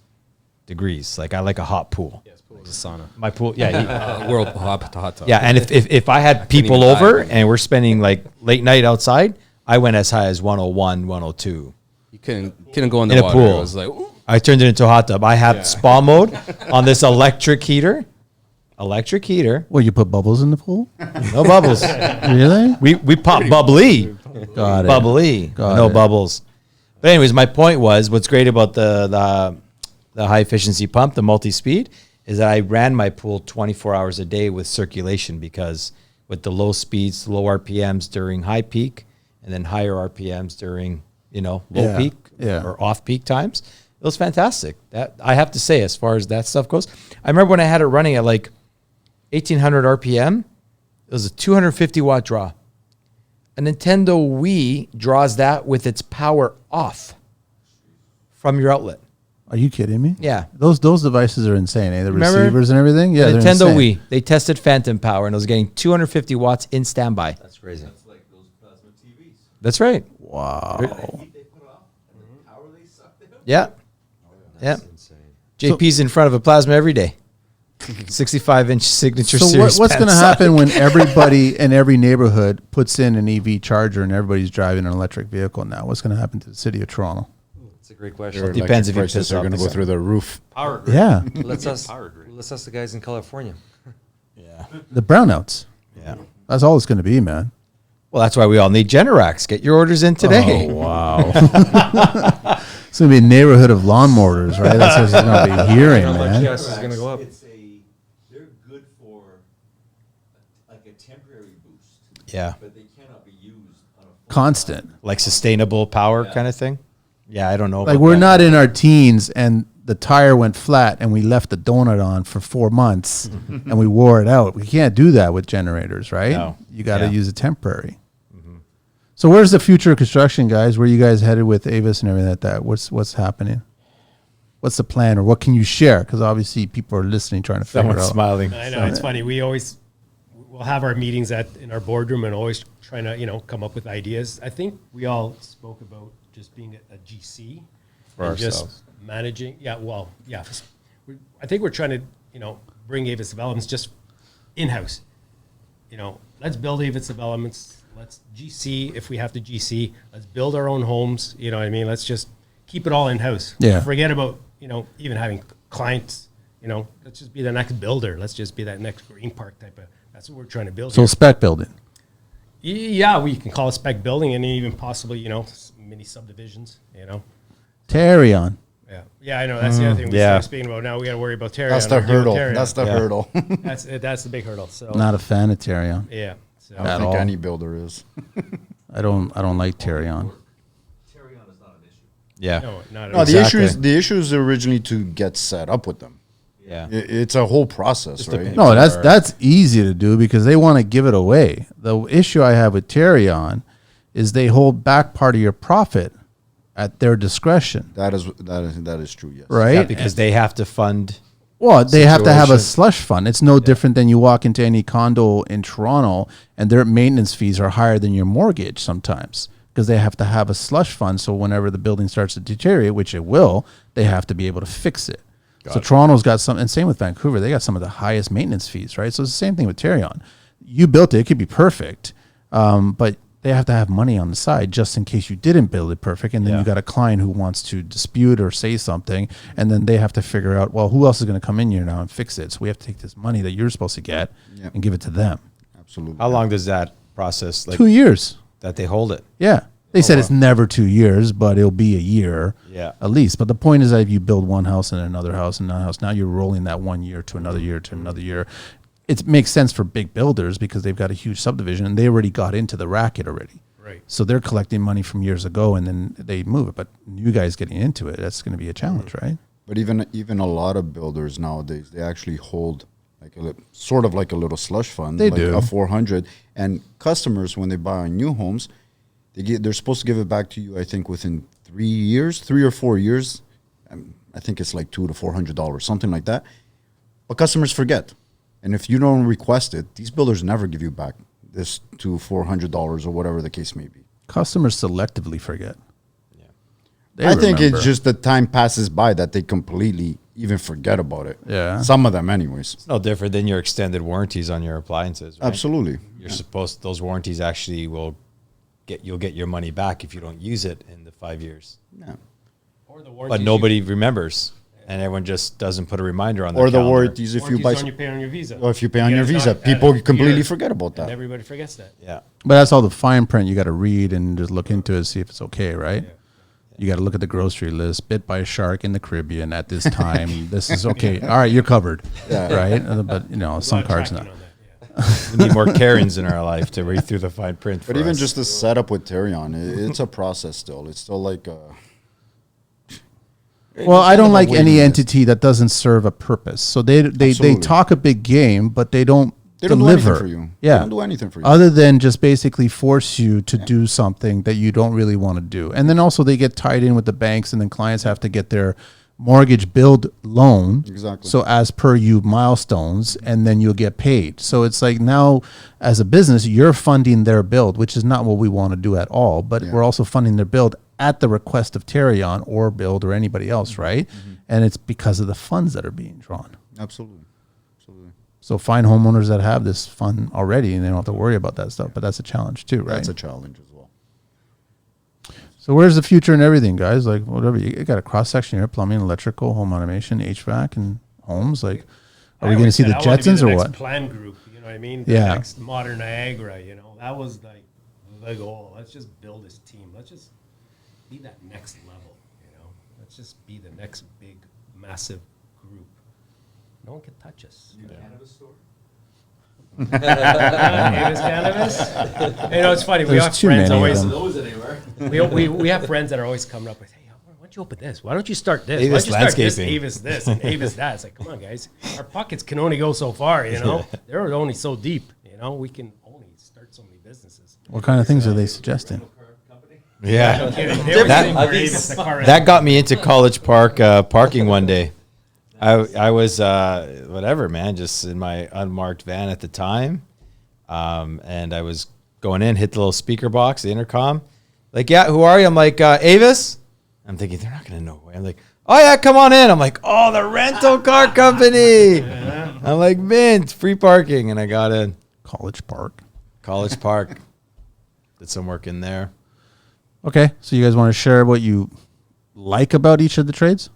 degrees. Like, I like a hot pool. It's a sauna. My pool, yeah. World hot tub. Yeah, and if I had people even over dive. and we're spending like late night outside, I went as high as 101, 102. You couldn't go in the In a water. pool. It was like, ooh. I turned it into a hot tub. I have spa mode on this electric heater. Electric heater, well, you put bubbles in the pool. no bubbles. Really? We pop bubbly. Got it. Bubbly, Got no it. bubbles. But anyways, my point was, what's great about the high efficiency pump, the multi-speed, is that I ran my pool 24 hours a day with circulation, because with the low speeds, low RPMs during high peak, and then higher RPMs during low Yeah, peak yeah. or off peak times, it was fantastic. That I have to say, as far as that stuff goes, I remember when I had it running at like 1800 RPM, it was a 250 watt draw. A Nintendo Wii draws that with its power off from your outlet. Are you kidding me? Yeah. Those devices are insane. The Remember receivers and everything. Yeah, they're Nintendo insane. Wii, they tested phantom power and it was getting 250 watts in standby. That's crazy. It's like those plasma TVs. That's right. Wow. The heat they put off and the power they suck out. Yeah. Yeah. That's insane. JP's in front of a plasma every day. 65-inch signature So series. what's going to Panasonic. happen when everybody in every neighborhood puts in an EV charger and everybody's driving an electric vehicle now? What's going to happen to the city of Toronto? It's a great question. Depends if you prices piss are off going to the go sun. through the roof. Power grid. Yeah, Let's ask the guys in California. Yeah. the brownouts. Yeah. That's all it's going to be, man. Well, that's why we all need Generacs. Get your orders in today. Oh, wow. It's going to be a neighborhood of lawn mowers, right? That's what it's going to be hearing, man. Yes, it's gonna go up. They're good for like a temporary boost, Yeah. but they cannot be used on a full Constant. Like sustainable power kind of thing. Yeah, I don't know. Like about we're that. not in our teens and the tire went flat and we left the donut on for 4 months and we wore it out. We can't do that with generators, right? No. You got to Yeah. use a temporary. So where's the future of construction, guys? Where you guys headed with Avis and everything like that? What's happening? What's the plan, or what can you share? Because obviously people are listening, trying to figure it Someone's out. smiling. I know, it's funny. We'll have our meetings in our boardroom and always trying to, come up with ideas. I think we all spoke about just being a GC For and just ourselves. managing. Yeah, I think we're trying to, bring Avis developments just in-house. Let's build Avis developments. Let's GC if we have to GC. Let's build our own homes. You know what I mean? Let's just keep it all in-house. Yeah. Forget about, you know, even having clients, you know, let's just be the next builder. Let's just be that next green park type of, that's what we're trying to build So here. spec building. Yeah, we can call it spec building and even possibly, you know, mini subdivisions, you know. Tarion. Yeah, I know. That's the other thing we yeah. started speaking about. Now we got to worry about Tarion. That's the or deal with hurdle. Tarion. That's the hurdle. That's the big hurdle. So Not a fan of Tarion. yeah. So I At don't think all. any builder is. I don't like Tarion. Tarion is not an issue. Yeah. no, not No, at the all. issue is originally to get set up with them. Yeah. It's a whole process, Just right? depends. No, that's easy to do because they want to give it away. The issue I have with Tarion is they hold back part of your profit at their discretion, That is true. Yes. right? Yeah, because they have to fund. Well, they have to have a situation. slush fund. It's no different than you walk into any condo in Toronto and their maintenance fees are higher than your mortgage sometimes because they have to have a slush fund. So whenever the building starts to deteriorate, which it will, they have to be able to fix it. So Toronto's got some, and same with Vancouver, they got some of the highest maintenance fees, right? So it's the same thing with Tarion. You built it, it could be perfect, but they have to have money on the side just in case you didn't build it perfect. And then Yeah. you got a client who wants to dispute or say something. And then they have to figure out, well, who else is going to come in here now and fix it? So we have to take this money that you're supposed to get Yeah. and give it to them. Absolutely. How long does that process, like 2 years. that they hold it? Yeah. They said it's never 2 years, but it'll be a year Yeah. at least. But the point is that if you build one house and another house and another house, now you're rolling that 1 year to another year to another year. It makes sense for big builders because they've got a huge subdivision and they already got into the racket already. Right. So they're collecting money from years ago and then they move it. But you guys getting into it, that's going to be a challenge, right? But even a lot of builders nowadays, they actually hold like sort of like a little slush fund. They like do. a 400. And customers, when they buy new homes, they're supposed to give it back to you. I think within 3 or 4 years. I think it's like $200 to $400, something like that. But customers forget, and if you don't request it, these builders never give you back this $200 $400 or whatever the case may be. Customers selectively forget. They I think remember. it's just the time passes by that they completely even forget about it. Yeah. Some of them, anyways. It's no different than your extended warranties on your appliances. Right? Absolutely. You're supposed, those warranties actually you'll get your money back if you don't use it in the 5 years. Yeah. Or the But warranties nobody remembers, and everyone just doesn't put a reminder on their Or the calendar. warranties if you buy, on you pay on your visa. or if you pay on get your it visa, done at people a completely year, forget about and that. everybody forgets that. Yeah. But that's all the fine print you got to read and just look into it, see if it's okay, right? You got to look at the grocery list. Bit by a shark in the Caribbean at this time. This is okay. All right, you're covered, right? But you know, A some lot of cards tracking not. on that, yeah. We need more Karens in our life to read through the fine print. But for even us. just the setup with Tarion, it's a process still. It's still like Well, I don't like any waiting entity that doesn't serve a purpose. So they Absolutely. talk a big game, but they don't They don't do deliver anything for you. Yeah, They don't do anything for you. other than just basically force you to do something that you don't really want to do. And then also they get tied in with the banks, and then clients have to get their mortgage build loan. Exactly. So as per you milestones, and then you'll get paid. So it's like now as a business, you're funding their build, which is not what we want to do at all. But Yeah. we're also funding their build at the request of Tarion or Build or anybody else, right? And it's because of the funds that are being drawn. Absolutely. Absolutely. So find homeowners that have this fund already, and they don't have to worry about that stuff. But that's a challenge too, right? That's a challenge as well. So where's the future and everything, guys? Like whatever you got a cross section here: plumbing, electrical, home automation, HVAC, and homes. Like, are we I going to always see said the I wanted to be Jetsons the or next what? Plan group, you know what I mean? The Yeah. next modern Niagara, you know, that was like the goal. Let's just build this team. Let's just be that next level, you know. Let's just be the next big, massive group. No one can touch us. New cannabis store? Avis Cannabis. You know, it's funny. We There's have too friends many of always. them. Those anywhere. We have friends that are always coming up with, hey, why don't you open this? Why don't you start this? Avis Why don't you start this, landscaping. Avis this, and Avis that? It's like, come on, guys. Our pockets can only go so far, you know? They're only so deep, you know? We can only start so many businesses. What kind of things are they suggesting? Yeah. No kidding. They were That- saying for Avis, the car That got me into College Park parking one day. I was whatever, man, just in my unmarked van at the time, and I was going in, hit the little speaker box, the intercom, like, yeah, who are you? I'm like, Avis. I'm thinking they're not gonna know who I am. I'm like, oh yeah, come on in. I'm like, oh, the rental car company. I'm like, mint, free parking, and I got in. College Park. College Park. Did some work in there. Okay, so you guys want to share what you like about each of the trades?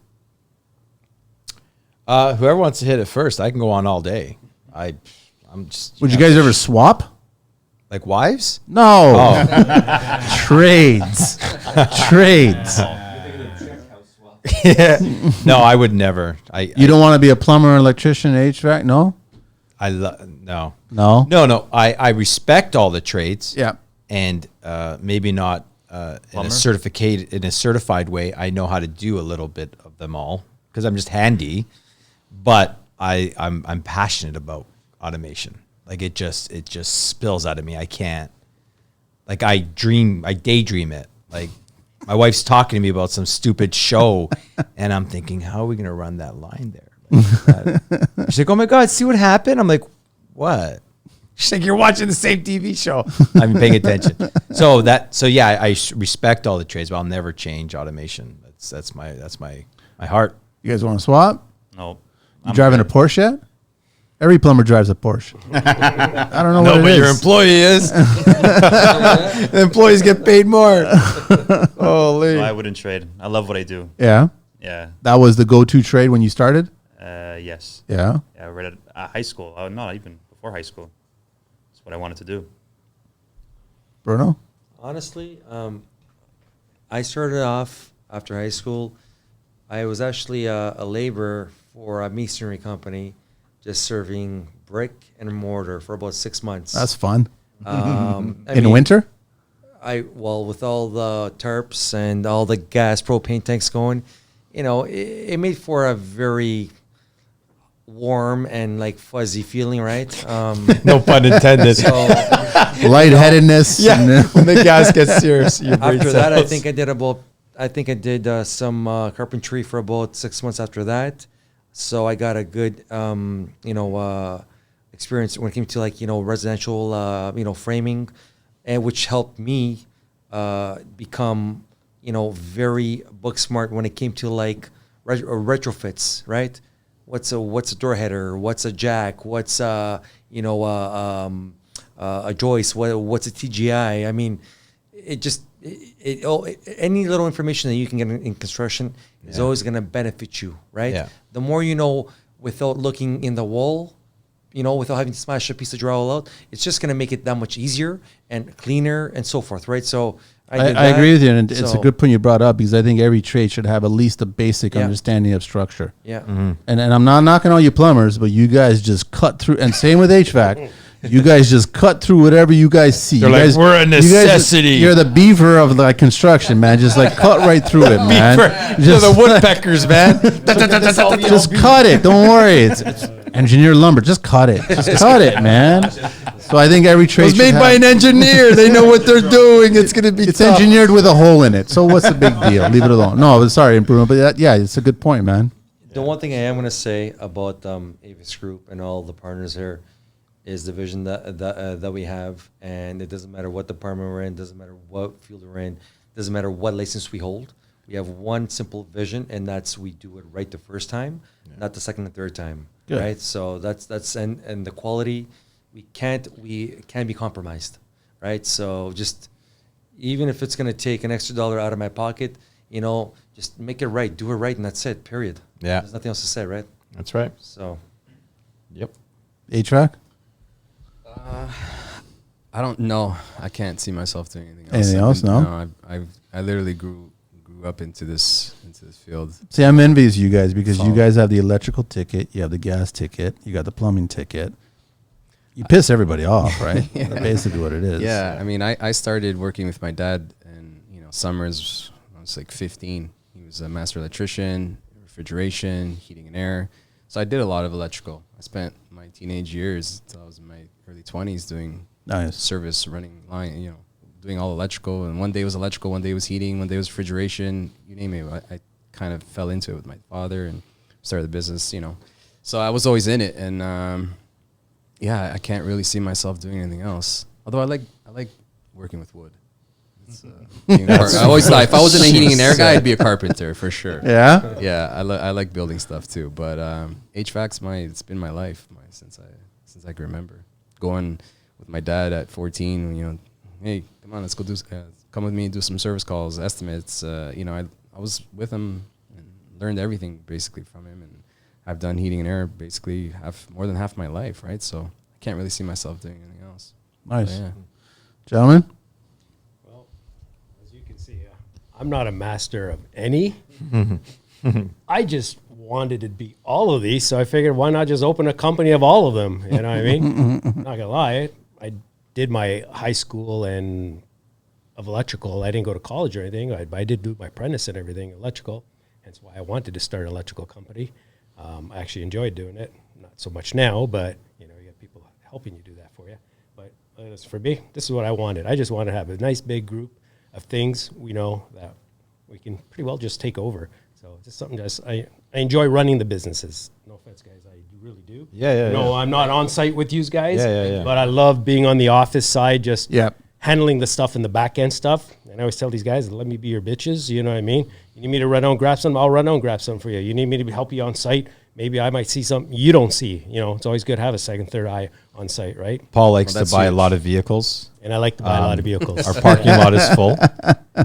Whoever wants to hit it first, I can go on all day. I'm just. Would you guys ever swap? Like wives? No. Oh. Trades. Trades. Yeah. No, I would never. You don't want to be a plumber, electrician, HVAC? No? No. No? No. I respect all the trades. Yeah. And maybe not in a certified way. I know how to do a little bit of them all because I'm just handy. But I'm passionate about automation. Like it just spills out of me. I can't. Like I daydream it. Like my wife's talking to me about some stupid show, and I'm thinking, how are we going to run that line there? Like, she's like, oh my God, see what happened? I'm like, what? She's like, you're watching the same TV show. I'm paying attention. So yeah, I respect all the trades, but I'll never change automation. That's my heart. You guys want to swap? No. You driving a Porsche yet? Every plumber drives a Porsche. I don't know what it but is. your employee is. The employees get paid more. Holy. So I wouldn't trade. I love what I do. Yeah. Yeah. That was the go-to trade when you started? Yes. Yeah. Yeah, right at high school. Not even before high school. That's what I wanted to do. Bruno? Honestly, I started off after high school. I was actually a laborer for a masonry company, just serving brick and mortar for about 6 months. That's fun. In winter? With all the tarps and all the gas propane tanks going, it made for a very warm and like fuzzy feeling, right? No pun intended. So Lightheadedness. Yeah. When the gas gets serious, you after that, I think I did some carpentry for about 6 months after that. So I got a good, experience when it came to residential, framing, and which helped me become, very book smart when it came to like retrofits, right? What's a door header? What's a jack? What's a joist? What's a TGI? I mean, any little information that you can get in construction is always going to benefit you, right? Yeah. The more you know without looking in the wall, without having to smash a piece of drywall out, it's just going to make it that much easier and cleaner and so forth, right? So I agree with you, and it's a good point you brought up because I think every trade should have at least a basic understanding of structure. Yeah. Mm-hmm. And I'm not knocking all you plumbers, but you guys just cut through, and same with HVAC. You guys just cut through whatever you guys see. They're you like, guys, we're a necessity. You're the beaver of like construction, man. Just like cut right through it, man. They're the woodpeckers, man. Just cut it. Don't worry. It's engineered lumber. Just cut it. Just cut it, man. So I think every trade It was made by an engineer. They know what they're doing. It's going to be It's tough. engineered with a hole in it. So what's the big deal? Leave it alone. No, sorry, Bruno, but it's a good point, man. The one thing I am going to say about Avis Group and all the partners here is the vision that we have, and it doesn't matter what department we're in, doesn't matter what field we're in, doesn't matter what license we hold. We have one simple vision, and that's we do it right the first time, not the second and third time, Good. right? So that's and the quality we can't be compromised, right? So just even if it's going to take an extra $1 out of my pocket, just make it right, do it right, and that's it. Period. Yeah. There's nothing else to say, right? That's right. So. Yep. HVAC? I don't know. I can't see myself doing anything else. Anything else? No? I literally grew up into this field. See, I'm envious of you guys because you guys have the electrical ticket, you have the gas ticket, you got the plumbing ticket. You piss everybody off, right? Yeah. That's basically what it is. Yeah, I mean, I started working with my dad, and summers I was like 15. He was a master electrician, refrigeration, heating and air. So I did a lot of electrical. I spent my teenage years until I was in my early 20s doing service, running line, doing all electrical. And one day was electrical, one day was heating, one day was refrigeration, you name it. I kind of fell into it with my father and started the business, So I was always in it, and I can't really see myself doing anything else. Although I like working with wood. I always thought if I wasn't a heating and air guy, I'd be a carpenter for sure. Yeah? Yeah, I like building stuff too. But HVAC's it's been my life since I can remember. Going with my dad at 14, hey, come on, let's go come with me and do some service calls, estimates. I was with him and learned everything basically from him, and I've done heating and air basically more than half my life, right? So I can't really see myself doing anything else. Nice. But yeah. Gentlemen? Well, as you can see, I'm not a master of any. I just wanted to be all of these, so I figured why not just open a company of all of them? You know what I mean? Not gonna lie, I did my high school and of electrical. I didn't go to college or anything. I did do my apprentice and everything electrical. That's why I wanted to start an electrical company. I actually enjoyed doing it. Not so much now, but you got people helping you do that for you. But as for me, this is what I wanted. I just wanted to have a nice big group of things we know that we can pretty well just take over. So just something I enjoy running the businesses. No offense, guys, I really do. Yeah. No, I'm not on site with you guys. Yeah. But I love being on the office side, just Yep. handling the stuff in the back end stuff. And I always tell these guys, let me be your bitches. You know what I mean? You need me to run out and grab something, I'll run out and grab something for you. You need me to help you on site. Maybe I might see something you don't see. It's always good to have a second, third eye on site, right? Paul likes Well, to that's buy a huge. lot of vehicles. And I like to buy a lot of vehicles. Our parking lot is full.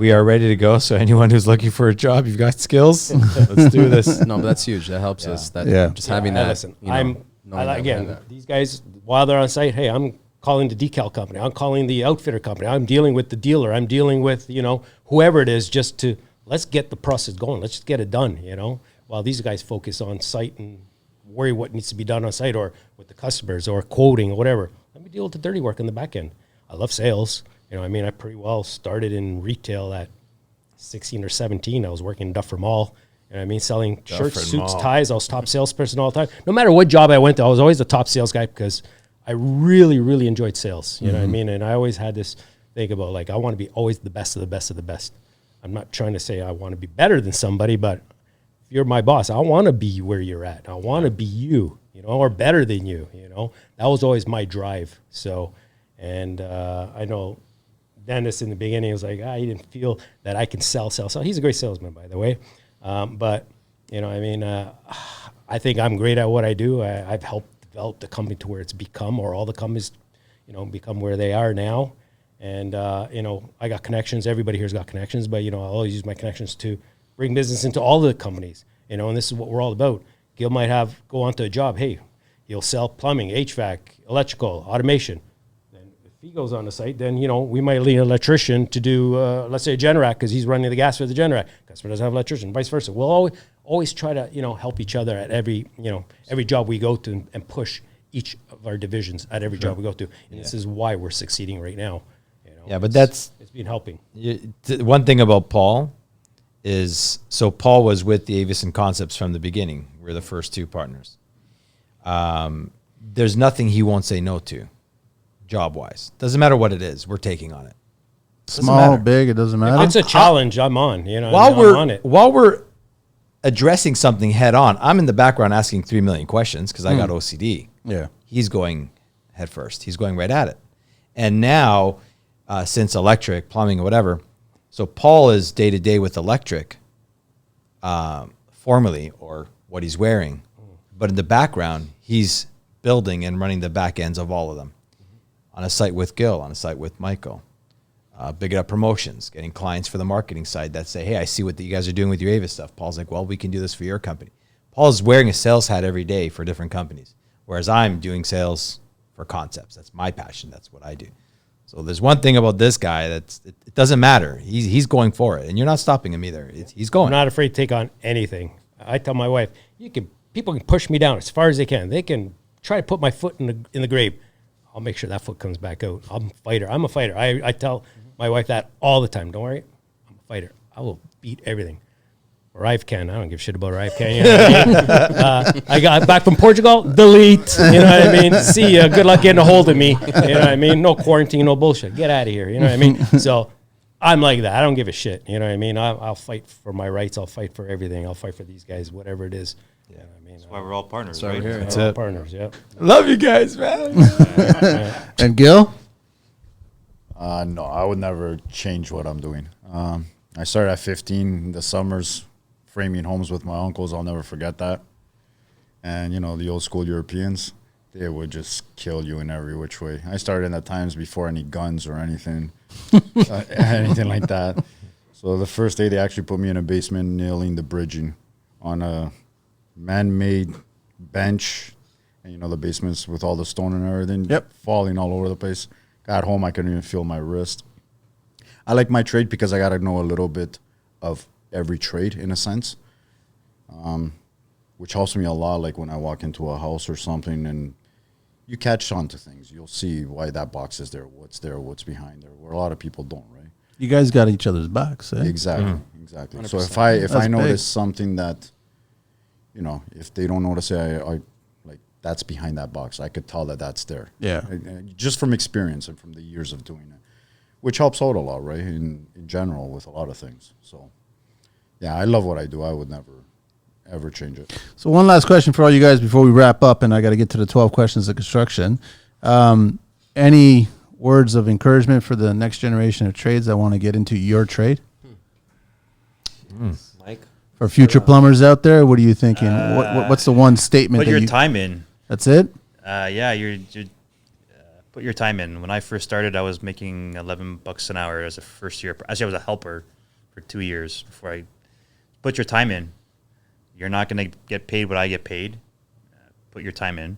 We are ready to go. So anyone who's looking for a job, you've got skills. Let's do this. No, but that's huge. That helps us. That Yeah. just having Yeah, that. listen, knowing that we have again, that. these guys, while they're on site, hey, I'm calling the decal company. I'm calling the outfitter company. I'm dealing with the dealer. I'm dealing with, whoever it is, just to let's get the process going. Let's just get it done, while these guys focus on site and worry what needs to be done on site or with the customers or quoting or whatever. Let me deal with the dirty work on the back end. I love sales. I pretty well started in retail at 16 or 17. I was working in Duffer Mall. Selling shirts, Dufferin suits, Mall. ties. I was top salesperson all the time. No matter what job I went to, I was always the top sales guy because I really, really enjoyed sales. You know what I mean? And I always had this thing about I want to be always the best of the best of the best. I'm not trying to say I want to be better than somebody, but if you're my boss, I want to be where you're at. I want to be you, or better than you, That was always my drive. So, and I know Dennis in the beginning was like, he didn't feel that I can sell. He's a great salesman, by the way. But, I think I'm great at what I do. I've helped develop the company to where it's become, or all the companies, become where they are now. And, I got connections. Everybody here's got connections, but, I'll always use my connections to bring business into all the companies, and this is what we're all about. Gil might go onto a job. Hey, he'll sell plumbing, HVAC, electrical, automation. Then if he goes on the site, then, we might need an electrician to do, let's say a Generac, because he's running the gas for the Generac. Customer doesn't have an electrician, vice versa. We'll always try to, help each other at every job we go to and push each of our divisions at every job we go to. And this is why we're succeeding right now. Yeah, but it's been helping. One thing about Paul is, so Paul was with the Avis and Concepts from the beginning. We're the first two partners. There's nothing he won't say no to, job-wise. Doesn't matter what it is, we're taking on it. Small, big, it doesn't matter. If it's a challenge, I'm on. While I'm on it. while we're addressing something head on, I'm in the background asking 3 million questions because I got OCD. Yeah. He's going head first. He's going right at it. And now, since electric, plumbing, or whatever, so Paul is day to day with electric, formally, or what he's wearing. But in the background, he's building and running the back ends of all of them. On a site with Gil, on a site with Michael. Bigging up promotions, getting clients for the marketing side that say, hey, I see what you guys are doing with your Avis stuff. Paul's like, well, we can do this for your company. Paul's wearing a sales hat every day for different companies, whereas I'm doing sales for Concepts. That's my passion. That's what I do. So there's one thing about this guy it doesn't matter. He's going for it, and you're not stopping him either. He's going. I'm not afraid to take on anything. I tell my wife, people can push me down as far as they can. They can try to put my foot in the grave. I'll make sure that foot comes back out. I'm a fighter. I tell my wife that all the time. Don't worry, I'm a fighter. I will beat everything. Arrive can. I don't give a shit about Arrive can. You know what I mean? I got back from Portugal. Delete. You know what I mean? See ya. Good luck getting a hold of me. You know what I mean? No quarantine, no bullshit. Get out of here. You know what I mean? So I'm like that. I don't give a shit. You know what I mean? I'll fight for my rights. I'll fight for everything. I'll fight for these guys, whatever it is. Yeah. You know what I mean? That's why we're all partners, That's why right? we're here. That's it. partners. Yeah. Love you guys, man. And Gil? No, I would never change what I'm doing. I started at 15 in the summers, framing homes with my uncles. I'll never forget that. And, the old school Europeans, they would just kill you in every which way. I started in the times before any guns or anything, anything like that. So the first day they actually put me in a basement nailing the bridging on a man-made bench, and the basements with all the stone and everything. Yep. Falling all over the place. Got home, I couldn't even feel my wrist. I like my trade because I got to know a little bit of every trade in a sense, which helps me a lot. Like when I walk into a house or something and you catch on to things, you'll see why that box is there, what's behind there, where a lot of people don't, right? You guys got each other's backs, eh? Exactly, exactly. So 100%. if I That's notice big. something that, if they don't notice it, I like that's behind that box. I could tell that that's there. Yeah. Just from experience and from the years of doing it, which helps out a lot, right? In general with a lot of things. So, yeah, I love what I do. I would never, ever change it. So one last question for all you guys before we wrap up, and I got to get to the 12 questions of construction. Any words of encouragement for the next generation of trades that want to get into your trade? Mike? For future plumbers out there, what are you thinking? What's the one statement Put that your you, time in. That's it? Yeah, you're put your time in. When I first started, I was making $11 an hour as a first year. Actually, I was a helper for 2 years before I put your time in. You're not going to get paid what I get paid. Put your time in.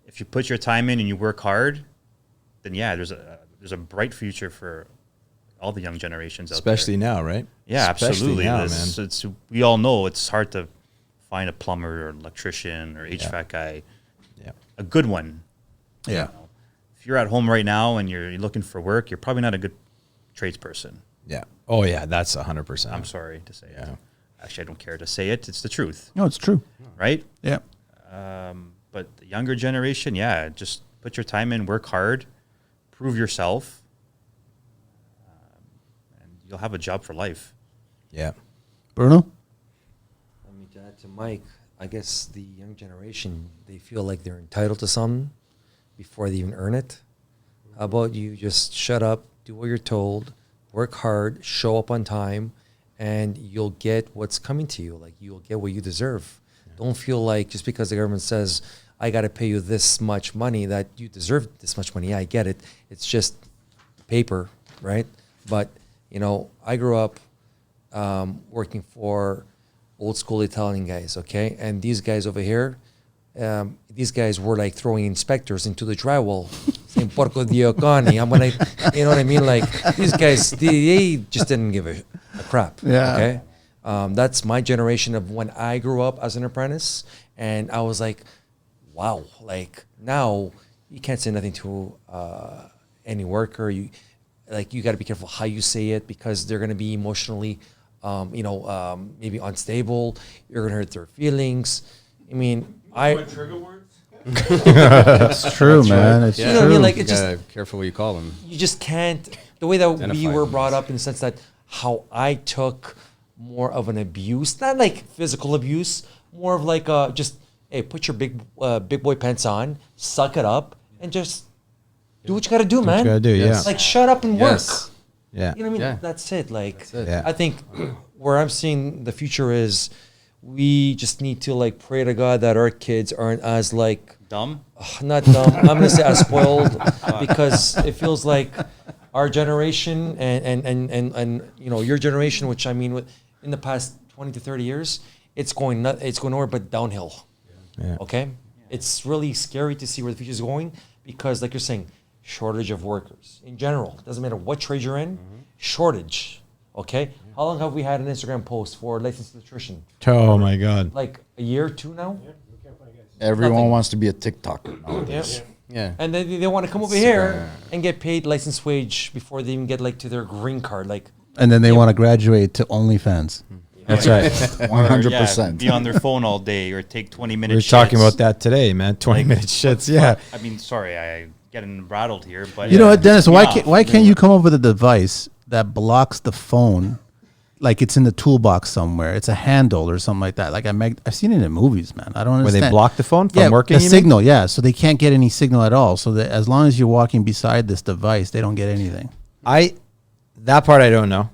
If you put your time in and you work hard, then yeah, there's a bright future for all the young generations out Especially there. now, right? Yeah, Especially absolutely. now, It's we all know it's hard to find a plumber or electrician or HVAC guy. Yeah. A good one. Yeah. If you're at home right now and you're looking for work, you're probably not a good tradesperson. Yeah. Oh, yeah. That's 100%. I'm sorry to say it. Yeah. Actually, I don't care to say it. It's the truth, No, it's true. right? Yeah. But the younger generation, yeah, just put your time in, work hard, prove yourself, and you'll have a job for life. Yeah. Bruno? I mean, to add to Mike, I guess the young generation, they feel like they're entitled to something before they even earn it. How about you just shut up, do what you're told, work hard, show up on time, and you'll get what's coming to you. Like, you'll get what you deserve. Don't feel like just because the government says, I got to pay you this much money, that you deserve this much money. Yeah, I get it. It's just paper, right? But, I grew up working for old school Italian guys, okay? And these guys over here, these guys were like throwing inspectors into the drywall, saying "Porco Dio Cani." I'm gonna, you know what I mean? Like, these guys, they just didn't give a crap. Yeah. Okay. That's my generation of when I grew up as an apprentice, and I was like, wow. Like, now you can't say nothing to any worker. You got to be careful how you say it, because they're gonna be emotionally, maybe unstable. You're gonna hurt their feelings. I mean, Trigger words? It's true, man. It's You know what I true. mean? Like, You it's just, gotta careful what you call them. you just can't, the way that we Identify were them. brought up, in the sense that how I took more of an abuse, not like physical abuse, more of like just, hey, put your big boy pants on, suck it up, and just do what you gotta do, man. you gotta do, Yes. Like, shut up and Yes. work. Yeah. You know what I mean? Yeah. That's it. Like, That's it. Yeah. I think where I'm seeing the future is, we just need to like pray to God that our kids aren't as like, Dumb? not dumb. I'm gonna say as spoiled, because it feels like our generation and your generation, which I mean, in the past 20 to 30 years, it's going nowhere but downhill. Yeah. Okay, it's really scary to see where the future is going, because, like you're saying, shortage of workers in general. Doesn't matter what trade you're in, shortage. Okay, how long have we had an Instagram post for licensed electrician? Oh, my God. Like a year, two now. Everyone Nothing. wants to be a TikToker nowadays. Yeah. And then they want to come over here and get paid licensed wage before they even get like to their green card. Like, And then they want to graduate to OnlyFans. That's right. 100%. Be on their phone all day or take 20-minute We were talking about that today, man. 20-minute shits. Yeah. I mean, sorry, I getting rattled here, but You know what, Dennis? Why Yeah. can't you come up with a device that blocks the phone, like it's in the toolbox somewhere? It's a handle or something like that. Like I've seen it in movies, man. I don't Where understand. they block the phone from yeah, working? the you mean? signal. Yeah, so they can't get any signal at all. So that as long as you're walking beside this device, they don't get anything. That part I don't know.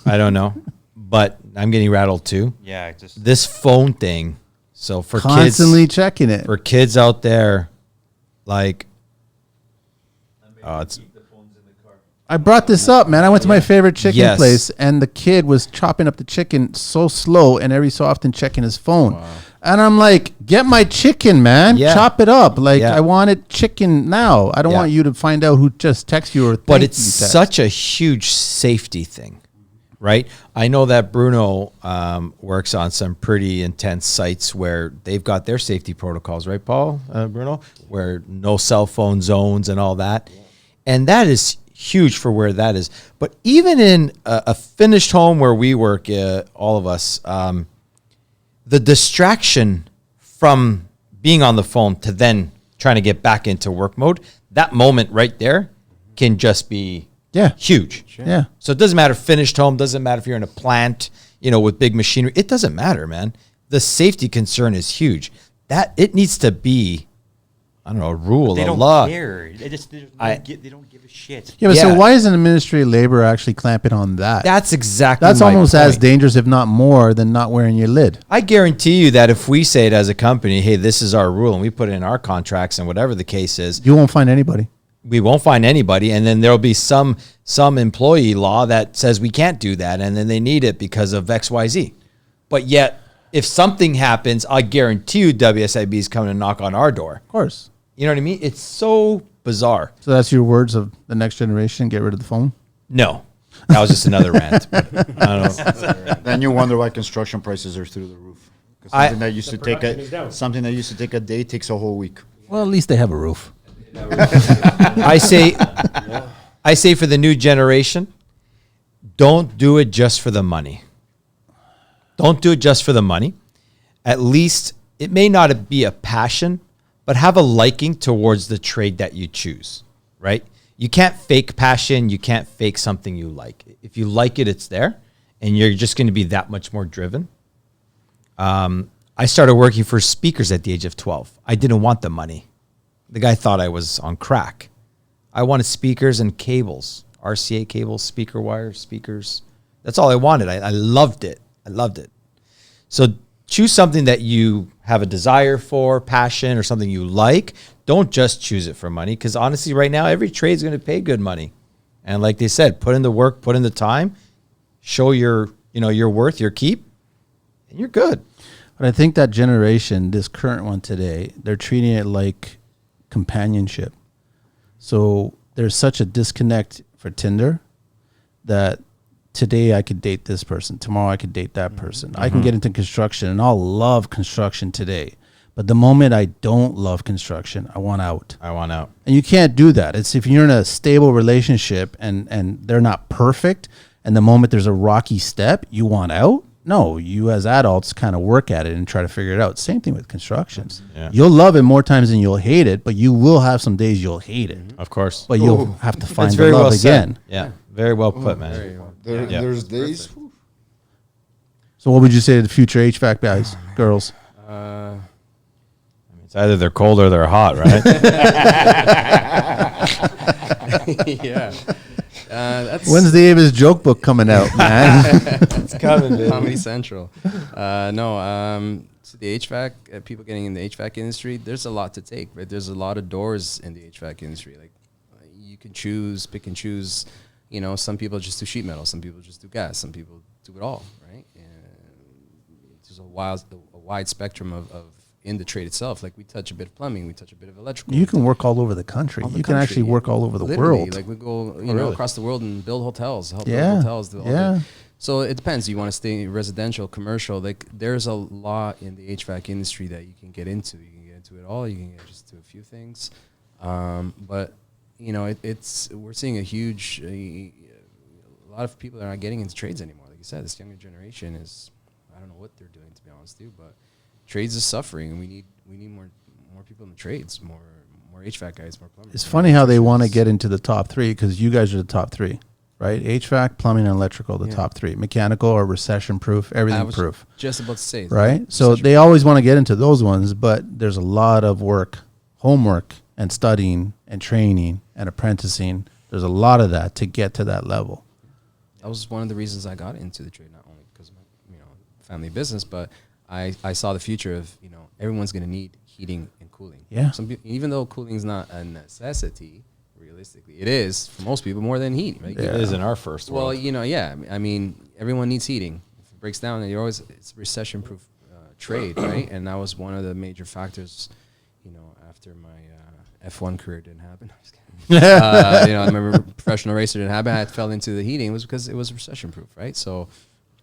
I don't know. But I'm getting rattled too. Yeah, just This phone thing. So for Constantly checking it. kids out there, like, And maybe it's- keep the phones in the car. I brought this up, man. I went to my favorite chicken Yes. place, and the kid was chopping up the chicken so slow, and every so often checking his phone. And I'm like, get my chicken, man. Yeah. Chop it up. Like, Yeah. I want it chicken now. I don't Yeah. want you to find out who just texted you or But thank it's you text. such a huge safety thing, right? I know that Bruno works on some pretty intense sites where they've got their safety protocols, right, Paul, Bruno? Where no cell phone zones and all that. And that is huge for where that is. But even in a finished home where we work, all of us, the distraction from being on the phone to then trying to get back into work mode, that moment right there can just be huge. Yeah. So it doesn't matter, finished home, doesn't matter if you're in a plant, with big machinery. It doesn't matter, man. The safety concern is huge. That it needs to be, I don't know, a rule, They a don't law. care. They don't give a shit. Yeah, but so Yeah. why isn't the Ministry of Labor actually clamping on that? That's exactly That's my almost as point. dangerous, if not more, than not wearing your lid. I guarantee you that if we say it as a company, hey, this is our rule, and we put it in our contracts and whatever the case is, You won't find anybody. we won't find anybody, and then there'll be some employee law that says we can't do that, and then they need it because of XYZ. But yet, if something happens, I guarantee you WSIB is coming to knock on our door. Of course. You know what I mean? It's so bizarre. So that's your words of the next generation, get rid of the phone? No, that was just another rant. But I don't know. Then you wonder why construction prices are through the roof. 'Cause I- Something that used to take production is down. something that used to take a day takes a whole week. Well, at least they have a roof. I say for the new generation, don't do it just for the money. Don't do it just for the money. At least it may not be a passion, but have a liking towards the trade that you choose, right? You can't fake passion. You can't fake something you like. If you like it, it's there, and you're just going to be that much more driven. I started working for speakers at the age of 12. I didn't want the money. The guy thought I was on crack. I wanted speakers and cables, RCA cables, speaker wires, speakers. That's all I wanted. I loved it. I loved it. So choose something that you have a desire for, passion, or something you like. Don't just choose it for money, because honestly, right now, every trade is going to pay good money. And like they said, put in the work, put in the time, show your worth, your keep, and you're good. But I think that generation, this current one today, they're treating it like companionship. So there's such a disconnect for Tinder that today I could date this person, tomorrow I could date that person. I can get into construction and I'll love construction today. But the moment I don't love construction, I want out. I want out. And you can't do that. It's if you're in a stable relationship and they're not perfect, and the moment there's a rocky step, you want out. No, you as adults kind of work at it and try to figure it out. Same thing with construction. Yeah. You'll love it more times than you'll hate it, but you will have some days you'll hate it. Of course. But you'll have to find That's the very love well again. said. Yeah, very well put, man. There, Yeah. There's days. So what would you say to the future HVAC guys, girls? It's either they're cold or they're hot, right? Yeah. That's When's the Avis joke book coming out, man? It's coming, dude. Comedy Central. So the HVAC, people getting in the HVAC industry, there's a lot to take, right? There's a lot of doors in the HVAC industry. Like you can pick and choose. Some people just do sheet metal, some people just do gas, some people do it all, right? And there's a wide spectrum of in the trade itself. Like we touch a bit of plumbing, we touch a bit of electrical. You can work all over the country. You can actually work all over the Literally, world. Like we go, really? across the world and build hotels, help Yeah, build hotels. Do all yeah. that. So it depends. You want to stay residential, commercial. Like there's a lot in the HVAC industry that you can get into. You can get into it all. You can get just to a few things. But we're seeing a lot of people that are not getting into trades anymore. Like you said, this younger generation I don't know what they're doing, to be honest, too. But trades is suffering, and we need more people in the trades, more HVAC guys, more plumbers. It's funny how they want to get into the top three because you guys are the top three, right? HVAC, plumbing, and electrical, the top three. Mechanical or recession proof, everything proof, Just about to say, right? So they always want to get into those ones, but there's a lot of work, homework, and studying, and training, and apprenticing. There's a lot of that to get to that level. That was one of the reasons I got into the trade, not only because of my family business, but I saw the future of everyone's going to need heating and cooling. Yeah. Some people, even though cooling is not a necessity, realistically, it is for most people more than heat. Right? It is in our first world. Well, yeah. I mean, everyone needs heating. If it breaks down, it's recession-proof trade, right? And that was one of the major factors, after my F1 career didn't happen. I'm just kidding. I remember professional racer didn't happen. I fell into the heating. It was because it was recession proof, right? So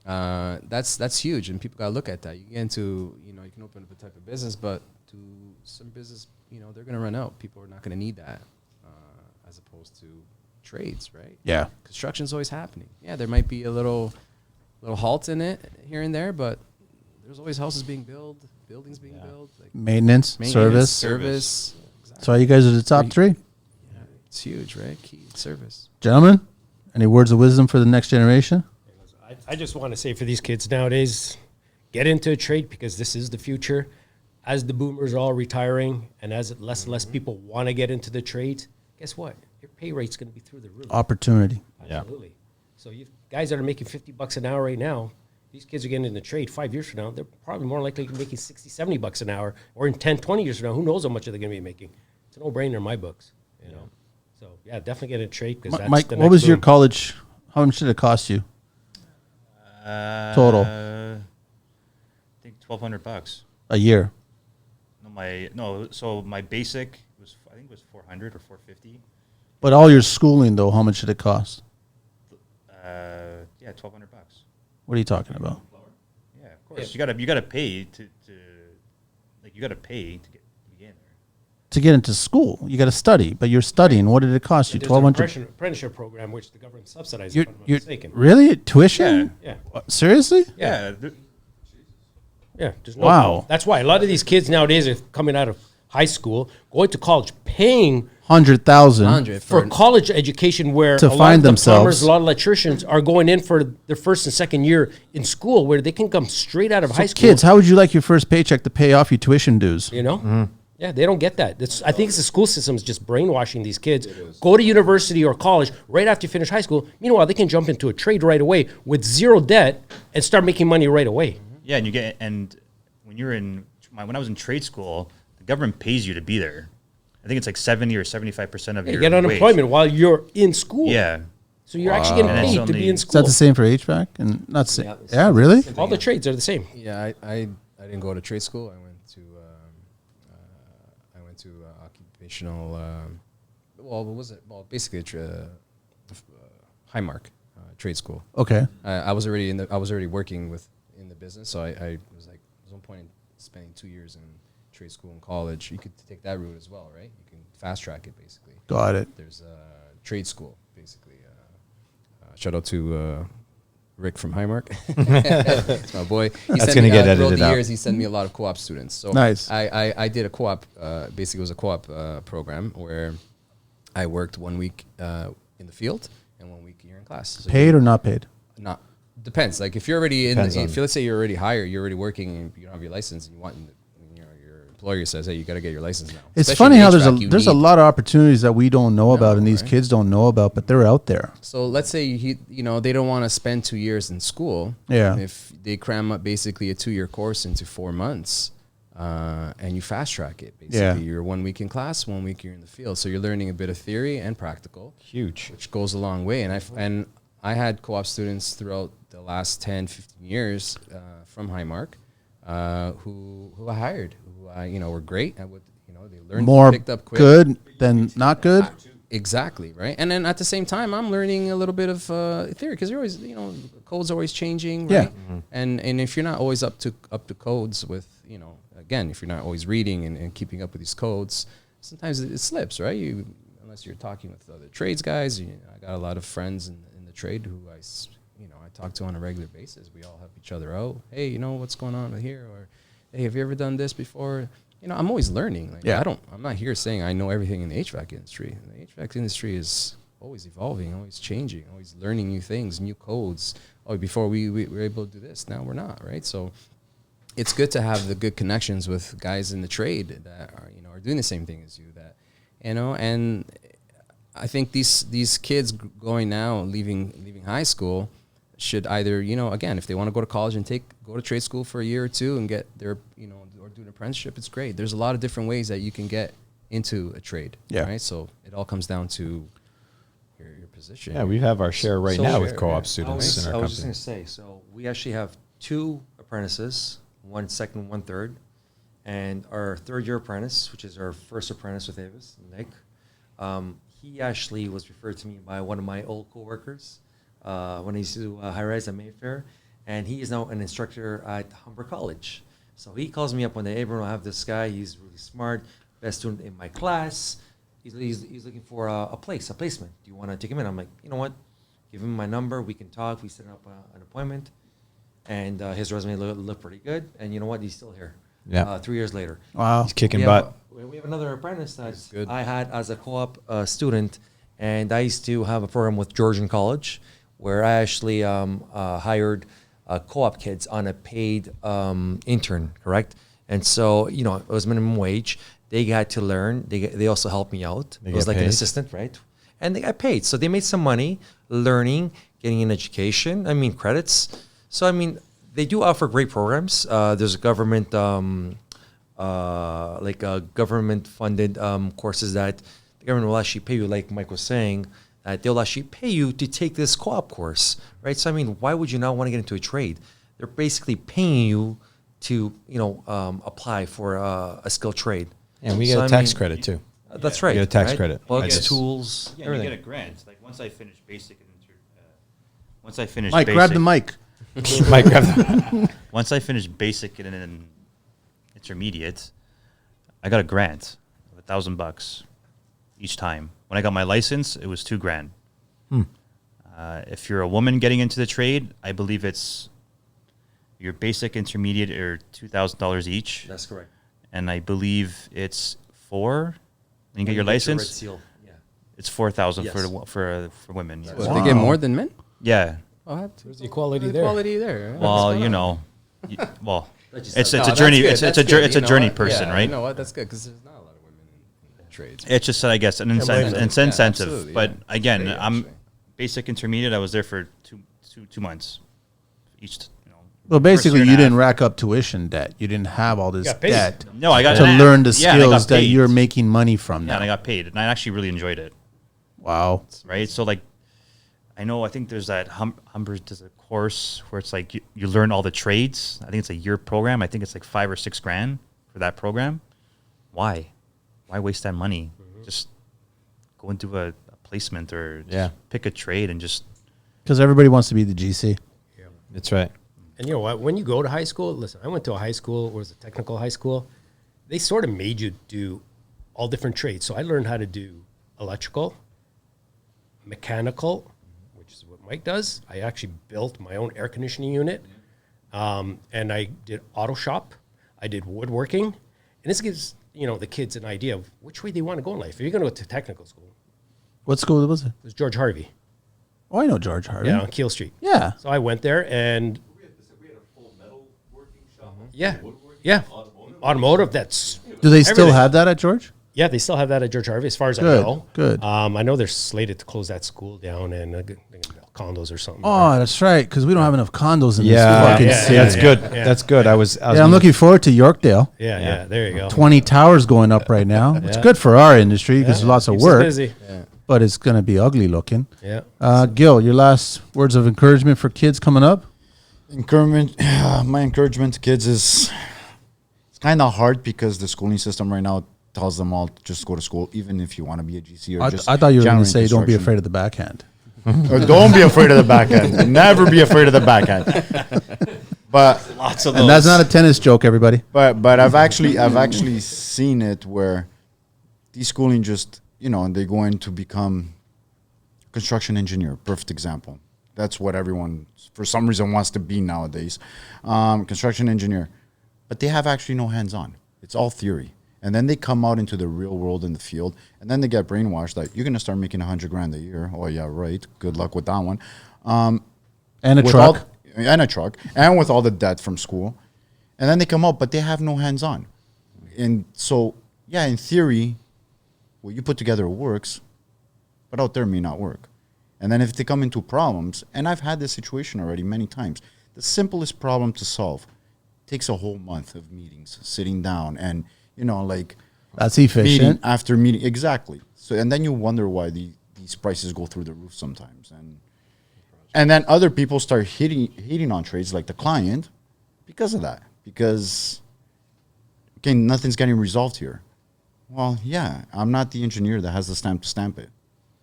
that's huge, and people gotta look at that. You get into, you can open up a type of business, but to some business, they're gonna run out. People are not gonna need that, as opposed to trades, right? Yeah. Construction's always happening. Yeah, there might be a little halt in it here and there, but there's always houses being built, buildings being built, like Maintenance, service. Exactly. So you guys are the top three. Yeah, it's huge, right? Key service. Gentlemen, any words of wisdom for the next generation? I just want to say for these kids nowadays, get into a trade because this is the future. As the boomers are all retiring and as less and less people want to get into the trade, guess what? Your pay rate's going to be through the roof. Opportunity. Absolutely. So you guys that are making $50 an hour right now, these kids are getting in the trade 5 years from now. They're probably more likely to be making $60-$70 an hour, or in 10, 20 years from now, who knows how much they're going to be making. It's a no-brainer in my books, So, definitely get in a trade because that's Mike, the what next was your boom. college? How much did it cost you? Total. I think $1,200. A year. So my basic was, I think it was 400 or 450. But all your schooling, though, how much did it cost? Yeah, $1,200. What are you talking about? Yeah, of course. You gotta pay to you gotta pay to get in there. To get into school, you got to study, but you're studying. What did it cost you? There's an $1,200. apprenticeship program which the government subsidizes. You're, if I'm not you're mistaken. really tuition? Yeah. Seriously? Yeah. Yeah, there's no Wow. problem. That's why a lot of these kids nowadays are coming out of high school, going to college, paying 100,000. for college education, where To a lot find of the themselves. plumbers, a lot of electricians are going in for their first and second year in school, where they can come straight out of high school. Kids, how would you like your first paycheck to pay off your tuition dues? Yeah, they don't get that. I think it's the school system is just brainwashing these kids. Go to university or college right after you finish high school. Meanwhile, they can jump into a trade right away with zero debt and start making money right away. Yeah, and when you're when I was in trade school, the government pays you to be there. I think it's like 70 or 75% of You your get unemployment wage. while you're in school. Yeah. So you're actually getting And it's paid to be only- in Is school. that the same for HVAC? And not the same. Yeah, Yeah, really? All the trades are the same. Yeah, I didn't go to trade school. I went to occupational. What was it? Well, basically Highmark trade school. Okay. I was already working in the business, so I was like, there's no point in spending 2 years in trade school and college. You could take that route as well, right? You can fast track it basically. Got it. There's a trade school basically. Shout out to Rick from Highmark. That's my boy. That's gonna get throughout edited the out. years, he sent me a lot of co-op students. So Nice. I did a co-op. Basically, it was a co-op program where I worked 1 week in the field and 1 week here in class. So Paid or not paid? not depends. Like if you're already Depends on- if let's say you're already hired, you're already working, and you don't have your license, and your employer says, hey, you got to get your license now. It's Especially funny in how HVAC, you there's a need- lot of opportunities that we don't know about and these right? kids don't know about, but they're out there. So let's say they don't want to spend 2 years in school. Yeah. If they cram up basically a 2-year course into 4 months, and you fast track it, basically Yeah. you're 1 week in class, 1 week you're in the field. So you're learning a bit of theory and practical, Huge. which goes a long way. And I had co-op students throughout the last 10, 15 years from Highmark who I hired, who were great at what they learned, More picked up quick. good than not good. Exactly, right? And then at the same time, I'm learning a little bit of theory because you're always, codes are always changing, Yeah. right? And if you're not always up to codes with, again, if you're not always reading and keeping up with these codes, sometimes it slips, right? Unless you're talking with other trades guys. I got a lot of friends in the trade who I talk to on a regular basis. We all help each other out. Hey, what's going on here? Or, hey, have you ever done this before? I'm always learning. Like, Yeah. I'm not here saying I know everything in the HVAC industry. The HVAC industry is always evolving, always changing, always learning new things, new codes. Oh, before we were able to do this, now we're not, right? So it's good to have the good connections with guys in the trade that are doing the same thing as you. And I think these kids going now, leaving high school, should either, again, if they want to go to college and go to trade school for a year or two and get their, or do an apprenticeship, it's great. There's a lot of different ways that you can get into a trade. Yeah. Right. So it all comes down to your position. Yeah, we have our share right So now share, with co-op yeah. students in our I was just company. going to say, so we actually have 2 apprentices one second, one third. And our third year apprentice, which is our first apprentice with Avis, Nick, he actually was referred to me by one of my old coworkers when I used to do high rise at Mayfair. And he is now an instructor at Humber College. So he calls me up one day, hey, Bruno, I have this guy. He's really smart, best student in my class. He's looking for a placement. Do you want to take him in? I'm like, you know what? Give him my number. We can talk. We set up an appointment. And his resume looked pretty good. And you know what? He's still here. Yeah. 3 years later. Wow. He's kicking butt. We have another apprentice that good. I had as a co-op student. And I used to have a program with Georgian College where I actually hired co-op kids on a paid intern, correct? And so, you know, it was minimum wage. They got to learn. They also helped me out. They It was get like an paid? assistant, right? And they got paid. So they made some money learning, getting an education. I mean, credits. So, I mean, they do offer great programs. There's a government, government-funded courses that the government will actually pay you, like Mike was saying, that they'll actually pay you to take this co-op course, right? So, I mean, why would you not want to get into a trade? They're basically paying you to, you know, apply for a skilled trade. And we get So, a I tax mean, credit too. That's right. You get a tax right? credit. Bugs, Yes. tools, Yeah, everything. you get a grant. Like once I finish basic and once I finish Mike, basic, grab the mic. Mike, grab the- once I finished basic and then intermediate, I got a grant of $1,000 each time. When I got my license, it was $2,000. If you're a woman getting into the trade, I believe it's your basic, intermediate, or $2,000 each. That's correct. And I believe it's when you get your Red license, seal. Yeah. it's 4,000 Yes. for women. What, they get more than men? Yeah. Oh, I have to. There's the equality There's there. equality there. Well, you know, well, That's it's just- a No, journey. that's It's good, a that's good. it's a You know journey what? person, Yeah, right? You know what? That's good because there's not a lot of women in trades. It's just I guess an blame them. incentive. absolutely, But yeah. again, Great, I'm actually. basic intermediate. I was there for two months each. You know, Well, first basically, year and you a half. didn't rack up tuition debt. You didn't have all this Got paid. debt No, I got to learn the yeah, and I got skills that paid. you're making money from Yeah, and I now. got paid, and I actually really enjoyed it. Wow. Right, so like, I think there's that Humber does a course where it's like you learn all the trades. I think it's a year program. I think it's like $5,000 or $6,000 for that program. Why waste that money? Just go into a placement or just pick a trade and just. Because everybody wants to be the GC. That's right. And you know what? When you go to high school, listen, I went to a high school, it was a technical high school. They sort of made you do all different trades. So I learned how to do electrical, mechanical, which is what Mike does. I actually built my own air conditioning unit. And I did auto shop. I did woodworking. And this gives, you know, the kids an idea of which way they want to go in life. If you're going to go to technical school, What school was it? it was George Harvey. Oh, I know George Harvey. Yeah, on Keel Street. Yeah. So I went there and We had a full metal working shop. yeah, Woodworking, yeah, automotive. That's Do they still everything. have that at George? Yeah, they still have that at George Harvey, as far as Good, I know. good. I know they're slated to close that school down and they're gonna build condos or something. Oh, that's right. Because we don't have enough condos in Yeah, this fucking yeah, city. that's good. yeah. That's good. I was Yeah, I'm looking forward to Yorkdale. yeah, there you go. 20 towers going up right now. It's Yeah. good for our industry because there's lots of Keeps us work, busy. but it's going to be ugly looking. Yeah. Gil, your last words of encouragement for kids coming up? My encouragement to kids is it's kind of hard because the schooling system right now tells them all to just go to school, even if you want to be a GC or I thought you were going general to say don't be construction. afraid of the backhand. Or don't be afraid of the backhand. Never be afraid of the backhand. But Lots of And that's not a tennis joke, everybody. but I've actually seen it where these schooling just and they go in to become construction engineer. Perfect example. That's what everyone for some reason wants to be nowadays, construction engineer. But they have actually no hands on. It's all theory. And then they come out into the real world in the field, and then they get brainwashed that you're gonna start making $100,000 a year. Oh yeah, right. Good luck with that one. And a With truck. and with all the debt from school, and then they come out, but they have no hands on. And so, yeah, in theory, what you put together works, but out there may not work. And then if they come into problems, and I've had this situation already many times, the simplest problem to solve takes a whole month of meetings, sitting down, and That's meeting efficient. after meeting, exactly. So, and then you wonder why these prices go through the roof sometimes, and then other people start hating on trades like the client because of that, because, okay, nothing's getting resolved here. Well, yeah, I'm not the engineer that has the stamp to stamp it.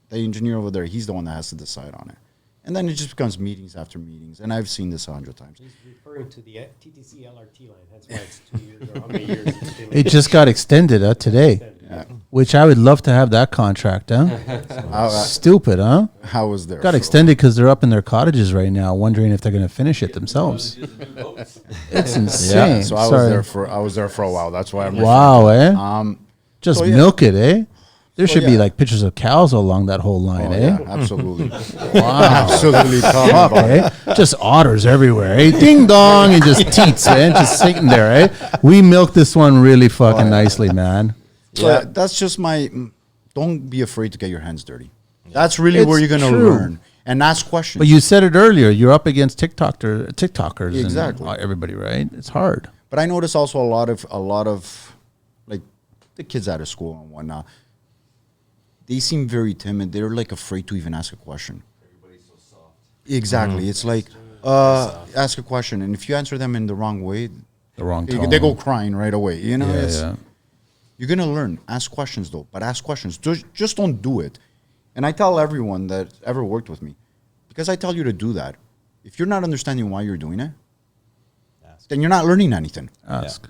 The engineer over there, he's the one that has to decide on it. And then it just becomes meetings after meetings. And I've seen this 100 times. He's referring to the TTC LRT line. That's why it's 2 years or how many years it's been. It just got extended today, Yeah. which I would love to have that contract, huh? Stupid, huh? How was there? Got extended because they're up in their cottages right now, wondering if they're going to finish it themselves. It's insane. Yeah, so I was there for a while. That's why I'm Wow, eh? Just so yeah. milk it, eh? There should be yeah. like pictures of cows along that whole line, eh? Yeah, absolutely. Wow. Absolutely. Fuck, eh? Just otters everywhere, eh? Ding dong, and just teats, eh? Just sitting there, eh? We milked this one really fucking nicely, man. Yeah, that's just my. Don't be afraid to get your hands dirty. That's really It's where you're going to true. learn and ask questions. But you said it earlier. You're up against TikTokers, Exactly. and everybody, right? It's hard. But I notice also a lot of, like, the kids out of school and whatnot. They seem very timid. They're like afraid to even ask a question. Everybody's so soft. Exactly. It's like ask a question, and if you answer them in the wrong way, The wrong they, tone. they go crying right away. You know, Yeah. You're gonna learn. Ask questions though, but ask questions. Just don't do it. And I tell everyone that ever worked with me, because I tell you to do that. If you're not understanding why you're doing it, then you're not learning anything. Ask.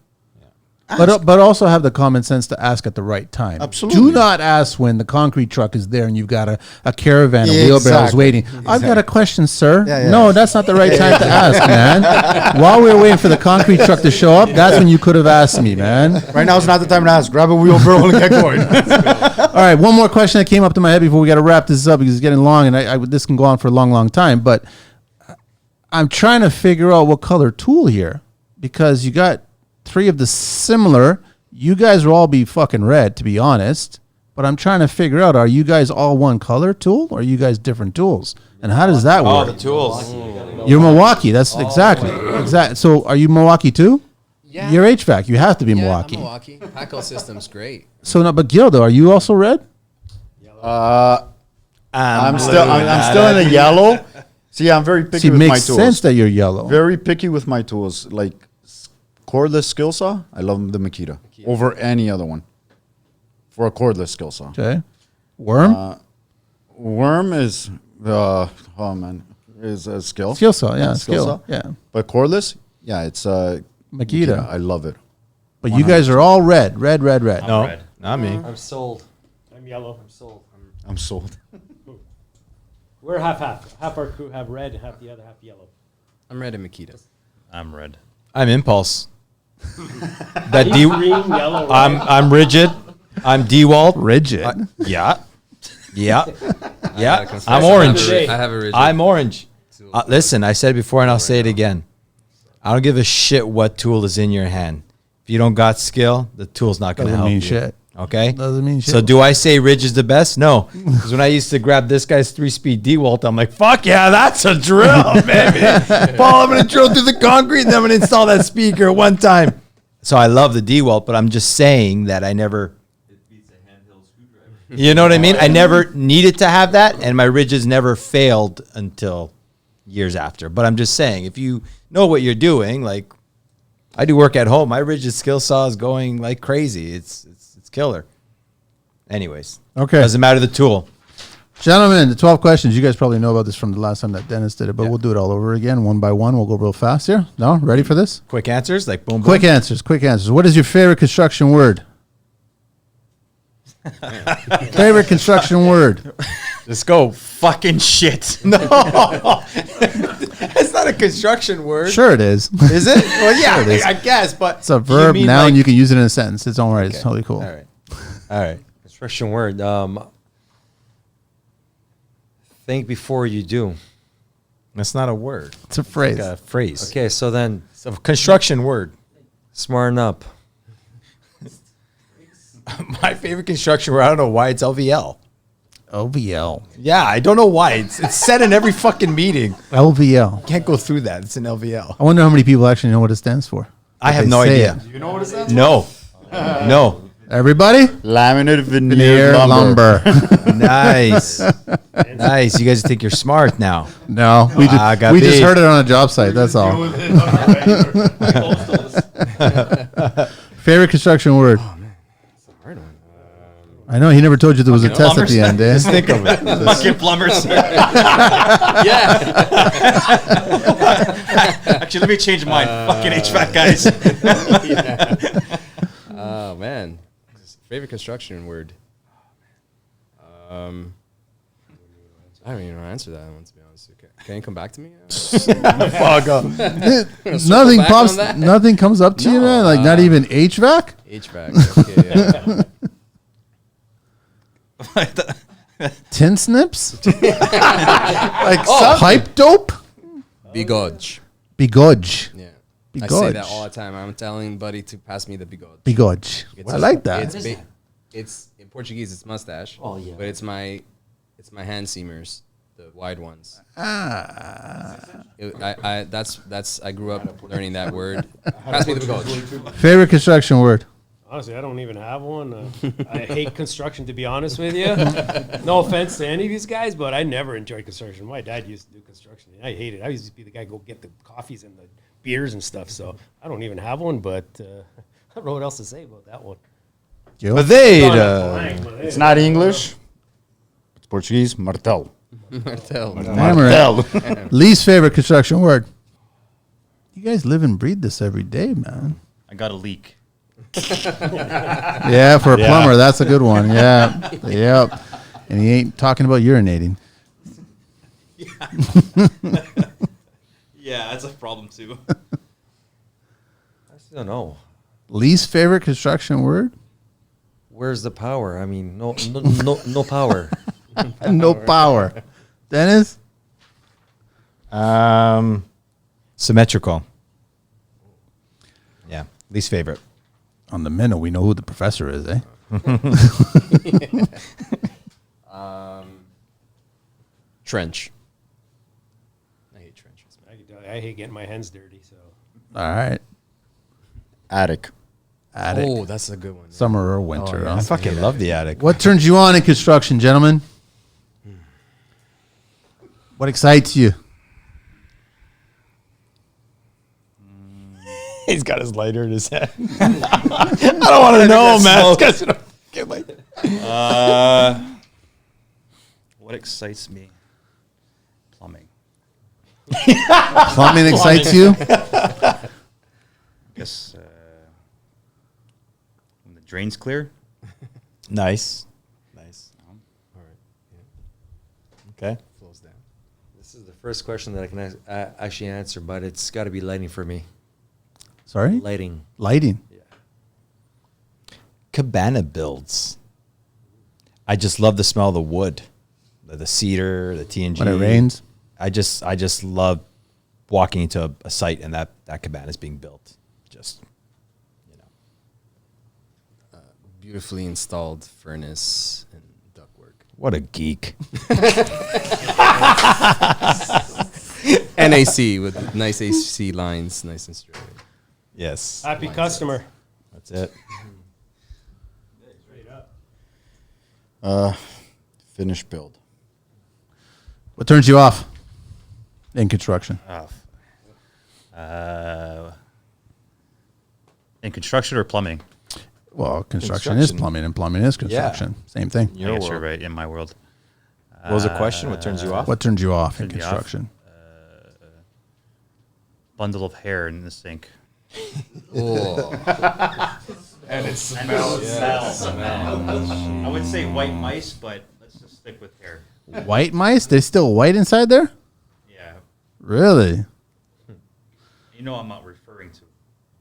Ask. But also have the common sense to ask at the right time. Absolutely. Do not ask when the concrete truck is there and you've got a caravan of wheelbarrows Exactly. waiting. I've got a question, sir. Yeah, yeah. No, that's not the right time to ask, man. While we were waiting for the concrete truck to show up, that's when you could have asked me, man. Right now is not the time to ask. Grab a wheelbarrow and get going. All right, one more question that came up to my head before we got to wrap this up because it's getting long, and this can go on for a long, long time. But I'm trying to figure out what color tool here because you got three of the similar. You guys will all be fucking red, to be honest. But I'm trying to figure out: are you guys all one color tool, or are you guys different tools? And how does that Oh, work? the tools. You're Milwaukee. That's exactly. So are you Milwaukee too? Yeah. You're HVAC. You have to be Yeah, Milwaukee. I'm Milwaukee. Paco system's great. So no, but Gil, though, are you also red? I'm still in the yellow. See, I'm very picky See, it with my makes tools. sense that you're yellow. Very picky with my tools. Like cordless skill saw, I love the Makita over any other one. For a cordless skill saw. Okay. Worm? Worm is is a skill. Skill saw, yeah. Skill Skill, saw. yeah. But cordless, yeah, it's Makita. I love it. But you guys are all red. Red. No, red. not me. I'm sold. I'm yellow. I'm sold. I'm sold. We're half-half. Half our crew have red, half the other half yellow. I'm red in Makita. I'm red. I'm impulse. That D. Green, yellow, red. I'm rigid. I'm DeWalt. Rigid. Yeah. Yeah. gotta Yeah. confess, I'm I orange. have a rigid. I'm orange. Listen, I said it before and I'll say it again. I don't give a shit what tool is in your hand. If you don't got skill, the tool's not going to Doesn't help mean you. shit. Okay? Doesn't mean shit. So do I say Ridge is the best? No. Because when I used to grab this guy's 3-speed DeWalt, I'm like, fuck yeah, that's a drill, baby. Paul, I'm going to drill through the concrete and then I'm going to install that speaker one time. So I love the DeWalt, but I'm just saying that I never... It beats a handheld screwdriver. You know what I mean? I never needed to have that, and my ridges never failed until years after. But I'm just saying, if you know what you're doing, like I do work at home, my rigid skill saw is going like crazy. It's killer. Anyways, Okay. doesn't matter the tool. Gentlemen, the 12 questions. You guys probably know about this from the last time that Dennis did it, but we'll do it all over again, one by one. We'll go real fast here. No? Ready for this? Quick answers, like boom, boom. Quick answers. What is your favorite construction word? Favorite construction word? Let's go. Fucking shit. No, it's not a construction word. Sure it is. Is it? Well, yeah, Sure it is. I guess, but It's a verb, you mean noun. like- You can use it in a sentence. It's all right. It's totally cool. All right. All right. Construction word. Think before you do. That's not a word. It's a phrase. Like a phrase. Okay, so then It's a construction word. smarten up. My favorite construction word, I don't know why it's LVL. LVL. Yeah, I don't know why. It's said in every fucking meeting. LVL. Can't go through that. It's an LVL. I wonder how many people actually know what it stands for. I have They no say idea. it. You know what it says? No. No. Everybody? Laminate veneer Veneer lumber. lumber. Nice. Nice. You guys think you're smart now. No, we just got we just beat. heard it on a job site. That's all. Favorite construction word? It's a hard one. I know he never told you there was a test at the end, eh? Just think of it. Fucking plumbers. Yeah. Actually, let me change mine. Fucking HVAC guys. Oh man, favorite construction word. I don't even know how to answer that one, to be honest. Can you come back to me? Nothing back pops. on that? Nothing comes up to you, man. Like not even HVAC. HVAC. Okay, yeah. Tin snips. Like pipe dope. Bigode. Bigode. Yeah. I Bigode. say that all the time. I'm telling buddy to pass me the bigode. Bigode. I like that. It's in Portuguese. It's mustache. Oh, yeah. But it's my hand seamers, the wide ones. Ah. I grew up learning that word. Pass me the bigode. Favorite construction word. Honestly, I don't even have one. I hate construction, to be honest with you. No offense to any of these guys, but I never enjoyed construction. My dad used to do construction. I hate it. I used to be the guy go get the coffees and the beers and stuff. So I don't even have one, but I don't know what else to say about that one. Madeira. It's not English. It's Portuguese. Martel. Martel. Hammer it. Least favorite construction word. You guys live and breathe this every day, man. I got a leak. Yeah, for a plumber, that's a good one. Yeah. Yep. And he ain't talking about urinating. Yeah, that's a problem too. I still don't know. Least favorite construction word? Where's the power? I mean, no power. No power. Dennis? Symmetrical. Yeah. Least favorite. On the minute, we know who the professor is, eh? Trench. I hate trenches. I hate getting my hands dirty. So All right. Attic. Attic. Oh, that's a good one. Summer or winter. yeah. huh? I fucking love the attic. What turns you on in construction, gentlemen? What excites you? He's got his lighter in his head. I don't want to know, man. What excites me? Plumbing. Plumbing excites you? I guess when the drain's clear. Nice. Nice. All right. Okay. Flows down. This is the first question that I can actually answer, but it's got to be lighting for me. Sorry? Lighting. Lighting. Cabana builds. I just love the smell of the wood, the cedar, the TNG. When it rains? I just love walking into a site and that cabana is being built. Just, Beautifully installed furnace and ductwork. what a geek. NAC with nice AC lines, nice and straight. Yes. happy customer. That's it. Finished build. What turns you off in construction? In construction or plumbing? Well, construction is plumbing and plumbing is construction. Same thing. I guess you're right. In my world. What was the question? What turns you off? What turns you off in Turns me off? construction? Bundle of hair in the sink. Oh, And it smells. I would say white mice, but let's just stick with hair. White mice? They're still white inside there? Yeah. Really? You know I'm not referring to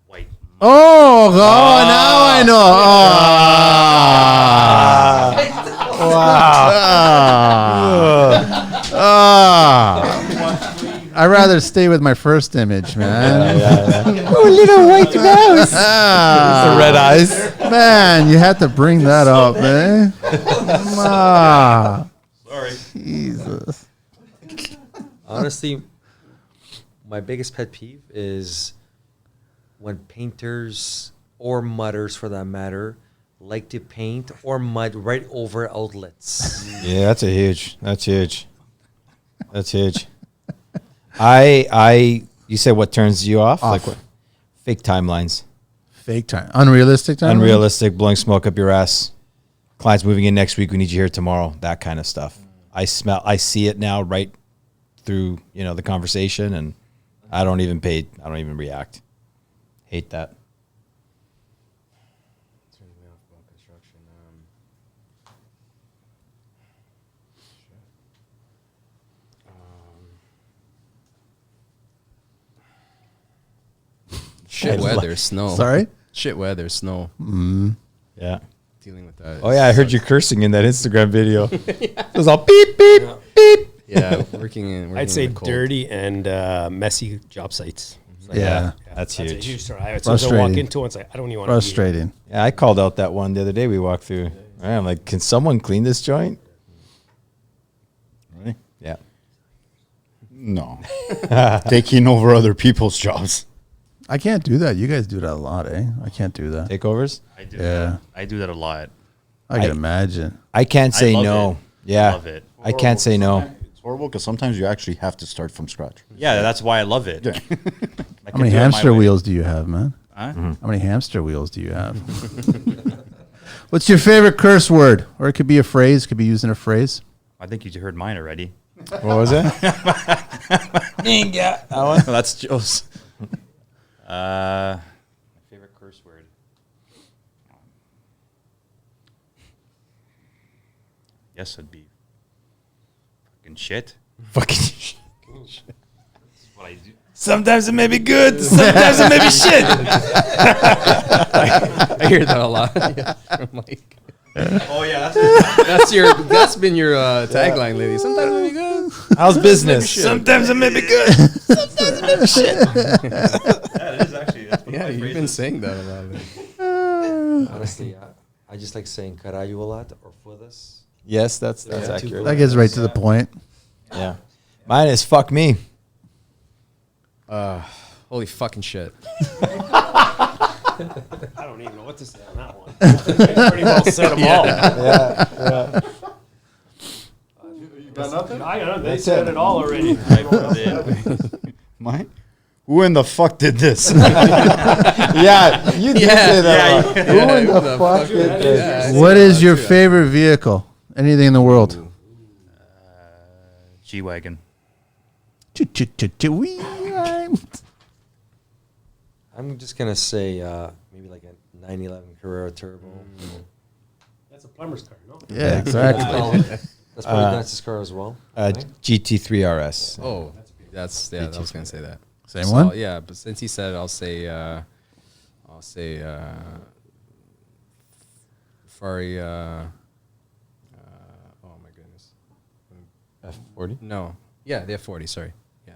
white. Oh, now I know. I'd rather stay with my first image, man. Oh, little white mouse. The red eyes. Man, you had to bring that up, man. Sorry. Jesus. Honestly, my biggest pet peeve is when painters or mudders, for that matter, like to paint or mud right over outlets. Yeah, that's huge. That's huge. You said what turns you off? Like what? Fake timelines. Fake time. Unrealistic time. Unrealistic, blowing smoke up your ass. Clients moving in next week. We need you here tomorrow. That kind of stuff. I see it now right through, the conversation, and I don't even react. Hate that. Turning me off about construction. Shit weather, snow. Sorry. Shit weather, snow. Yeah. Dealing with that. Oh yeah, I heard you cursing in that Instagram video. It was all beep beep beep. Yeah, working I'd say in the cold. dirty and messy job sites. It's like, Yeah. That's a huge. huge story. As soon as I walk Frustrating. into it, it's like, I don't even want to be here. Frustrating. Yeah, I called out that one the other day we walked through. I'm like, can someone clean this joint? Really? Yeah. No. Taking over other people's jobs. I can't do that. You guys do that a lot, eh? I can't do that. Takeovers? I do. Yeah. I do that a lot. I can imagine. I can't say love no. it. Yeah. Love it. I can't say no. It's horrible because sometimes you actually have to start from scratch. Yeah, that's why I love it. Yeah. I How many can do it my hamster way. wheels do you have, man? Huh? How many hamster wheels do you have? What's your favorite curse word? Or it could be a phrase. Could be used in a phrase. I think you heard mine already. What was it? Ninja. That one? That's Joe's. My favorite curse word. Yes, it'd be fucking shit. Fucking That's what I do. Sometimes it may be good, sometimes it may be shit. I hear that a lot. Yeah, from Mike. Oh yeah, That's been your tagline lately. Sometimes it'll be good. How's business? Sometimes it may be good, sometimes it may be shit. yeah, it is actually. That's Yeah, you've been saying that a lot lately. Honestly, I just like saying carajo a lot or fodas. Yes, that's Yeah, accurate. That gets right to the point. Yeah. Mine is fuck me. Holy fucking shit. I don't even know what to say on that one. I pretty well said them all. You got nothing? I got They said it all already. Mine? Who in the fuck did this? Yeah, you did say that. Yeah, Who in the fuck did this? What is your favorite vehicle? Anything in the world? G-Wagon. I'm just gonna say maybe like a 911 Carrera Turbo. That's a plumber's car, no? Yeah, exactly. That's probably the nicest car as well. GT3 RS. Oh, that's I was gonna say that. Same So, one? yeah, but since he said it, I'll say Ferrari. Oh my goodness. F40. No. Yeah, the F40. Sorry. Yeah.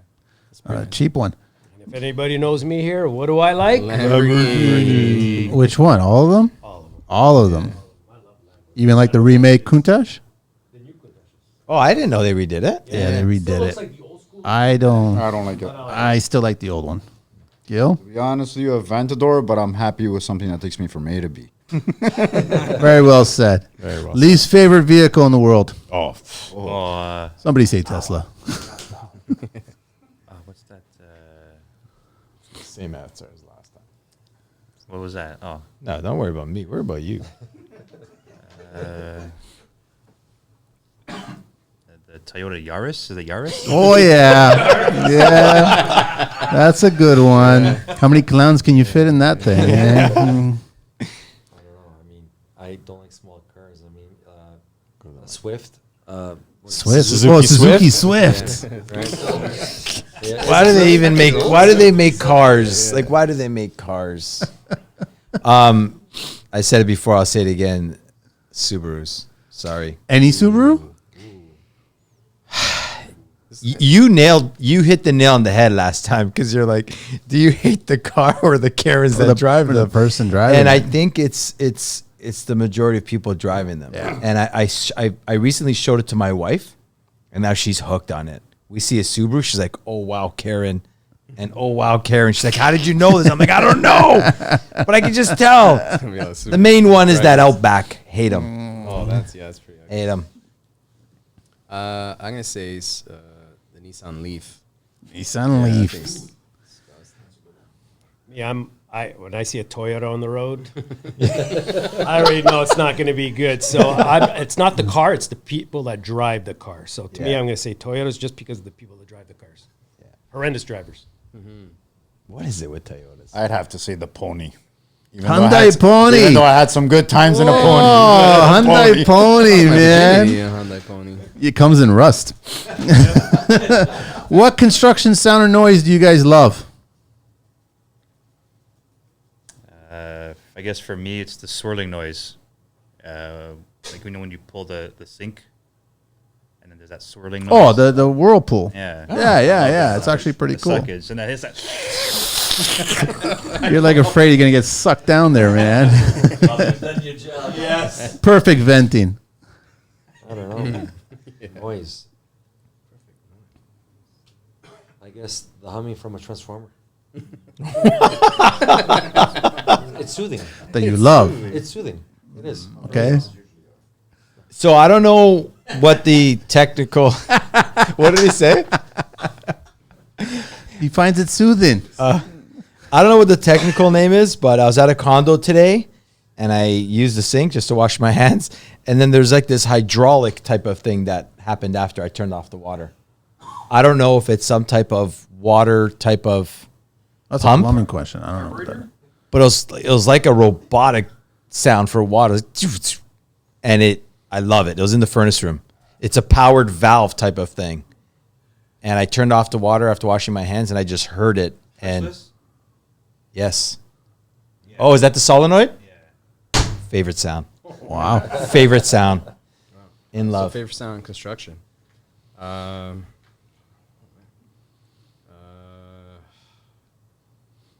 That's pretty nice. Cheap one. If anybody knows me here, what do I like? Lamborghini. Which one? All of them? All of them. All of them. Even like the remake Countach? Oh, I didn't know they redid it. Yeah, they redid Looks it. like the old school. I don't. I don't like it. I still like the old one. Gil? To be honest with you, a Ventador, but I'm happy with something that takes me from A to B. Very well said. Very well. Least favorite vehicle in the world? Oh, Somebody say Tesla. What's that? same answer as last time. What was that? Oh, No, don't worry about me. Worry about you. the Toyota Yaris. Is it Yaris? Oh, yeah. Yeah. That's a good one. How many clowns can you fit in that thing? eh? I don't know. I mean, I don't like small cars. I mean, Swift. Swift. Suzuki Oh, Suzuki Swift. Right? Yeah, Why do they even make? Why do they make cars? Like, why do they make cars? I said it before. I'll say it again. Subarus. Sorry. Any Subaru? You hit the nail on the head last time because you're like, do you hate the car or the Karens that drive Or them? the person driving And I it. think it's the majority of people driving them. Yeah. And I recently showed it to my wife, and now she's hooked on it. We see a Subaru, she's like, oh wow, Karen, And oh wow, Karen, she's like, how did you know this? I'm like, I don't know, but I can just tell. The main one is that Outback. Hate them. Oh, that's pretty. Hate them. I'm gonna say the Nissan Leaf. Nissan Leaf. Yeah, when I see a Toyota on the road, I already know it's not going to be good. So it's not the car; it's the people that drive the car. So to me, I'm going to say Toyotas just because of the people that drive the cars. Yeah. Horrendous drivers. What is it with Toyotas? I'd have to say the Pony. Hyundai Pony. Even though I had some good times in a Pony. Oh, Hyundai Pony, man. Yeah, Hyundai Pony. It comes in rust. What construction sound or noise do you guys love? I guess for me, it's the swirling noise. Like when you pull the sink, and then there's that swirling noise. Oh, the whirlpool. Yeah. Yeah. It's actually pretty The cool. suckage, and that is that. You're like afraid you're gonna get sucked down there, man. Yes. Perfect venting. I don't know. Noise. I guess the humming from a transformer. It's soothing. That you love. It's soothing. It is. Okay. So I don't know what the technical. What did he say? He finds it soothing. I don't know what the technical name is, but I was at a condo today, and I used the sink just to wash my hands. And then there's like this hydraulic type of thing that happened after I turned off the water. I don't know if it's some type of water type of That's pump, a plumbing question. I don't know what that is. but it was like a robotic sound for water, and I love it. It was in the furnace room. It's a powered valve type of thing, and I turned off the water after washing my hands, and I just heard it. And yes, oh, is that the solenoid? Yeah. Favorite sound. Wow. Favorite sound. In So love. favorite sound in construction.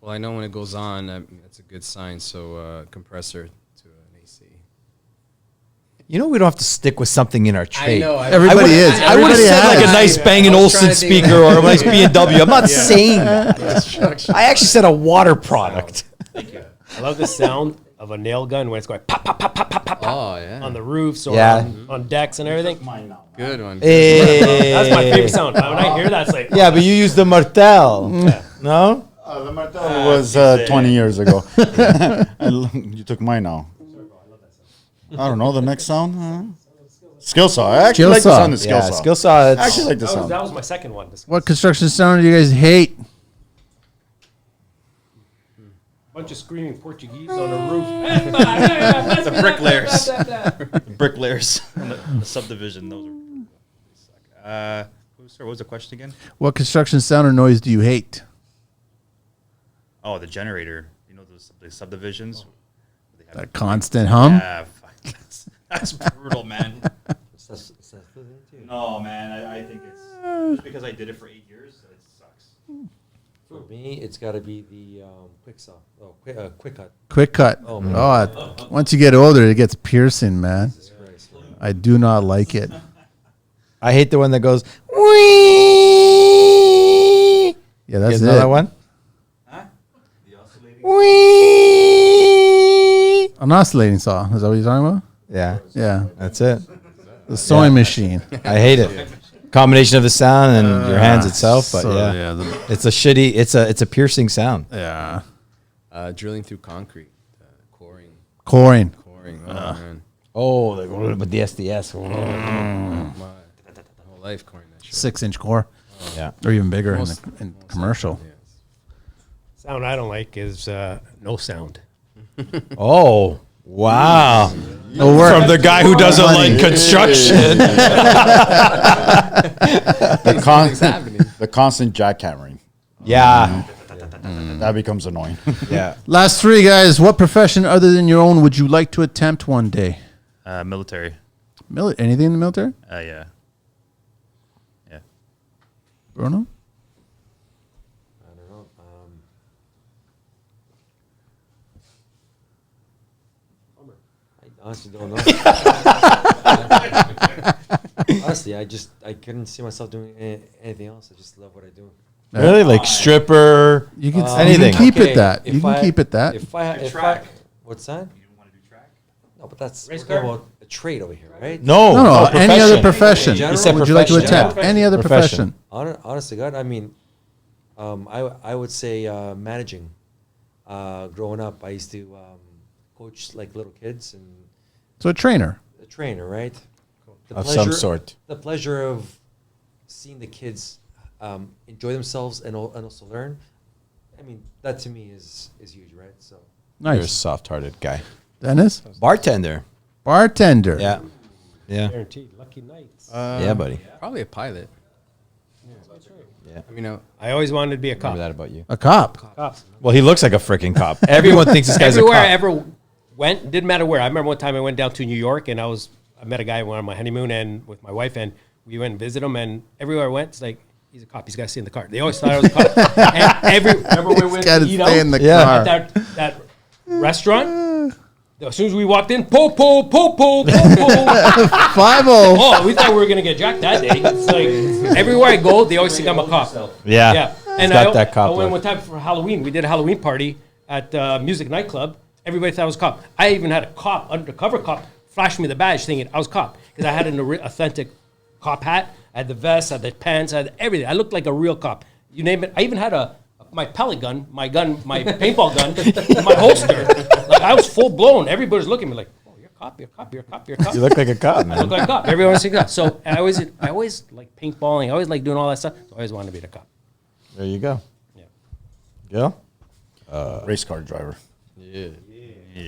Well, I know when it goes on, that's a good sign. So compressor to an AC. You know, we don't have to stick with something in our trade. Everybody is. I would have Everybody said like a has. nice Bang & Olufsen speaker or a nice B&W. I'm not saying that. Construction. I actually said a water product. I love the sound of a nail gun when it's going pop, pop, pop, pop, pop, pop, pop Oh yeah. on the roofs or Yeah. on decks and everything. Good one. Hey. That's my favorite sound. When I hear that, it's like, Yeah, but you used the Martel. No? The Martel was 20 years ago. You took mine now. I don't know the next sound. Skill saw. I actually like the sound of skill Yeah, saw. skill saw. I It's, actually like the sound. that was my second one. What construction sound do you guys hate? Bunch of screaming Portuguese on a roof. The bricklayers. The bricklayers on the subdivision. Those are. What was the question again? What construction sound or noise do you hate? Oh, the generator. You know the subdivisions. They have That constant hum? Yeah, fuck, that's brutal, man. No, man. I think it's just because I did it for 8 years. It sucks. For me, it's got to be the quick saw. Oh, quick cut. Quick cut. Oh, Oh, man. once you get older, it gets piercing, man. Jesus Christ. I do not like it. I hate the one that goes, wee. Yeah, You that's guys it. know that one? The oscillating. Wee. An oscillating saw. Is that what you're talking about? Yeah, Yeah. that's it. The sewing machine. I hate it. Combination of the sound and your hands itself, but So, yeah, it's a shitty. It's a piercing sound. Yeah. Drilling through concrete. Coring. Coring. Oh man. Oh, but the SDS. My whole life coring that shit. 6-inch core. Yeah. Or even bigger Most- in commercial. Yes. Sound I don't like is no sound. Oh, wow. No work. From the guy who doesn't Money. like construction. Something's happening. The constant jackhammering. Yeah. That becomes annoying. Yeah. Last three, guys. What profession other than your own would you like to attempt one day? Military. Anything in the military? Yeah. Yeah. Bruno? I don't know. I honestly don't know. Honestly, I couldn't see myself doing anything else. I just love what I do. Really? Like stripper? You can, anything. You can keep Okay, it that. if You can keep it that. If I, track. what's that? You don't want to do track? No, but that's Race we're talking car? about a trade over here, right? No. No, any other profession. General? He said Would you like to profession. attempt any other profession? Honestly, God, I mean, I would say managing. Growing up, I used to coach like little kids and So a trainer. a trainer, right? The Of some sort. The pleasure of seeing the kids enjoy themselves and also learn. I mean, that to me is huge, right? So You're a Nice. soft-hearted guy. Dennis, Bartender. bartender. Yeah. Yeah. Guaranteed. Lucky nights. Yeah, buddy. Probably a pilot. Yeah. I mean, I always wanted to be a cop. Remember that about you. A cop. Cop. Well, he looks like a freaking cop. Everyone thinks this guy's a Everywhere cop. I ever went, didn't matter where. I remember one time I went down to New York and I met a guy on my honeymoon and with my wife and we went and visited him and everywhere I went, it's like, he's a cop. He's got to stay in the car. They always thought I was a cop. And remember when we went Gotta to eat stay out in the Yeah. car. at that restaurant? As soon as we walked in, po. 5-0. Oh, we thought we were gonna get jacked that day. It's like everywhere I go, they always think I'm a cop. Yeah. Yeah, He's and got that cop I went look. one time for Halloween. We did a Halloween party at Music Nightclub. Everybody thought I was a cop. I even had a cop, undercover cop, flash me the badge, thinking I was a cop because I had an authentic cop hat. I had the vest, I had the pants, I had everything. I looked like a real cop. You name it. I even had my pellet gun, my paintball gun, in my holster. Like I was full blown. Everybody was looking at me like, "Oh, you're a cop, you're a cop, you're a cop, you're a cop." You look like a cop, I man. look like a cop. Everyone was a cop. So I always like paintballing. I always like doing all that stuff. So I always wanted to be the cop. There you go. Yeah. Gil? Race car driver.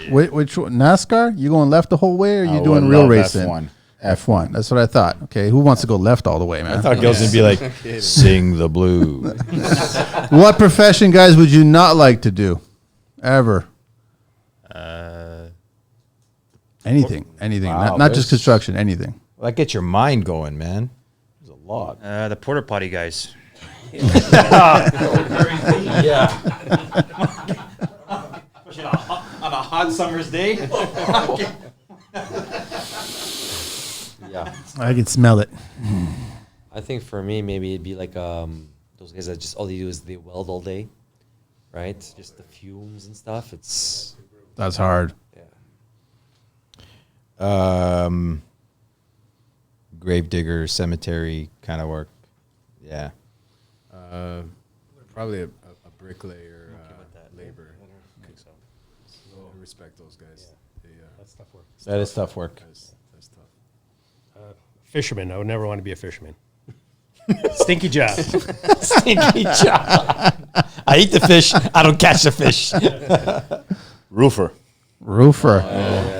Which one? NASCAR? You going left the whole way, or you I doing would real love racing? F1. F1. That's what I thought. Okay, who wants to go left all the way, man? I thought Gil's going to be like, sing the blues. What profession, guys, would you not like to do? Ever? Anything. Wow, Not just there's- construction, anything. Well, that gets your mind going, man. There's a lot. The porta potty guys. Especially on a hot summer's day. yeah. I can smell it. I think for me, maybe it'd be like those guys that just all they do is they weld all day, right? Just the fumes and stuff. It's That's hard. yeah. Gravedigger, cemetery kind of work. Yeah. Probably a bricklayer, labor. I respect those guys. That's tough work. That is tough work. That's tough. Fisherman. I would never want to be a fisherman. Stinky job. Stinky job. I eat the fish. I don't catch the fish. Roofer.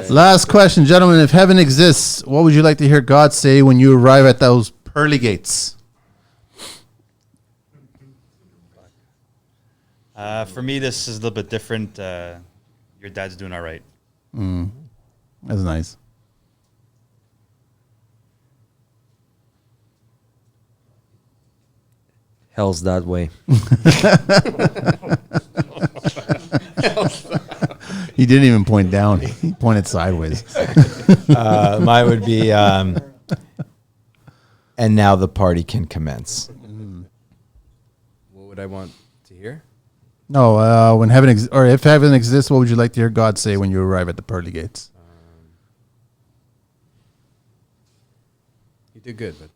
Last question, gentlemen. If heaven exists, what would you like to hear God say when you arrive at those pearly gates? For me, this is a little bit different. Your dad's doing all right. That's nice. Hell's that way. He didn't even point down. He pointed sideways. Mine would be, and now the party can commence. What would I want to hear? No, when heaven or if heaven exists, what would you like to hear God say when you arrive at the pearly gates? You did good, but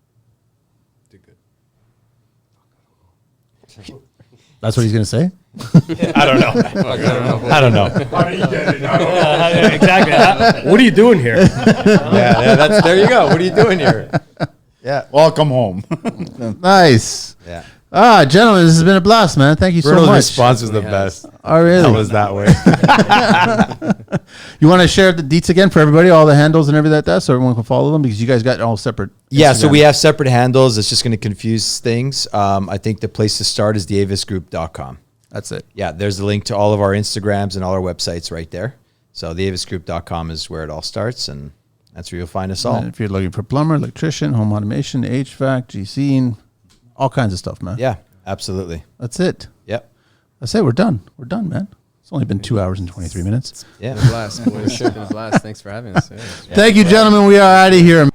did good. That's what he's gonna say. I don't know. I don't know. Exactly. What are you doing here? Yeah, that's there you go. What are you doing here? Yeah. Welcome home. Nice. Yeah. Gentlemen, this has been a blast, man. Thank you so Bruno's much. response was the best. Oh, really? That was that way. You want to share the deets again for everybody, all the handles and everything like that, so everyone can follow them because you guys got all separate. Yeah, so Instagram. we have separate handles. It's just going to confuse things. I think the place to start is the avisgroup.com. That's it. Yeah, there's the link to all of our Instagrams and all our websites right there. So the avisgroup.com is where it all starts, and that's where you'll find us all. And if you're looking for plumber, electrician, home automation, HVAC, GC, all kinds of stuff, man. Yeah, absolutely. That's it. Yep. That's it. We're done. We're done, man. It's only been 2 hours and 23 minutes. Yeah. Been a blast, boys. Been a blast. Thanks for having us. Yeah. Thank you, gentlemen. We are out of here.